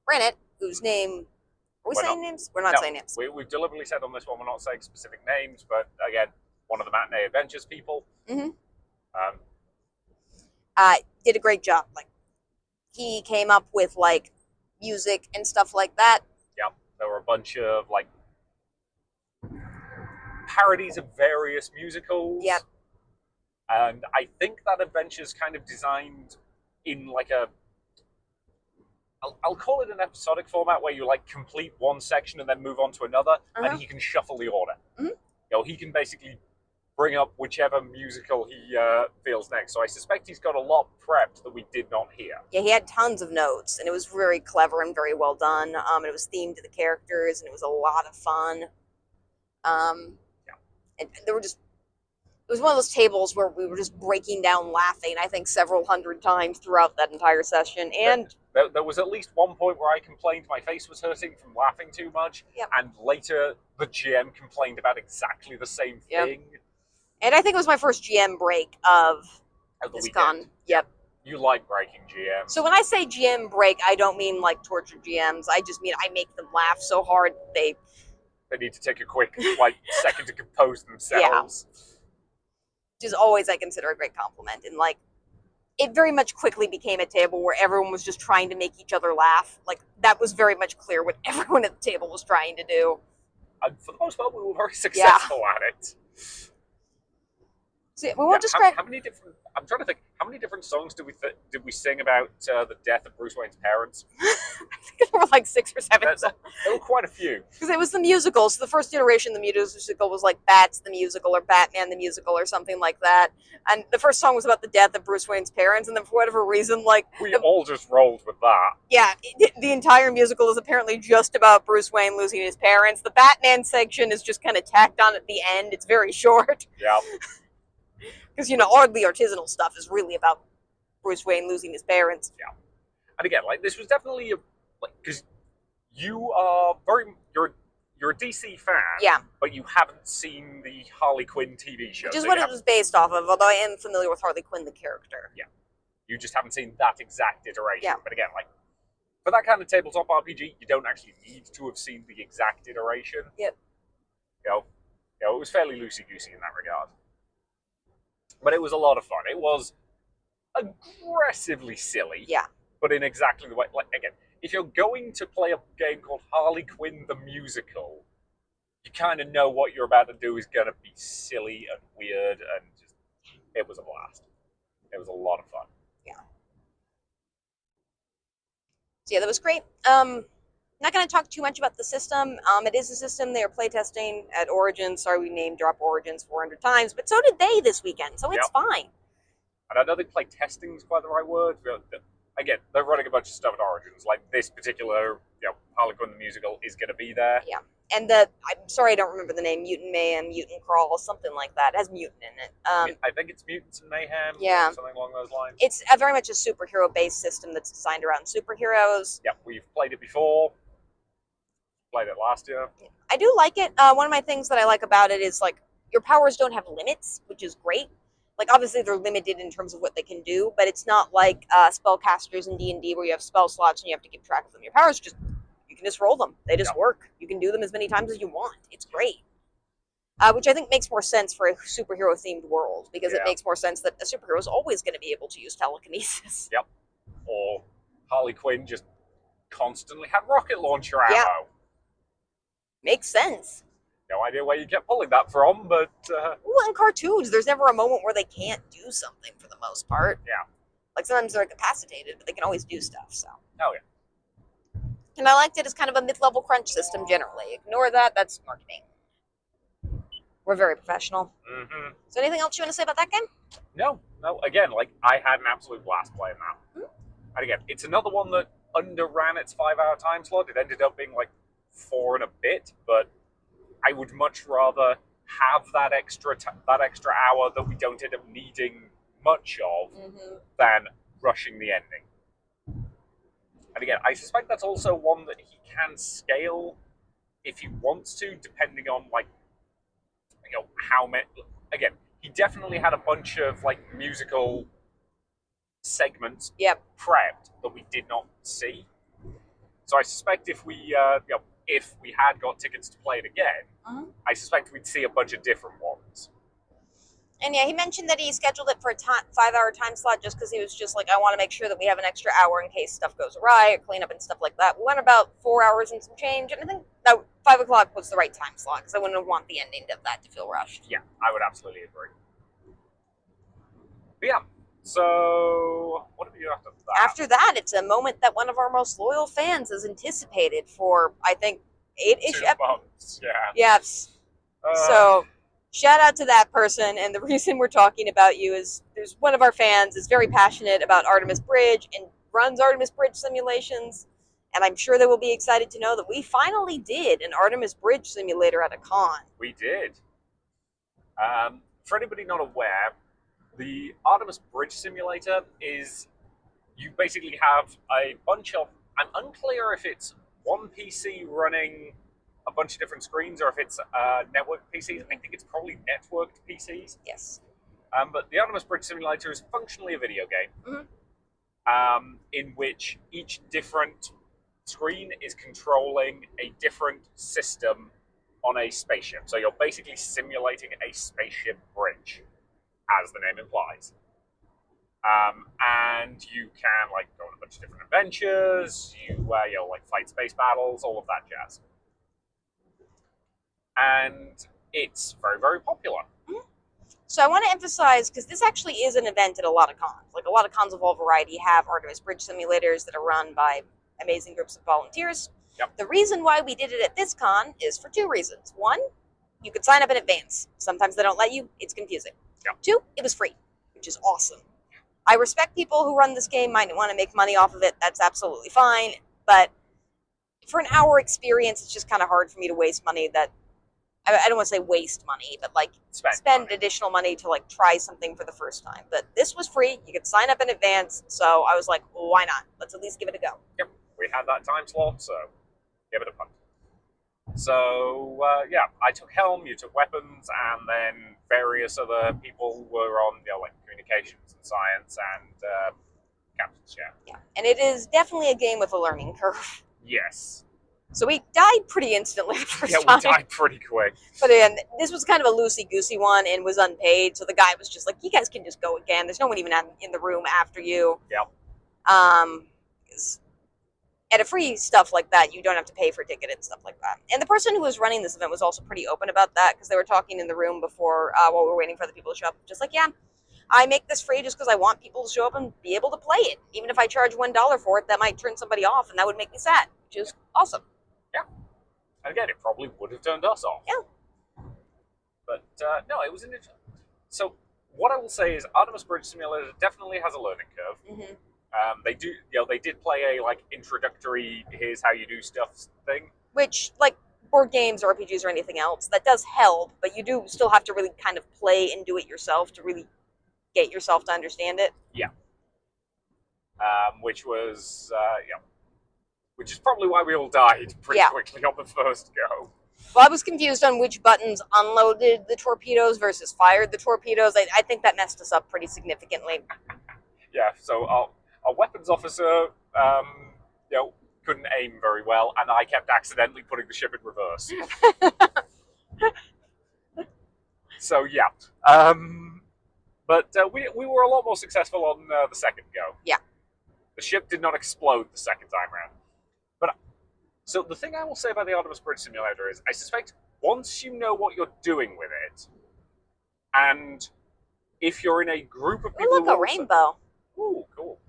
Speaker 2: ran it, whose name, are we saying names? We're not saying names.
Speaker 1: We've deliberately said on this one we're not saying specific names, but again, one of the Matinee Adventures people.
Speaker 2: Mm-hmm.
Speaker 1: Did
Speaker 2: a great job. Like, he came up with like music and stuff like that.
Speaker 1: Yeah, there were a bunch of like parodies of various musicals.
Speaker 2: Yep.
Speaker 1: And I think that adventure's kind of designed in like I'll call it an episodic format where you like complete one section and then move on to another, and he can shuffle the order.
Speaker 2: Mm-hmm.
Speaker 1: You know, he can basically bring up whichever musical he feels next. So I suspect he's got a lot prepped that we did not hear.
Speaker 2: Yeah, he had tons of notes, and it was very clever and very well done. And it was themed to the characters, and it was a lot of fun. And there were just, it was one of those tables where we were just breaking down laughing, I think several hundred times throughout that entire session. And
Speaker 1: there was at least one point where I complained my face was hurting from laughing too much.
Speaker 2: Yep.
Speaker 1: And later the GM complained about exactly the same thing.
Speaker 2: And I think it was my first GM break of this con. Yep.
Speaker 1: You like breaking GMs.
Speaker 2: So when I say GM break, I don't mean like torture GMs. I just mean I make them laugh so hard they
Speaker 1: need to take a quick like second to compose themselves.
Speaker 2: Which is always, I consider, a great compliment. And like, it very much quickly became a table where everyone was just trying to make each other laugh. Like, that was very much clear what everyone at the table was trying to do.
Speaker 1: And for the most part, we were very successful at it.
Speaker 2: So we won't
Speaker 1: how,
Speaker 2: describe.
Speaker 1: how many different? I'm trying to think. How many different songs did we sing about the death of Bruce Wayne's parents?
Speaker 2: There were like 6 or 7
Speaker 1: There were quite a few.
Speaker 2: because it was the musical. So the first iteration of the musical was like Bats the musical or Batman the musical or something like that. And the first song was about the death of Bruce Wayne's parents, and then for whatever reason, like
Speaker 1: We all just rolled with that.
Speaker 2: the entire musical is apparently just about Bruce Wayne losing his parents. The Batman section is just kind of tacked on at the end. It's very short
Speaker 1: Yeah.
Speaker 2: because oddly artisanal stuff is really about Bruce Wayne losing his parents.
Speaker 1: Yeah. And again, like this was definitely because you are you're a DC fan.
Speaker 2: Yeah.
Speaker 1: But you haven't seen the Harley Quinn TV show.
Speaker 2: Which is
Speaker 1: so
Speaker 2: what it was based off of, although I am familiar with Harley Quinn, the character.
Speaker 1: Yeah. You just haven't seen that exact iteration.
Speaker 2: Yeah.
Speaker 1: But again, like for that kind of tabletop RPG, you don't actually need to have seen the exact iteration.
Speaker 2: Yep.
Speaker 1: It was fairly loosey-goosey in that regard. But it was a lot of fun. It was aggressively silly.
Speaker 2: Yeah.
Speaker 1: But in exactly the way, like, again, if you're going to play a game called Harley Quinn the Musical, you kind of know what you're about to do is going to be silly and weird, and just, it was a blast. It was a lot of fun.
Speaker 2: Yeah. So yeah, that was great. Not going to talk too much about the system. It is a system they are playtesting at Origins. Sorry, we name drop Origins 400 times, but so did they this weekend, so it's fine.
Speaker 1: And I don't think play testing is quite the right word. Again, they're running a bunch of stuff at Origins. Like this particular, Harley Quinn the Musical is going to be there.
Speaker 2: Yeah. And I'm sorry I don't remember the name, Mutant Mayhem, Mutant Crawl, something like that. It has mutant in it.
Speaker 1: I think it's Mutants and Mayhem.
Speaker 2: Yeah.
Speaker 1: Or something along those lines.
Speaker 2: It's very much a superhero-based system that's designed around superheroes.
Speaker 1: Yeah, we've played it before. Played it last year.
Speaker 2: I do like it. One of my things that I like about it is like your powers don't have limits, which is great. Like obviously they're limited in terms of what they can do, but it's not like spellcasters in D&D where you have spell slots and you have to keep track of them. Your powers you can just roll them. They just work. You can do them as many times as you want. It's great. Which I think makes more sense for a superhero-themed world because it makes more sense that a superhero is always going to be able to use telekinesis.
Speaker 1: Yep. Or Harley Quinn just constantly had rocket launcher ammo.
Speaker 2: Yeah. Makes sense.
Speaker 1: No idea where you get pulling that from, but...
Speaker 2: Well, in cartoons, there's never a moment where they can't do something for the most part.
Speaker 1: Yeah.
Speaker 2: Like sometimes they're incapacitated, but they can always do stuff, so.
Speaker 1: Oh, yeah.
Speaker 2: And I liked it as kind of a mid-level crunch system generally. Ignore that, that's marketing. We're very professional.
Speaker 1: Mm-hmm.
Speaker 2: Is there anything else you want to say about that game?
Speaker 1: No. Again, like, I had an absolute blast playing that. Mm-hmm. And again, it's another one that underran its 5-hour time slot. It ended up being like 4 and a bit, but I would much rather have that extra hour that we don't end up needing much of than rushing the ending. And again, I suspect that's also one that he can scale if he wants to, depending on how many. Again, he definitely had a bunch of musical segments prepped that we did not see. So I suspect if we had got tickets to play it again, I suspect we'd see a bunch of different ones.
Speaker 2: And yeah, he mentioned that he scheduled it for a 5-hour time slot just because he was just like, I want to make sure that we have an extra hour in case stuff goes awry or cleanup and stuff like that. We went about 4 hours and some change, and I think that 5 o'clock was the right time slot because I wouldn't want the ending of that to feel rushed.
Speaker 1: Yeah, I would absolutely agree. But yeah, so what have you after that?
Speaker 2: After that, it's a moment that one of our most loyal fans has anticipated for, I think, 8-ish
Speaker 1: 2 months. Yeah.
Speaker 2: Yes. So shout out to that person, and the reason we're talking about you is there's one of our fans is very passionate about Artemis Bridge and runs Artemis Bridge simulations, and I'm sure they will be excited to know that we finally did an Artemis Bridge simulator at a con.
Speaker 1: We did. For anybody not aware, the Artemis Bridge simulator is, you basically have a bunch of, I'm unclear if it's one PC running a bunch of different screens or if it's networked PCs. I think it's probably networked PCs.
Speaker 2: Yes.
Speaker 1: But the Artemis Bridge simulator is functionally a video game in which each different screen is controlling a different system on a spaceship. So you're basically simulating a spaceship bridge, as the name implies. And you can go on a bunch of different adventures, you fight space battles, all of that jazz. And it's very, very popular.
Speaker 2: So I want to emphasize, because this actually is an event at a lot of cons. Like a lot of cons of all variety have Artemis Bridge simulators that are run by amazing groups of volunteers.
Speaker 1: Yep.
Speaker 2: The reason why we did it at this con is for two reasons. One, you could sign up in advance. Sometimes they don't let you. It's confusing.
Speaker 1: Yep.
Speaker 2: Two, it was free, which is awesome. I respect people who run this game, might want to make money off of it. That's absolutely fine. But for an hour experience, it's just kind of hard for me to waste money that I don't want to say waste money, but like spend additional money to like try something for the first time. But this was free. You could sign up in advance. So I was like, well, why not? Let's at least give it a go.
Speaker 1: Yep, we had that time slot, so give it a punt. So, yeah, I took Helm, you took Weapons, and then various other people were on, like communications and science and captain's chair.
Speaker 2: Yeah, and it is definitely a game with a learning curve.
Speaker 1: Yes.
Speaker 2: So we died pretty instantly the first time.
Speaker 1: Yeah, we died pretty quick.
Speaker 2: But then this was kind of a loosey-goosey one and was unpaid, so the guy was just like, you guys can just go again. There's no one even in the room after you.
Speaker 1: Yep.
Speaker 2: At a free stuff like that, you don't have to pay for a ticket and stuff like that. And the person who was running this event was also pretty open about that, because they were talking in the room before, while we were waiting for the people to show up. Just like, yeah, I make this free just because I want people to show up and be able to play it. Even if I charge $1 for it, that might turn somebody off, and that would make me sad, which is awesome.
Speaker 1: Yeah. And again, it probably would have turned us off.
Speaker 2: Yeah.
Speaker 1: But, no, it was an interesting. So, what I will say is Artemis Bridge Simulator definitely has a learning curve.
Speaker 2: Mm-hmm.
Speaker 1: They do, they did play a like introductory, here's how you do stuff thing.
Speaker 2: Which, like board games or RPGs or anything else, that does help, but you do still have to really kind of play and do it yourself to really get yourself to understand it.
Speaker 1: Yeah. Which was, which is probably why we all died pretty quickly on the first go.
Speaker 2: Well, I was confused on which buttons unloaded the torpedoes versus fired the torpedoes. I think that messed us up pretty significantly.
Speaker 1: Yeah, so our weapons officer, couldn't aim very well, and I kept accidentally putting the ship in reverse. So, yeah. But we were a lot more successful on the second go.
Speaker 2: Yeah.
Speaker 1: The ship did not explode the second time round. But so the thing I will say about the Artemis Bridge Simulator is I suspect once you know what you're doing with it, and if you're in a group of people...
Speaker 2: Look, a rainbow.
Speaker 1: Ooh, cool.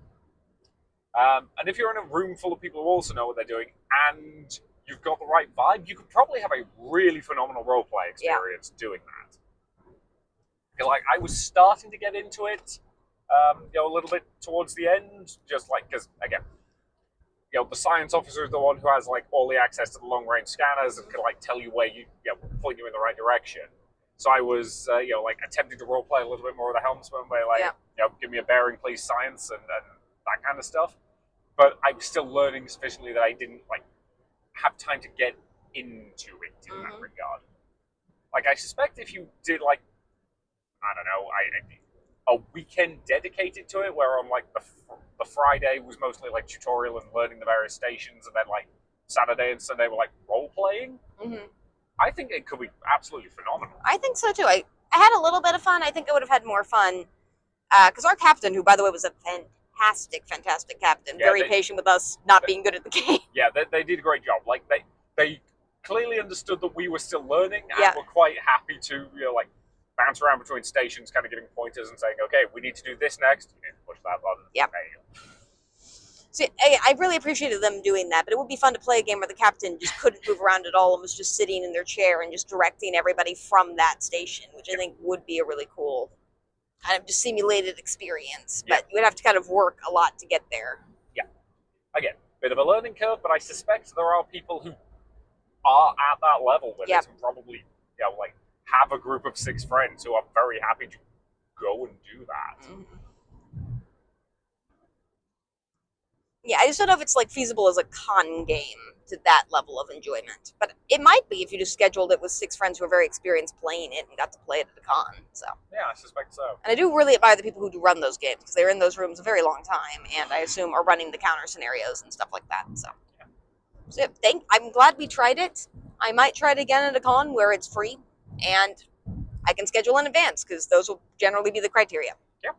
Speaker 1: And if you're in a room full of people who also know what they're doing, and you've got the right vibe, you could probably have a really phenomenal roleplay experience doing that. Like, I was starting to get into it, a little bit towards the end, just like, because, again, the science officer is the one who has, like, all the access to the long-range scanners and can, like, tell you where you, point you in the right direction. So I was, attempting to roleplay a little bit more of the helmsman, where, like, give me a bearing, please, science, and that kind of stuff. But I was still learning sufficiently that I didn't, have time to get into it in that regard. Like, I suspect if you did, I don't know, a weekend dedicated to it, where on, the Friday was mostly, tutorial and learning the various stations, and then, Saturday and Sunday were, role-playing, I think it could be absolutely phenomenal.
Speaker 2: I think so, too. I had a little bit of fun. I think I would have had more fun, because our captain, who, by the way, was a fantastic captain, very patient with us not being good at the game.
Speaker 1: Yeah, they did a great job. They clearly understood that we were still learning, and were quite happy to, bounce around between stations, kind of giving pointers and saying, okay, we need to do this next. You need to push that button.
Speaker 2: Yeah. See, I really appreciated them doing that, but it would be fun to play a game where the captain just couldn't move around at all and was just sitting in their chair and just directing everybody from that station, which I think would be a really cool kind of just simulated experience. But you would have to kind of work a lot to get there.
Speaker 1: Yeah. Again, bit of a learning curve, but I suspect there are people who are at that level with it and probably, have a group of 6 friends who are very happy to go and do that.
Speaker 2: Yeah, I just don't know if it's feasible as a con game to that level of enjoyment. But it might be if you just scheduled it with 6 friends who are very experienced playing it and got to play it at a con. So
Speaker 1: yeah, I suspect so.
Speaker 2: And I do really admire the people who do run those games, because they're in those rooms a very long time, and I assume are running the counter scenarios and stuff like that. So, I'm glad we tried it. I might try it again at a con where it's free, and I can schedule in advance, because those will generally be the criteria.
Speaker 1: Yeah.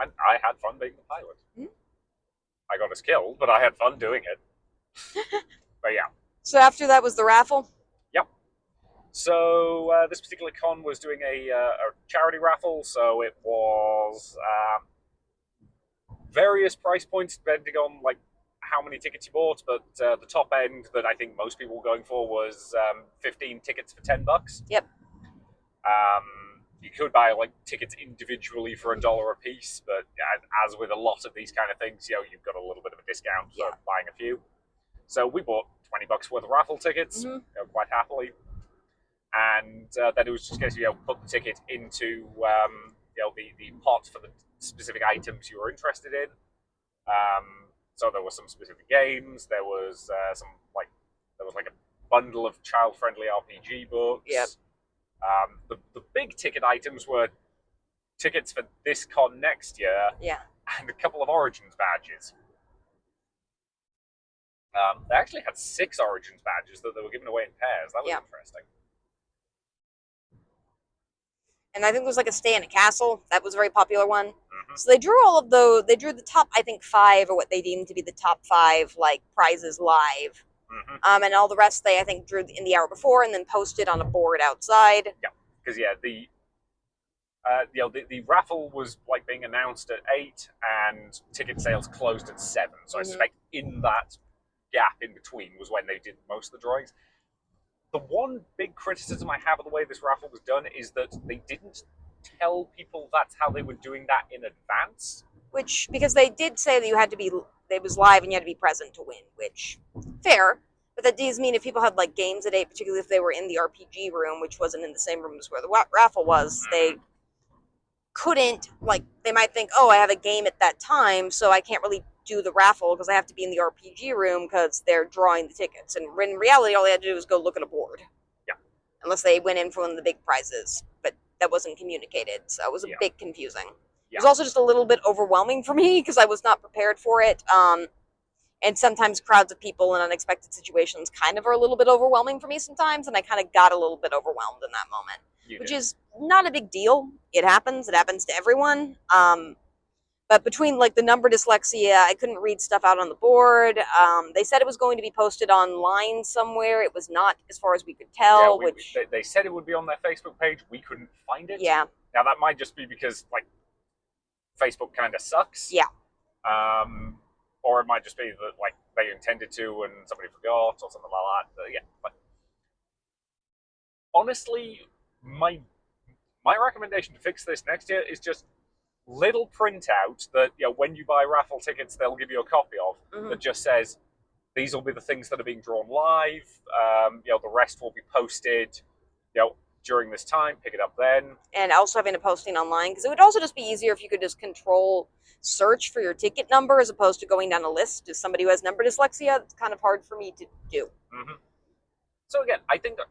Speaker 1: And I had fun being the pilot. I got us killed, but I had fun doing it. But yeah.
Speaker 2: So after that was the raffle?
Speaker 1: Yep. So this particular con was doing a charity raffle, so it was various price points depending on like how many tickets you bought, but the top end that I think most people were going for was 15 tickets for $10.
Speaker 2: Yep.
Speaker 1: You could buy like tickets individually for $1 a piece, but as with a lot of these kind of things, you've got a little bit of a discount for buying a few. So we bought $20 worth of raffle tickets, quite happily, and then it was just case put the ticket into the pot for the specific items you were interested in. So there were some specific games. There was there was a bundle of child-friendly RPG books.
Speaker 2: Yep.
Speaker 1: The big ticket items were tickets for this con next year.
Speaker 2: Yeah.
Speaker 1: And a couple of Origins badges. They actually had 6 Origins badges that they were giving away in pairs. That was interesting.
Speaker 2: And I think there was like a stay in a castle. That was a very popular one.
Speaker 1: Mm-hmm.
Speaker 2: So they drew all of those. They drew the top, I think, 5, or what they deemed to be the top 5, like, prizes live.
Speaker 1: Mm-hmm.
Speaker 2: And all the rest they, I think, drew in the hour before and then posted on a board outside.
Speaker 1: Yeah, because the raffle was like being announced at 8 and ticket sales closed at 7. So I suspect in that gap in between was when they did most of the drawings. The one big criticism I have of the way this raffle was done is that they didn't tell people that's how they were doing that in advance.
Speaker 2: Which, because they did say that you had to be, it was live and you had to be present to win, which, fair. But that does mean if people had like games at 8, particularly if they were in the RPG room, which wasn't in the same room as where the raffle was, they couldn't, like, they might think, oh, I have a game at that time, so I can't really do the raffle because I have to be in the RPG room because they're drawing the tickets. And in reality, all they had to do was go look at a board.
Speaker 1: Yeah.
Speaker 2: Unless they went in for one of the big prizes. But that wasn't communicated, so it was a bit confusing.
Speaker 1: Yeah.
Speaker 2: It was also just a little bit overwhelming for me because I was not prepared for it. And sometimes crowds of people in unexpected situations kind of are a little bit overwhelming for me sometimes, and I kind of got a little bit overwhelmed in that moment. Which is not a big deal. It happens to everyone. But between like the number dyslexia, I couldn't read stuff out on the board. They said it was going to be posted online somewhere. It was not, as far as we could tell.
Speaker 1: They said it would be on their Facebook page. We couldn't find it.
Speaker 2: Yeah.
Speaker 1: Now that might just be because like Facebook kind of sucks.
Speaker 2: Yeah.
Speaker 1: Or it might just be that like they intended to and somebody forgot or something like that. Yeah. But honestly, my recommendation to fix this next year is just little printout that when you buy raffle tickets they'll give you a copy of that just says these will be the things that are being drawn live. The rest will be posted during this time. Pick it up then. And
Speaker 2: also having a posting online, because it would also just be easier if you could just control search for your ticket number as opposed to going down a list. As somebody who has number dyslexia, it's kind of hard for me to do.
Speaker 1: So again, I think that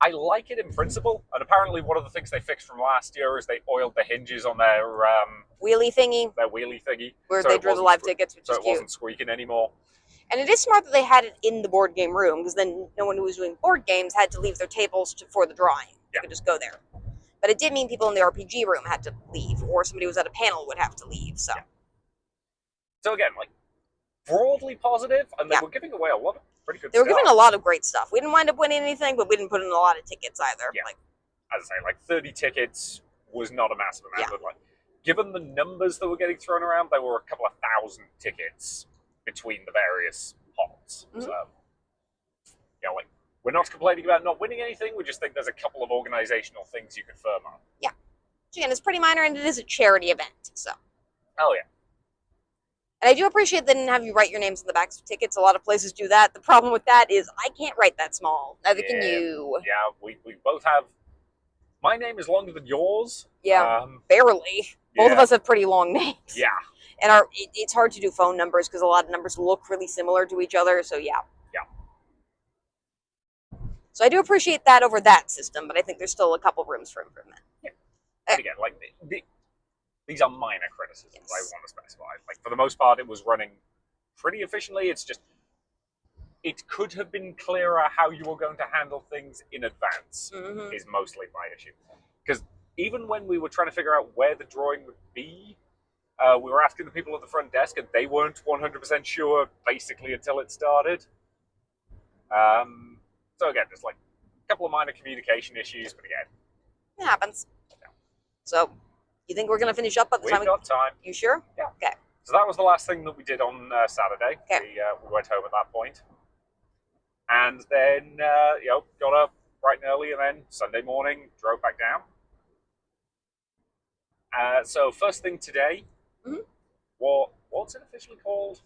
Speaker 1: I like it in principle, and apparently one of the things they fixed from last year is they oiled the hinges on their
Speaker 2: wheelie thingy.
Speaker 1: Where
Speaker 2: they drew the live tickets, which is cute.
Speaker 1: So it wasn't squeaking anymore.
Speaker 2: And it is smart that they had it in the board game room, because then no one who was doing board games had to leave their tables for the drawing. They could just go there. But it did mean people in the RPG room had to leave, or somebody who was at a panel would have to leave. So,
Speaker 1: so again, like, broadly positive, and they were giving away a lot of pretty good stuff.
Speaker 2: They were giving a lot of great stuff. We didn't wind up winning anything, but we didn't put in a lot of tickets either.
Speaker 1: Yeah. As I say, 30 tickets was not a massive amount, but given the numbers that were getting thrown around, there were a couple of thousand tickets between the various pots. So, we're not complaining about not winning anything. We just think there's a couple of organizational things you could firm on.
Speaker 2: Yeah. Again, it's pretty minor, and it is a charity event. So.
Speaker 1: Oh yeah.
Speaker 2: And I do appreciate they didn't have you write your names on the backs of tickets. A lot of places do that. The problem with that is I can't write that small. Neither can you.
Speaker 1: Yeah, we both have. My name is longer than yours.
Speaker 2: Yeah, barely. Both of us have pretty long names.
Speaker 1: Yeah.
Speaker 2: And it's hard to do phone numbers because a lot of numbers look really similar to each other. So yeah.
Speaker 1: Yeah.
Speaker 2: So I do appreciate that over that system, but I think there's still a couple rooms for improvement.
Speaker 1: Yeah. And again, these are minor criticisms I want to specify. For the most part, it was running pretty efficiently. It's just, it could have been clearer how you were going to handle things in advance, is mostly my issue. Because even when we were trying to figure out where the drawing would be, we were asking the people at the front desk, and they weren't 100% sure, basically, until it started. So again, just a couple of minor communication issues, but again,
Speaker 2: It happens. So, you think we're going to finish up by the time
Speaker 1: we've got time.
Speaker 2: You sure?
Speaker 1: Yeah.
Speaker 2: Okay.
Speaker 1: So that was the last thing that we did on Saturday.
Speaker 2: Okay.
Speaker 1: We went home at that point. And then, got up bright and early, and then Sunday morning, drove back down. So first thing today, what's it officially called?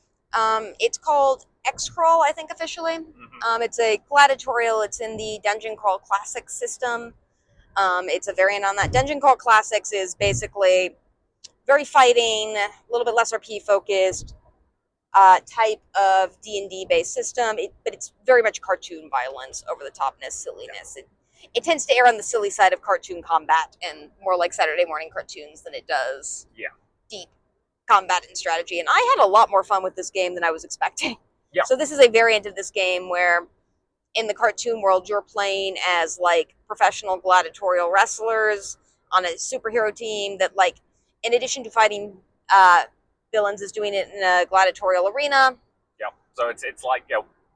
Speaker 2: It's called X-Crawl, I think, officially.
Speaker 1: Mm-hmm.
Speaker 2: It's a gladiatorial. It's in the Dungeon Crawl Classics system. It's a variant on that. Dungeon Crawl Classics is basically very fighting, a little bit less RP focused type of D&D based system, but it's very much cartoon violence, over the topness, silliness. It tends to err on the silly side of cartoon combat and more like Saturday morning cartoons than it does deep combat and strategy. And I had a lot more fun with this game than I was expecting.
Speaker 1: Yeah.
Speaker 2: So this is a variant of this game where in the cartoon world, you're playing as like professional gladiatorial wrestlers on a superhero team that, like, in addition to fighting villains, is doing it in a gladiatorial arena.
Speaker 1: Yeah. So it's like,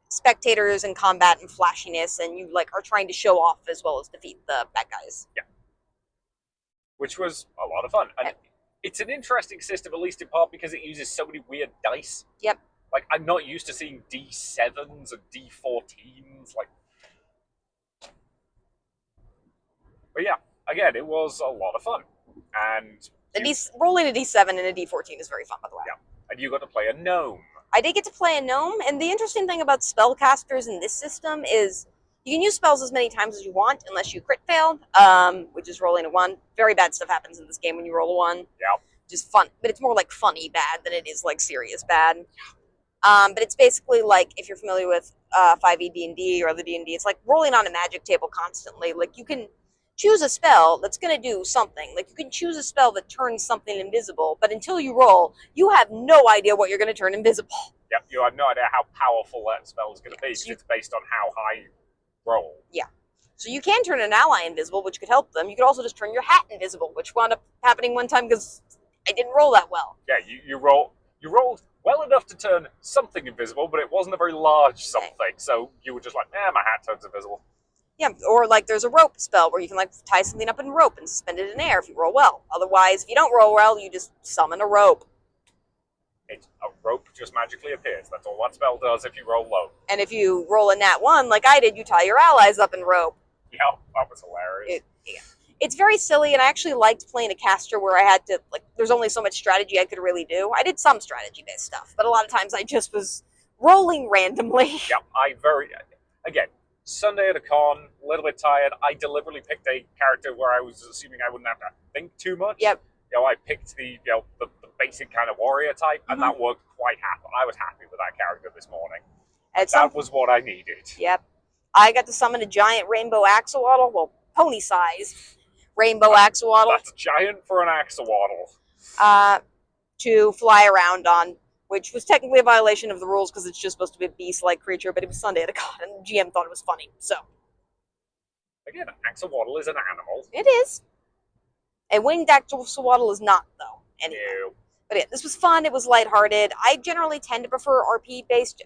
Speaker 2: spectators and combat and flashiness, and you like are trying to show off as well as defeat the bad guys.
Speaker 1: Yeah. Which was a lot of fun. And it's an interesting system, at least in part because it uses so many weird dice.
Speaker 2: Yep.
Speaker 1: Like, I'm not used to seeing D7s and D14s. Like, but yeah, again, it was a lot of fun. And
Speaker 2: rolling a D7 and a D14 is very fun, by the way.
Speaker 1: Yeah. And you got to play a gnome.
Speaker 2: I did get to play a gnome, and the interesting thing about spellcasters in this system is you can use spells as many times as you want unless you crit fail, which is rolling a 1. Very bad stuff happens in this game when you roll a 1.
Speaker 1: Yeah.
Speaker 2: Just fun, but it's more like funny bad than it is like serious bad. But it's basically like, if you're familiar with 5e D&D or other D&D, it's like rolling on a magic table constantly. Like, you can choose a spell that's going to do something. Like, you can choose a spell that turns something invisible, but until you roll, you have no idea what you're going to turn invisible.
Speaker 1: Yeah, you have no idea how powerful that spell is going to be, because it's based on how high you roll.
Speaker 2: Yeah. So you can turn an ally invisible, which could help them. You could also just turn your hat invisible, which wound up happening one time because I didn't roll that well.
Speaker 1: Yeah, you rolled well enough to turn something invisible, but it wasn't a very large something, so you were just like, my hat turns invisible.
Speaker 2: Yeah, or like there's a rope spell where you can like tie something up in rope and suspend it in air if you roll well. Otherwise, if you don't roll well, you just summon a rope.
Speaker 1: A rope just magically appears. That's all that spell does if you roll low.
Speaker 2: And if you roll a nat 1, like I did, you tie your allies up in rope.
Speaker 1: Yeah, that was hilarious.
Speaker 2: It's very silly, and I actually liked playing a caster where I had to, like, there's only so much strategy I could really do. I did some strategy-based stuff, but a lot of times I just was rolling randomly.
Speaker 1: Yeah, again, Sunday at a con, a little bit tired. I deliberately picked a character where I was assuming I wouldn't have to think too much.
Speaker 2: Yep.
Speaker 1: I picked the basic kind of warrior type, and that worked quite happy. I was happy with that character this morning. That was what I needed.
Speaker 2: Yep. I got to summon a giant rainbow axolotl, well, pony-sized rainbow axolotl.
Speaker 1: That's giant for an axolotl.
Speaker 2: To fly around on, which was technically a violation of the rules because it's just supposed to be a beast-like creature, but it was Sunday at a con, and the GM thought it was funny, so.
Speaker 1: Again, an axolotl is an animal.
Speaker 2: It is. A winged axolotl is not, though. Anyway.
Speaker 1: No.
Speaker 2: But yeah, this was fun. It was lighthearted. I generally tend to prefer RP-based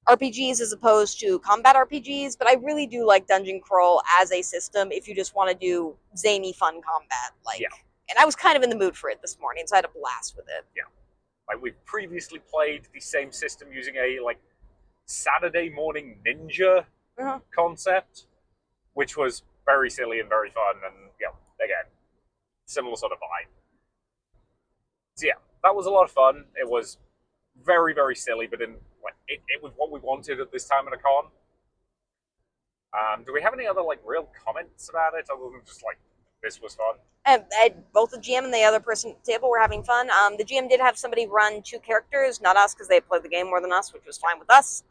Speaker 2: RPGs as opposed to combat RPGs, but I really do like Dungeon Crawl as a system if you just want to do zany, fun combat. And I was kind of in the mood for it this morning, so I had a blast with it.
Speaker 1: Yeah. Like, we've previously played the same system using a, Saturday morning ninja concept, which was very silly and very fun, and, again, similar sort of vibe. So, yeah, that was a lot of fun. It was very, very silly, but it was what we wanted at this time at a con. Do we have any other, real comments about it, other than just, this was fun?
Speaker 2: Both the GM and the other person at the table were having fun. The GM did have somebody run 2 characters, not us, because they played the game more than us, which was fine with us.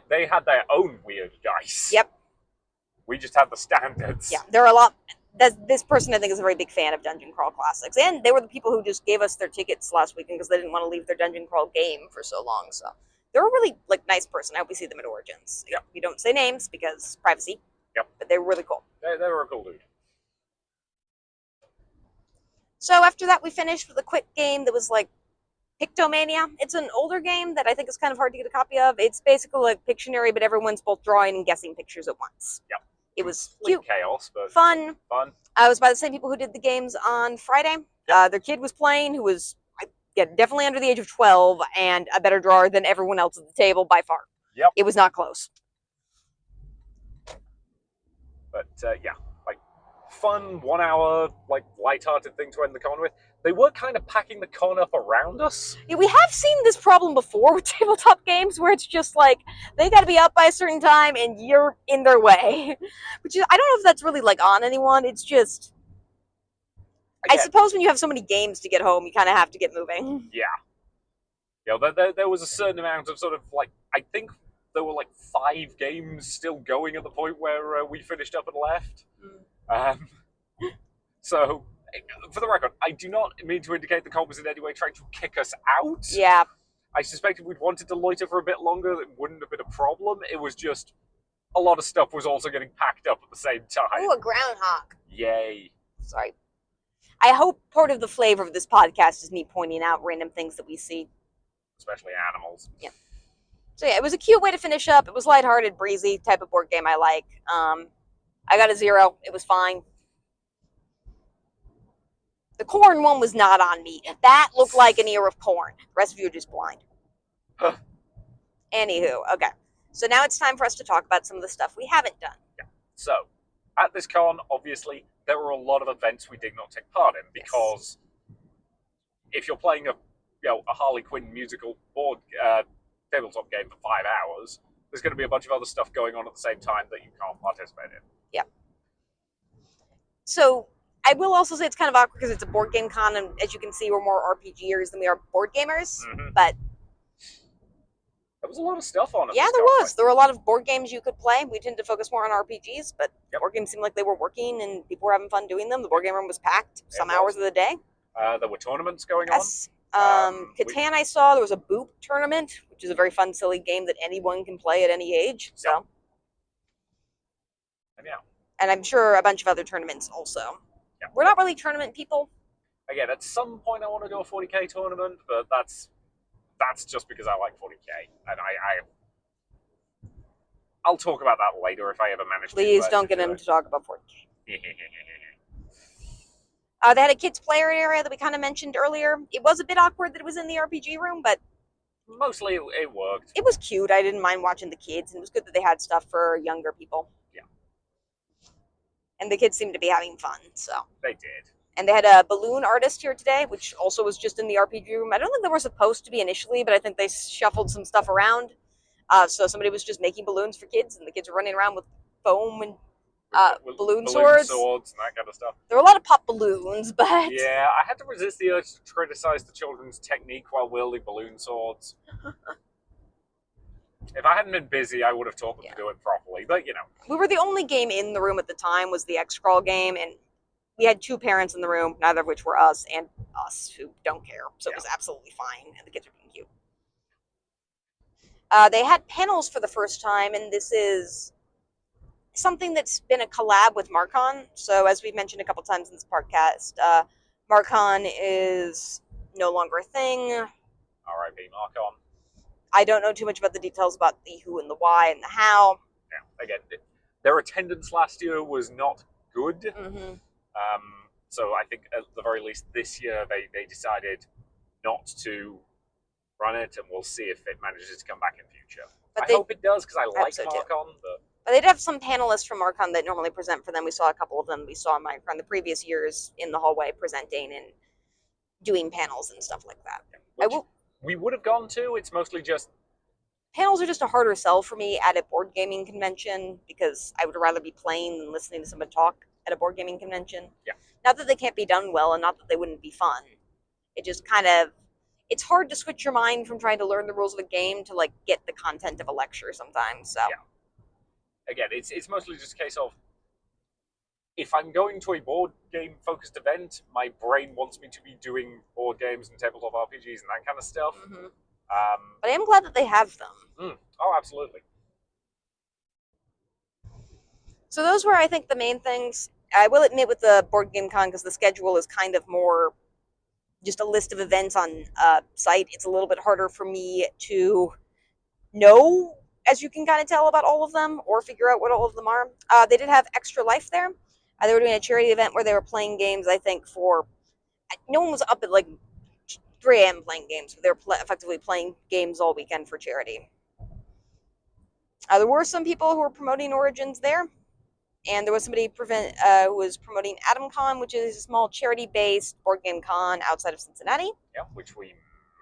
Speaker 1: They had their own weird dice.
Speaker 2: Yep.
Speaker 1: We just had the standards.
Speaker 2: Yeah, there are a lot. This person, I think, is a very big fan of Dungeon Crawl Classics, and they were the people who just gave us their tickets last weekend because they didn't want to leave their Dungeon Crawl game for so long. So they're a really nice person. I hope we see them at Origins.
Speaker 1: Yep.
Speaker 2: We don't say names because privacy.
Speaker 1: Yep.
Speaker 2: But they were really cool.
Speaker 1: They were a cool dude.
Speaker 2: So after that, we finished with a quick game that was Pictomania. It's an older game that I think is kind of hard to get a copy of. It's basically like Pictionary, but everyone's both drawing and guessing pictures at once.
Speaker 1: Yep.
Speaker 2: It was
Speaker 1: Complete
Speaker 2: cute,
Speaker 1: chaos, but
Speaker 2: fun.
Speaker 1: fun.
Speaker 2: I was by the same people who did the games on Friday.
Speaker 1: Yep.
Speaker 2: Their kid was playing, who was definitely under the age of 12 and a better drawer than everyone else at the table by far.
Speaker 1: Yep.
Speaker 2: It was not close.
Speaker 1: But yeah, like fun 1 hour, like light-hearted thing to end the con with. They were kind of packing the con up around us.
Speaker 2: Yeah, we have seen this problem before with tabletop games where it's just like they got to be up by a certain time and you're in their way. Which is, I don't know if that's really like on anyone. It's just,
Speaker 1: Again,
Speaker 2: I suppose when you have so many games to get home, you kind of have to get moving.
Speaker 1: Yeah. You know, there was a certain amount of sort of like, I think there were like 5 games still going at the point where we finished up and left. So, for the record, I do not mean to indicate the con was in any way trying to kick us out.
Speaker 2: Yeah.
Speaker 1: I suspect if we'd wanted to loiter for a bit longer, it wouldn't have been a problem. It was just a lot of stuff was also getting packed up at the same time.
Speaker 2: Ooh, a groundhog.
Speaker 1: Yay.
Speaker 2: Sorry. I hope part of the flavor of this podcast is me pointing out random things that we see.
Speaker 1: Especially animals.
Speaker 2: Yeah. So yeah, it was a cute way to finish up. It was lighthearted, breezy type of board game I like. I got a 0. It was fine. The corn one was not on me. That looked like an ear of corn. The rest of you are just blind.
Speaker 1: Huh.
Speaker 2: Anywho, okay. So now it's time for us to talk about some of the stuff we haven't done.
Speaker 1: Yeah. So, at this con, obviously, there were a lot of events we did not take part in because if you're playing a Harley Quinn musical board tabletop game for 5 hours, there's going to be a bunch of other stuff going on at the same time that you can't participate in.
Speaker 2: Yeah. So I will also say it's kind of awkward because it's a board game con, and as you can see, we're more RPGers than we are board gamers.
Speaker 1: Mm-hmm.
Speaker 2: But
Speaker 1: there was a lot of stuff on it.
Speaker 2: Yeah, there was. There were a lot of board games you could play. We tended to focus more on RPGs, but board games seemed like they were working and people were having fun doing them. The board game room was packed some hours of the day.
Speaker 1: There were tournaments going
Speaker 2: on. Catan I saw, there was a Boop tournament, which is a very fun, silly game that anyone can play at any age. So, and I'm sure a bunch of other tournaments also. Yeah. We're not really tournament people.
Speaker 1: Again, at some point I want to do a 40k tournament, but that's just because I like 40k, and I'll talk about that later if I ever manage to.
Speaker 2: Please don't get him to talk about 40k. They had a kids' player area that we kind of mentioned earlier. It was a bit awkward that it was in the RPG room, but
Speaker 1: mostly it worked.
Speaker 2: It was cute. I didn't mind watching the kids, and it was good that they had stuff for younger people.
Speaker 1: Yeah.
Speaker 2: And the kids seemed to be having fun, so.
Speaker 1: They did.
Speaker 2: And they had a balloon artist here today, which also was just in the RPG room. I don't think they were supposed to be initially, but I think they shuffled some stuff around. So somebody was just making balloons for kids, and the kids were running around with foam and balloon swords
Speaker 1: and that kind of stuff.
Speaker 2: There were a lot of pop balloons, but
Speaker 1: yeah, I had to resist the urge to criticize the children's technique while wielding balloon swords. If I hadn't been busy, I would have taught them to do it properly. But
Speaker 2: we were the only game in the room at the time was the X-Crawl game, and we had 2 parents in the room, neither of which were us, and us who don't care. So it was absolutely fine, and the kids were being cute. They had panels for the first time, and this is something that's been a collab with Marcon. So as we've mentioned a couple times in this podcast, Marcon is no longer a thing.
Speaker 1: R.I.P. Marcon.
Speaker 2: I don't know too much about the details about the who and the why and the how.
Speaker 1: Yeah, again, their attendance last year was not good.
Speaker 2: Mm-hmm.
Speaker 1: So I think at the very least this year they decided not to run it, and we'll see if it manages to come back in future. I hope it does, because I like Marcon.
Speaker 2: But they did have some panelists from Marcon that normally present for them. We saw a couple of them. We saw Marcon the previous years in the hallway presenting and doing panels and stuff like that.
Speaker 1: Which we would have gone to. It's mostly just...
Speaker 2: Panels are just a harder sell for me at a board gaming convention, because I would rather be playing than listening to someone talk at a board gaming convention.
Speaker 1: Yeah.
Speaker 2: Not that they can't be done well, and not that they wouldn't be fun. It just kind of... It's hard to switch your mind from trying to learn the rules of a game to, like, get the content of a lecture sometimes, so...
Speaker 1: Yeah. Again, it's mostly just a case of, if I'm going to a board game focused event, my brain wants me to be doing board games and tabletop RPGs and that kind of stuff.
Speaker 2: Mm-hmm. But I am glad that they have them.
Speaker 1: Oh, absolutely.
Speaker 2: So those were, I think, the main things. I will admit with the board game con, because the schedule is kind of more just a list of events on a site, it's a little bit harder for me to know, as you can kind of tell, about all of them or figure out what all of them are. They did have Extra Life there. They were doing a charity event where they were playing games, I think, for. No one was up at like 3 a.m. playing games. They were effectively playing games all weekend for charity. There were some people who were promoting Origins there, and there was somebody who was promoting AtomCon, which is a small charity-based board game con outside of Cincinnati.
Speaker 1: Yeah, which we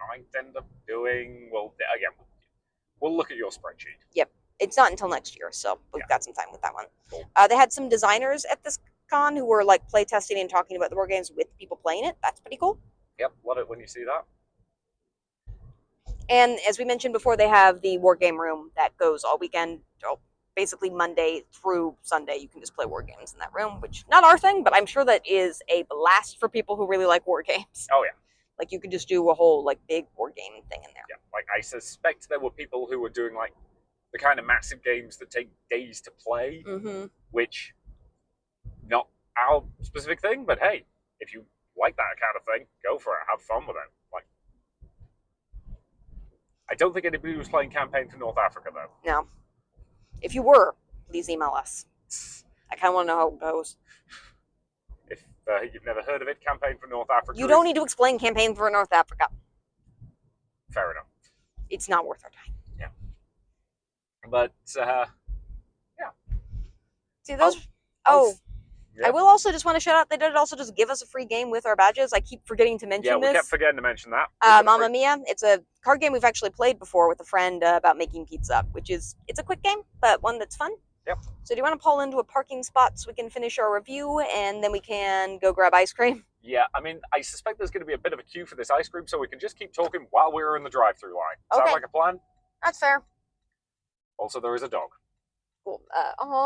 Speaker 1: might end up doing. Well, again, we'll look at your spreadsheet.
Speaker 2: Yep. It's not until next year, so we've got some time with that one.
Speaker 1: Cool.
Speaker 2: They had some designers at this con who were like play testing and talking about the board games with people playing it. That's pretty cool.
Speaker 1: Yep, love it when you see that.
Speaker 2: And as we mentioned before, they have the war game room that goes all weekend. Basically Monday through Sunday, you can just play war games in that room, which not our thing, but I'm sure that is a blast for people who really like war games.
Speaker 1: Oh yeah.
Speaker 2: Like you could just do a whole like big war game thing in there.
Speaker 1: Yeah, like I suspect there were people who were doing like the kind of massive games that take days to play, which not our specific thing, but hey, if you like that kind of thing, go for it, have fun with it. Like, I don't think anybody was playing Campaign for North Africa though.
Speaker 2: No. If you were, please email us. I kind of want to know how it goes.
Speaker 1: If you've never heard of it, Campaign for North Africa.
Speaker 2: You don't need to explain Campaign for North Africa.
Speaker 1: Fair enough.
Speaker 2: It's not worth our time.
Speaker 1: Yeah. But, yeah.
Speaker 2: See, those. Yeah. I will also just want to shout out, they did also just give us a free game with our badges. I keep forgetting to mention this.
Speaker 1: Yeah, we kept forgetting to mention that.
Speaker 2: Mamma Mia. It's a card game we've actually played before with a friend about making pizza, it's a quick game, but one that's fun.
Speaker 1: Yep.
Speaker 2: So do you want to pull into a parking spot so we can finish our review and then we can go grab ice cream?
Speaker 1: Yeah, I mean, I suspect there's going to be a bit of a queue for this ice cream, so we can just keep talking while we're in the drive-thru line.
Speaker 2: Okay.
Speaker 1: Sound like a plan?
Speaker 2: That's fair.
Speaker 1: Also, there is a dog.
Speaker 2: Cool.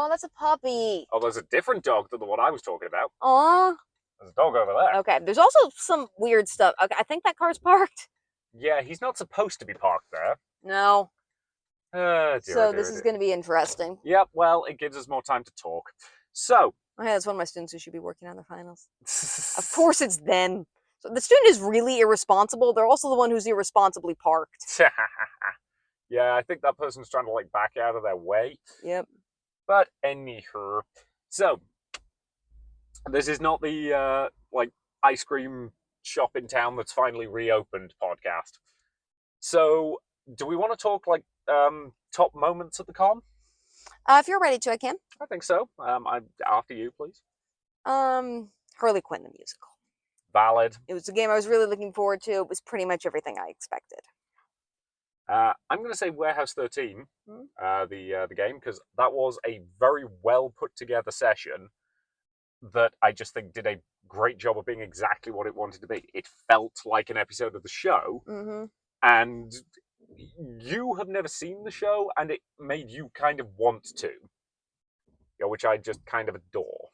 Speaker 2: That's a puppy.
Speaker 1: Oh, there's a different dog than the one I was talking about.
Speaker 2: Aw.
Speaker 1: There's a dog over there.
Speaker 2: Okay, there's also some weird stuff. Okay, I think that car's parked.
Speaker 1: Yeah, he's not supposed to be parked there.
Speaker 2: No.
Speaker 1: So
Speaker 2: this is going to be interesting.
Speaker 1: Yep, well, it gives us more time to talk. So.
Speaker 2: Okay, that's one of my students who should be working on their finals. Of course it's them. So the student is really irresponsible. They're also the one who's irresponsibly parked.
Speaker 1: Yeah, I think that person's trying to like back out of their way.
Speaker 2: Yep.
Speaker 1: But anyhow, so this is not the like ice cream shop in town that's finally reopened podcast. So do we want to talk like top moments at the con?
Speaker 2: If you're ready to, I can.
Speaker 1: I think so. After you, please.
Speaker 2: Harley Quinn the musical.
Speaker 1: Valid.
Speaker 2: It was a game I was really looking forward to. It was pretty much everything I expected.
Speaker 1: I'm going to say Warehouse 13, the game, because that was a very well put together session that I just think did a great job of being exactly what it wanted to be. It felt like an episode of the show, and you have never seen the show, and it made you kind of want to, which I just kind of adore.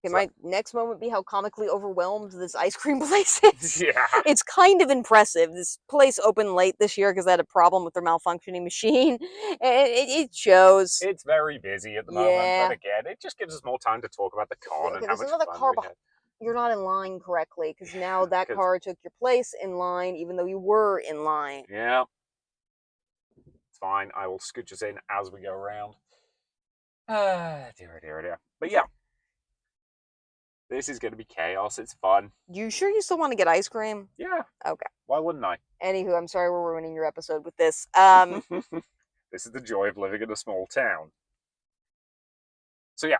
Speaker 2: Okay, my next moment would be how comically overwhelmed this ice cream place is.
Speaker 1: Yeah.
Speaker 2: It's kind of impressive. This place opened late this year because they had a problem with their malfunctioning machine. It shows.
Speaker 1: It's very busy at the moment, but again, it just gives us more time to talk about the con and how much fun we had.
Speaker 2: You're not in line correctly because now that car took your place in line even though you were in line.
Speaker 1: Yeah. It's fine. I will scooch us in as we go around. Dear. But yeah. This is going to be chaos. It's fun.
Speaker 2: You sure you still want to get ice cream?
Speaker 1: Yeah.
Speaker 2: Okay.
Speaker 1: Why wouldn't I?
Speaker 2: Anywho, I'm sorry we're ruining your episode with this.
Speaker 1: This is the joy of living in a small town. So yeah.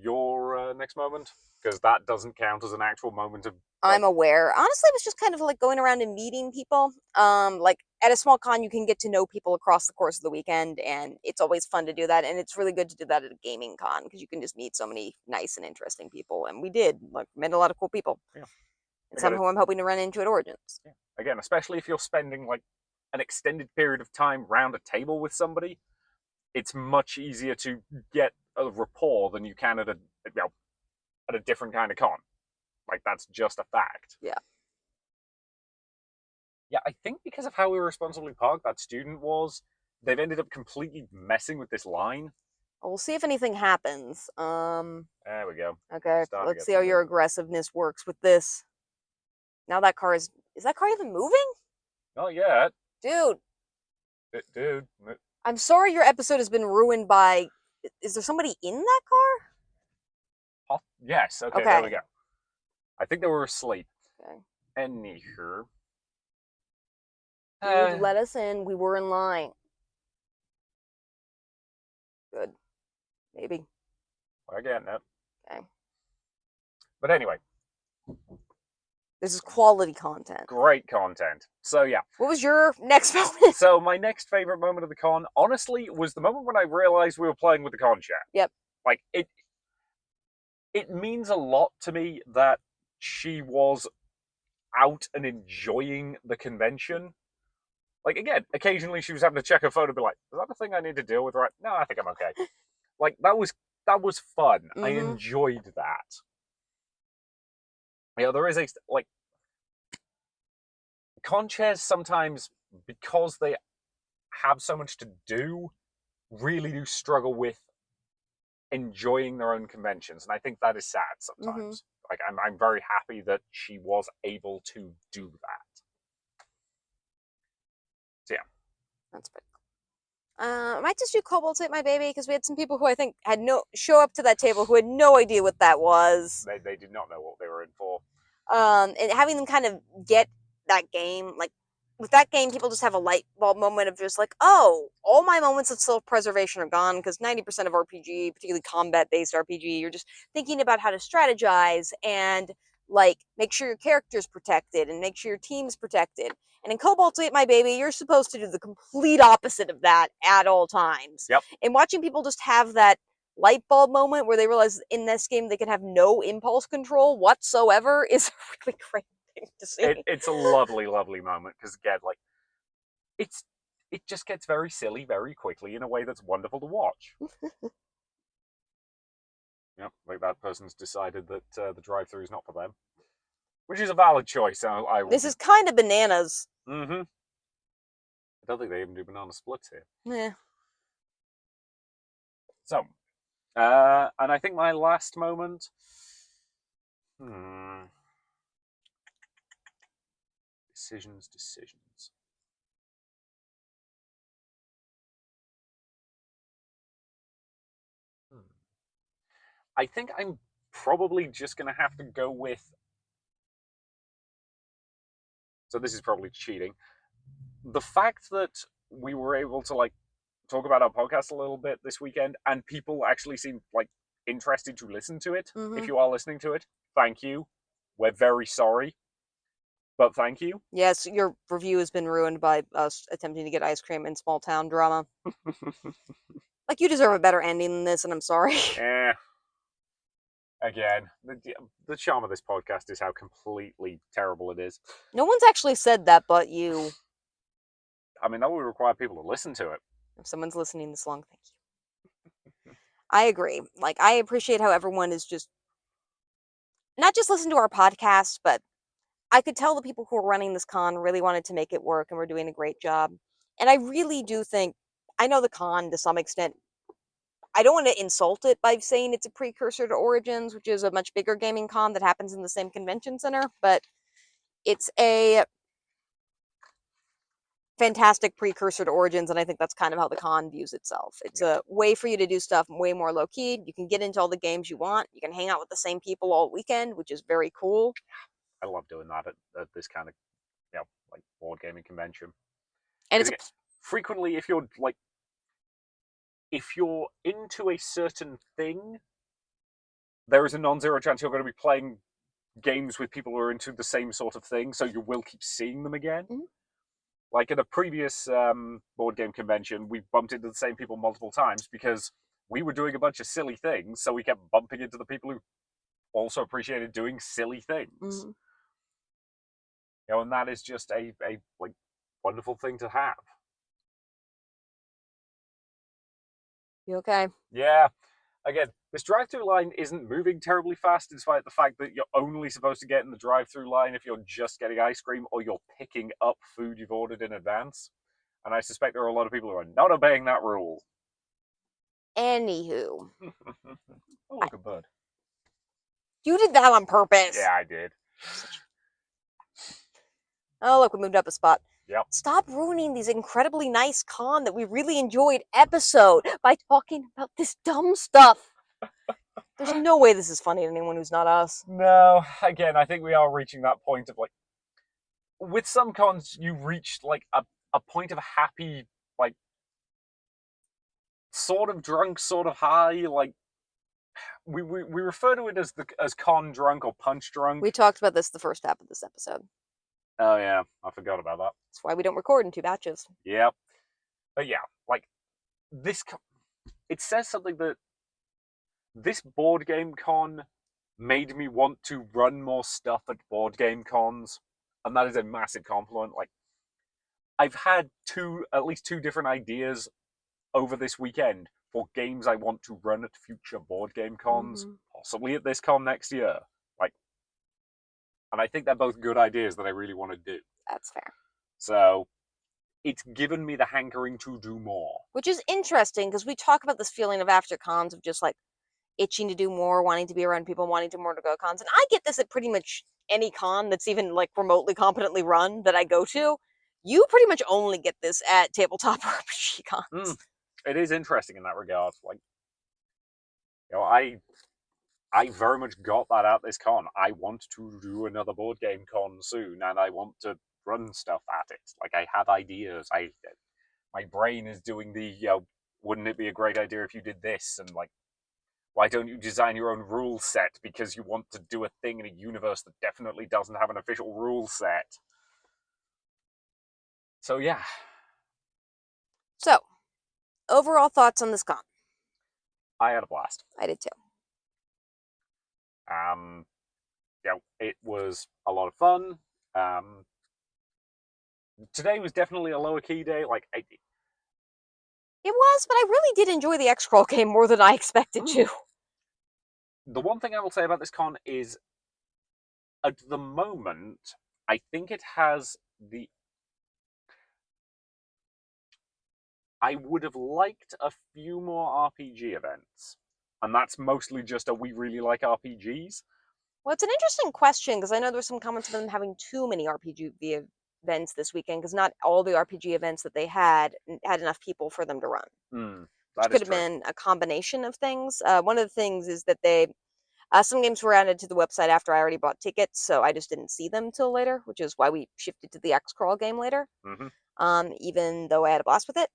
Speaker 1: Your next moment? Because that doesn't count as an actual moment of...
Speaker 2: I'm aware. Honestly, it was just kind of like going around and meeting people. Like at a small con, you can get to know people across the course of the weekend, and it's always fun to do that. And it's really good to do that at a gaming con because you can just meet so many nice and interesting people. And we did, met a lot of cool people. Yeah. And some who I'm hoping to run into at Origins.
Speaker 1: Yeah. Again, especially if you're spending like an extended period of time round a table with somebody, it's much easier to get a rapport than you can at a different kind of con. Like, that's just a fact.
Speaker 2: Yeah.
Speaker 1: Yeah, I think because of how irresponsibly parked that student was, they've ended up completely messing with this line.
Speaker 2: We'll see if anything happens.
Speaker 1: There we go.
Speaker 2: Okay,
Speaker 1: Starting to
Speaker 2: let's
Speaker 1: get
Speaker 2: see how
Speaker 1: some
Speaker 2: your
Speaker 1: movement.
Speaker 2: aggressiveness works with this. Now that car is that car even moving?
Speaker 1: Not yet.
Speaker 2: Dude,
Speaker 1: Dude.
Speaker 2: I'm sorry your episode has been ruined by. Is there somebody in that
Speaker 1: Yes,
Speaker 2: car?
Speaker 1: okay, there we
Speaker 2: Okay.
Speaker 1: go. I think they were asleep.
Speaker 2: Okay.
Speaker 1: Anywho.
Speaker 2: Dude, let us in. We were in line. Good. Maybe.
Speaker 1: We're getting it.
Speaker 2: Okay.
Speaker 1: But anyway,
Speaker 2: This is quality content.
Speaker 1: great content. So yeah.
Speaker 2: What was your next moment?
Speaker 1: So my next favorite moment of the con, honestly, was the moment when I realized we were playing with the con chat.
Speaker 2: Yep.
Speaker 1: Like it means a lot to me that she was out and enjoying the convention. Like again, occasionally she was having to check her phone and be like, "Is that the thing I need to deal with?" Right? No, I think I'm okay. Like that was fun. I enjoyed that. You know, there is a like con chairs sometimes because they have so much to do, really do struggle with enjoying their own conventions, and I think that is sad sometimes. Like I'm very happy that she was able to do that. So yeah,
Speaker 2: That's pretty cool. I might just do Cobalt Ate My Baby because we had some people who I think had no show up to that table who had no idea what that was.
Speaker 1: they did not know what they were in for.
Speaker 2: And having them kind of get that game, like with that game, people just have a light bulb moment of just like, oh, all my moments of self preservation are gone because 90% of RPG, particularly combat based RPG, you're just thinking about how to strategize and like make sure your character's protected and make sure your team's protected. And in Cobalt Ate My Baby, you're supposed to do the complete opposite of that at all times.
Speaker 1: Yep.
Speaker 2: And watching people just have that light bulb moment where they realize in this game they can have no impulse control whatsoever is a really great thing to see.
Speaker 1: It's a lovely, lovely moment because again, like it's it just gets very silly very quickly in a way that's wonderful to watch. Yep, like that person's decided that the drive-through is not for them, which is a valid choice.
Speaker 2: This is kind of bananas.
Speaker 1: Mm-hmm. I don't think they even do banana splits here.
Speaker 2: Yeah.
Speaker 1: So, and I think my last moment. Decisions. I think I'm probably just going to have to go with. So this is probably cheating. The fact that we were able to like talk about our podcast a little bit this weekend, and people actually seem like interested to listen to it. If you are listening to it, thank you. We're very sorry, but thank you.
Speaker 2: Yes, your review has been ruined by us attempting to get ice cream in small town drama. Like, you deserve a better ending than this, and I'm sorry.
Speaker 1: Again, the charm of this podcast is how completely terrible it is.
Speaker 2: No one's actually said that but you.
Speaker 1: I mean, that would require people to listen to it.
Speaker 2: If someone's listening this long, thank you. I agree. Like, I appreciate how everyone is just not just listen to our podcast, but I could tell the people who are running this con really wanted to make it work and we're doing a great job. And I really do think, I know the con to some extent, I don't want to insult it by saying it's a precursor to Origins, which is a much bigger gaming con that happens in the same convention center, but it's a fantastic precursor to Origins, and I think that's kind of how the con views itself. It's a way for you to do stuff way more low key. You can get into all the games you want. You can hang out with the same people all weekend, which is very cool.
Speaker 1: I love doing that at this kind of like board gaming convention.
Speaker 2: And it's
Speaker 1: frequently if you're into a certain thing, there is a non-zero chance you're going to be playing games with people who are into the same sort of thing, so you will keep seeing them again. Like at a previous board game convention, we bumped into the same people multiple times because we were doing a bunch of silly things, so we kept bumping into the people who also appreciated doing silly things. And that is just a like wonderful thing to have.
Speaker 2: You okay?
Speaker 1: Yeah. Again, this drive-through line isn't moving terribly fast, despite the fact that you're only supposed to get in the drive-through line if you're just getting ice cream or you're picking up food you've ordered in advance. And I suspect there are a lot of people who are not obeying that rule.
Speaker 2: Anywho,
Speaker 1: Oh, look, a bird.
Speaker 2: you did that on purpose.
Speaker 1: Yeah, I did.
Speaker 2: Oh, look, we moved up a spot.
Speaker 1: Yep.
Speaker 2: Stop ruining these incredibly nice con that we really enjoyed episode by talking about this dumb stuff. There's no way this is funny to anyone who's not us.
Speaker 1: No, again, I think we are reaching that point of like, with some cons, you reached like a point of happy, like, sort of drunk, sort of high. Like, we refer to it as con drunk or punch drunk.
Speaker 2: We talked about this the first half of this episode.
Speaker 1: Oh yeah, I forgot about that.
Speaker 2: That's why we don't record in 2 batches.
Speaker 1: Yep. But yeah, like this, it says something that this board game con made me want to run more stuff at board game cons, and that is a massive compliment. Like, I've had at least two different ideas over this weekend for games I want to run at future board game cons, possibly at this con next year. Like, and I think they're both good ideas that I really want to do.
Speaker 2: That's fair.
Speaker 1: So it's given me the hankering to do more.
Speaker 2: Which is interesting because we talk about this feeling of after cons of just like itching to do more, wanting to be around people, wanting to more to go cons. And I get this at pretty much any con that's even like remotely competently run that I go to. You pretty much only get this at tabletop RPG cons.
Speaker 1: It is interesting in that regard. Like, you know, I very much got that at this con. I want to do another board game con soon, and I want to run stuff at it. Like, I have ideas. My brain is doing the, wouldn't it be a great idea if you did this? And like, why don't you design your own rule set because you want to do a thing in a universe that definitely doesn't have an official rule set? So yeah.
Speaker 2: So, overall thoughts on this con?
Speaker 1: I had a blast.
Speaker 2: I did too.
Speaker 1: It was a lot of fun. Today was definitely a lower key day. Like,
Speaker 2: it was, but I really did enjoy the X-Crawl game more than I expected to.
Speaker 1: The one thing I will say about this con is, at the moment, I think it has the... I would have liked a few more RPG events. And that's mostly just we really like RPGs.
Speaker 2: Well, it's an interesting question because I know there's some comments about them having too many RPG events this weekend because not all the RPG events that they had enough people for them to run. Which could have been a combination of things. One of the things is that some games were added to the website after I already bought tickets, so I just didn't see them till later, which is why we shifted to the X-Crawl game later. Even though I had a blast with it.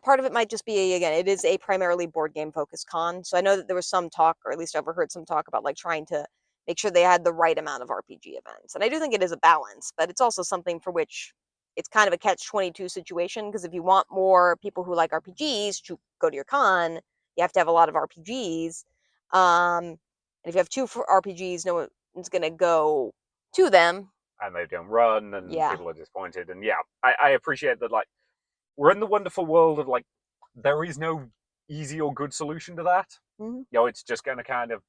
Speaker 2: Part of it might just be, again, it is a primarily board game focused con. So I know that there was some talk, or at least I've overheard some talk about like trying to make sure they had the right amount of RPG events. And I do think it is a balance, but it's also something for which it's kind of a catch-22 situation because if you want more people who like RPGs to go to your con, you have to have a lot of RPGs. And if you have two RPGs, no one's going to go to them.
Speaker 1: And they don't run, and people are disappointed. And yeah, I appreciate that, like, we're in the wonderful world of, like, there is no easy or good solution to that. It's just going to kind of,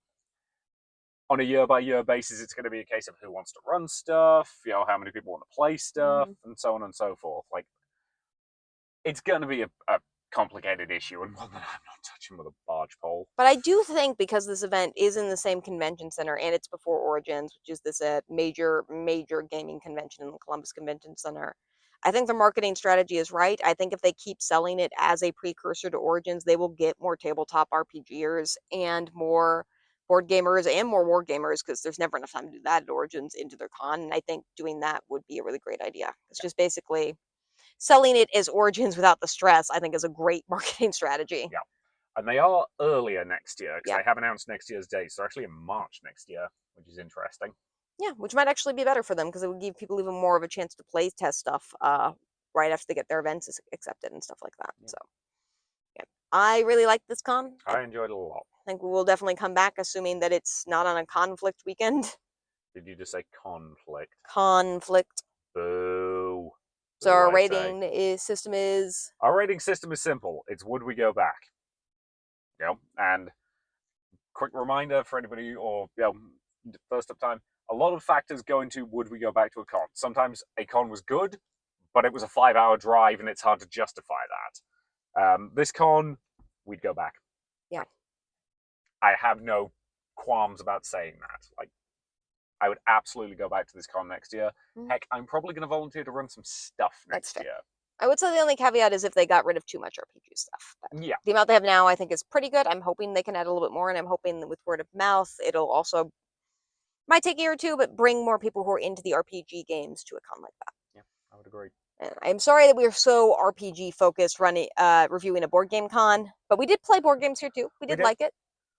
Speaker 1: on a year-by-year basis, it's going to be a case of who wants to run stuff, how many people want to play stuff, and so on and so forth. Like, it's going to be a complicated issue, and one that I'm not touching with a barge pole.
Speaker 2: But I do think because this event is in the same convention center and it's before Origins, which is this major gaming convention in the Columbus Convention Center, I think the marketing strategy is right. I think if they keep selling it as a precursor to Origins, they will get more tabletop RPGers and more board gamers and more war gamers because there's never enough time to do that at Origins into their con. And I think doing that would be a really great idea. It's just basically selling it as Origins without the stress, I think, is a great marketing strategy.
Speaker 1: Yeah. And they are earlier next year because they have announced next year's dates. They're actually in March next year, which is interesting.
Speaker 2: Yeah, which might actually be better for them because it would give people even more of a chance to play test stuff right after they get their events accepted and stuff like that. So, yeah, I really like this con.
Speaker 1: I enjoyed it a lot.
Speaker 2: I think we will definitely come back, assuming that it's not on a conflict weekend.
Speaker 1: Did you just say conflict?
Speaker 2: Conflict.
Speaker 1: Boo.
Speaker 2: So our rating system is?
Speaker 1: Our rating system is simple. It's would we go back? And quick reminder for anybody, or first up time, a lot of factors go into would we go back to a con. Sometimes a con was good, but it was a 5-hour drive and it's hard to justify that. This con, we'd go back.
Speaker 2: Yeah.
Speaker 1: I have no qualms about saying that. Like, I would absolutely go back to this con next year. Heck, I'm probably going to volunteer to run some stuff next year.
Speaker 2: I would say the only caveat is if they got rid of too much RPG stuff. But
Speaker 1: yeah.
Speaker 2: The amount they have now, I think, is pretty good. I'm hoping they can add a little bit more, and I'm hoping that with word of mouth, it'll also, might take a year or two, but bring more people who are into the RPG games to a con like that.
Speaker 1: Yeah, I would agree.
Speaker 2: And I'm sorry that we are so RPG focused reviewing a board game con, but we did play board games here too. We did like it.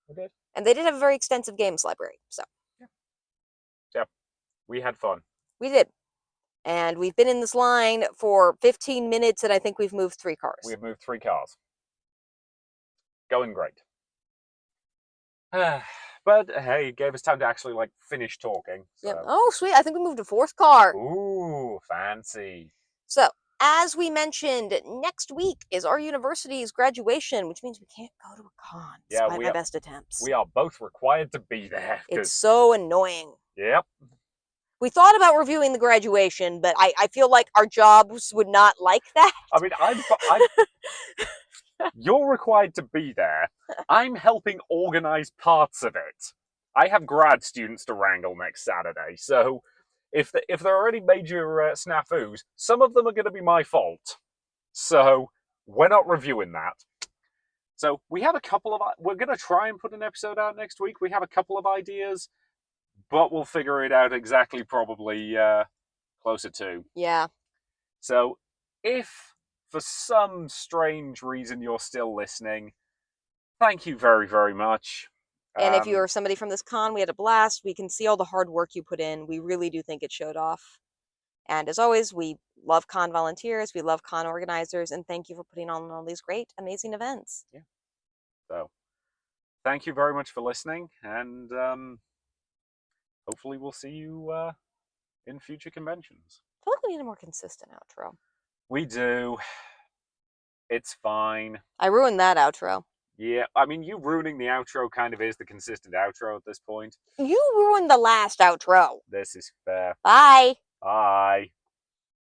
Speaker 1: We did.
Speaker 2: And they did have a very extensive games library, so.
Speaker 1: Yeah, we had fun.
Speaker 2: We did. And we've been in this line for 15 minutes, and I think we've moved 3 cars.
Speaker 1: We have moved 3 cars. Going great. But hey, it gave us time to actually like finish talking. So.
Speaker 2: Yep. Oh, sweet. I think we moved a 4th car.
Speaker 1: Ooh, fancy.
Speaker 2: So, as we mentioned, next week is our university's graduation, which means we can't go to a con despite my best attempts.
Speaker 1: We are both required to be there.
Speaker 2: It's so annoying.
Speaker 1: Yep.
Speaker 2: We thought about reviewing the graduation, but I feel like our jobs would not like that.
Speaker 1: I mean, you're required to be there. I'm helping organize parts of it. I have grad students to wrangle next Saturday, so if there are any major snafus, some of them are going to be my fault. So we're not reviewing that. So we have a couple of. We're going to try and put an episode out next week. We have a couple of ideas, but we'll figure it out exactly probably closer to.
Speaker 2: Yeah.
Speaker 1: So if for some strange reason you're still listening, thank you very, very much.
Speaker 2: And if you're somebody from this con, we had a blast. We can see all the hard work you put in. We really do think it showed off. And as always, we love con volunteers. We love con organizers. And thank you for putting on all these great, amazing events.
Speaker 1: Yeah. So thank you very much for listening. And hopefully we'll see you in future conventions.
Speaker 2: I feel like we need a more consistent outro.
Speaker 1: We do. It's fine.
Speaker 2: I ruined that outro.
Speaker 1: Yeah, I mean, you ruining the outro kind of is the consistent outro at this point.
Speaker 2: You ruined the last outro.
Speaker 1: This is fair.
Speaker 2: Bye.
Speaker 1: Bye.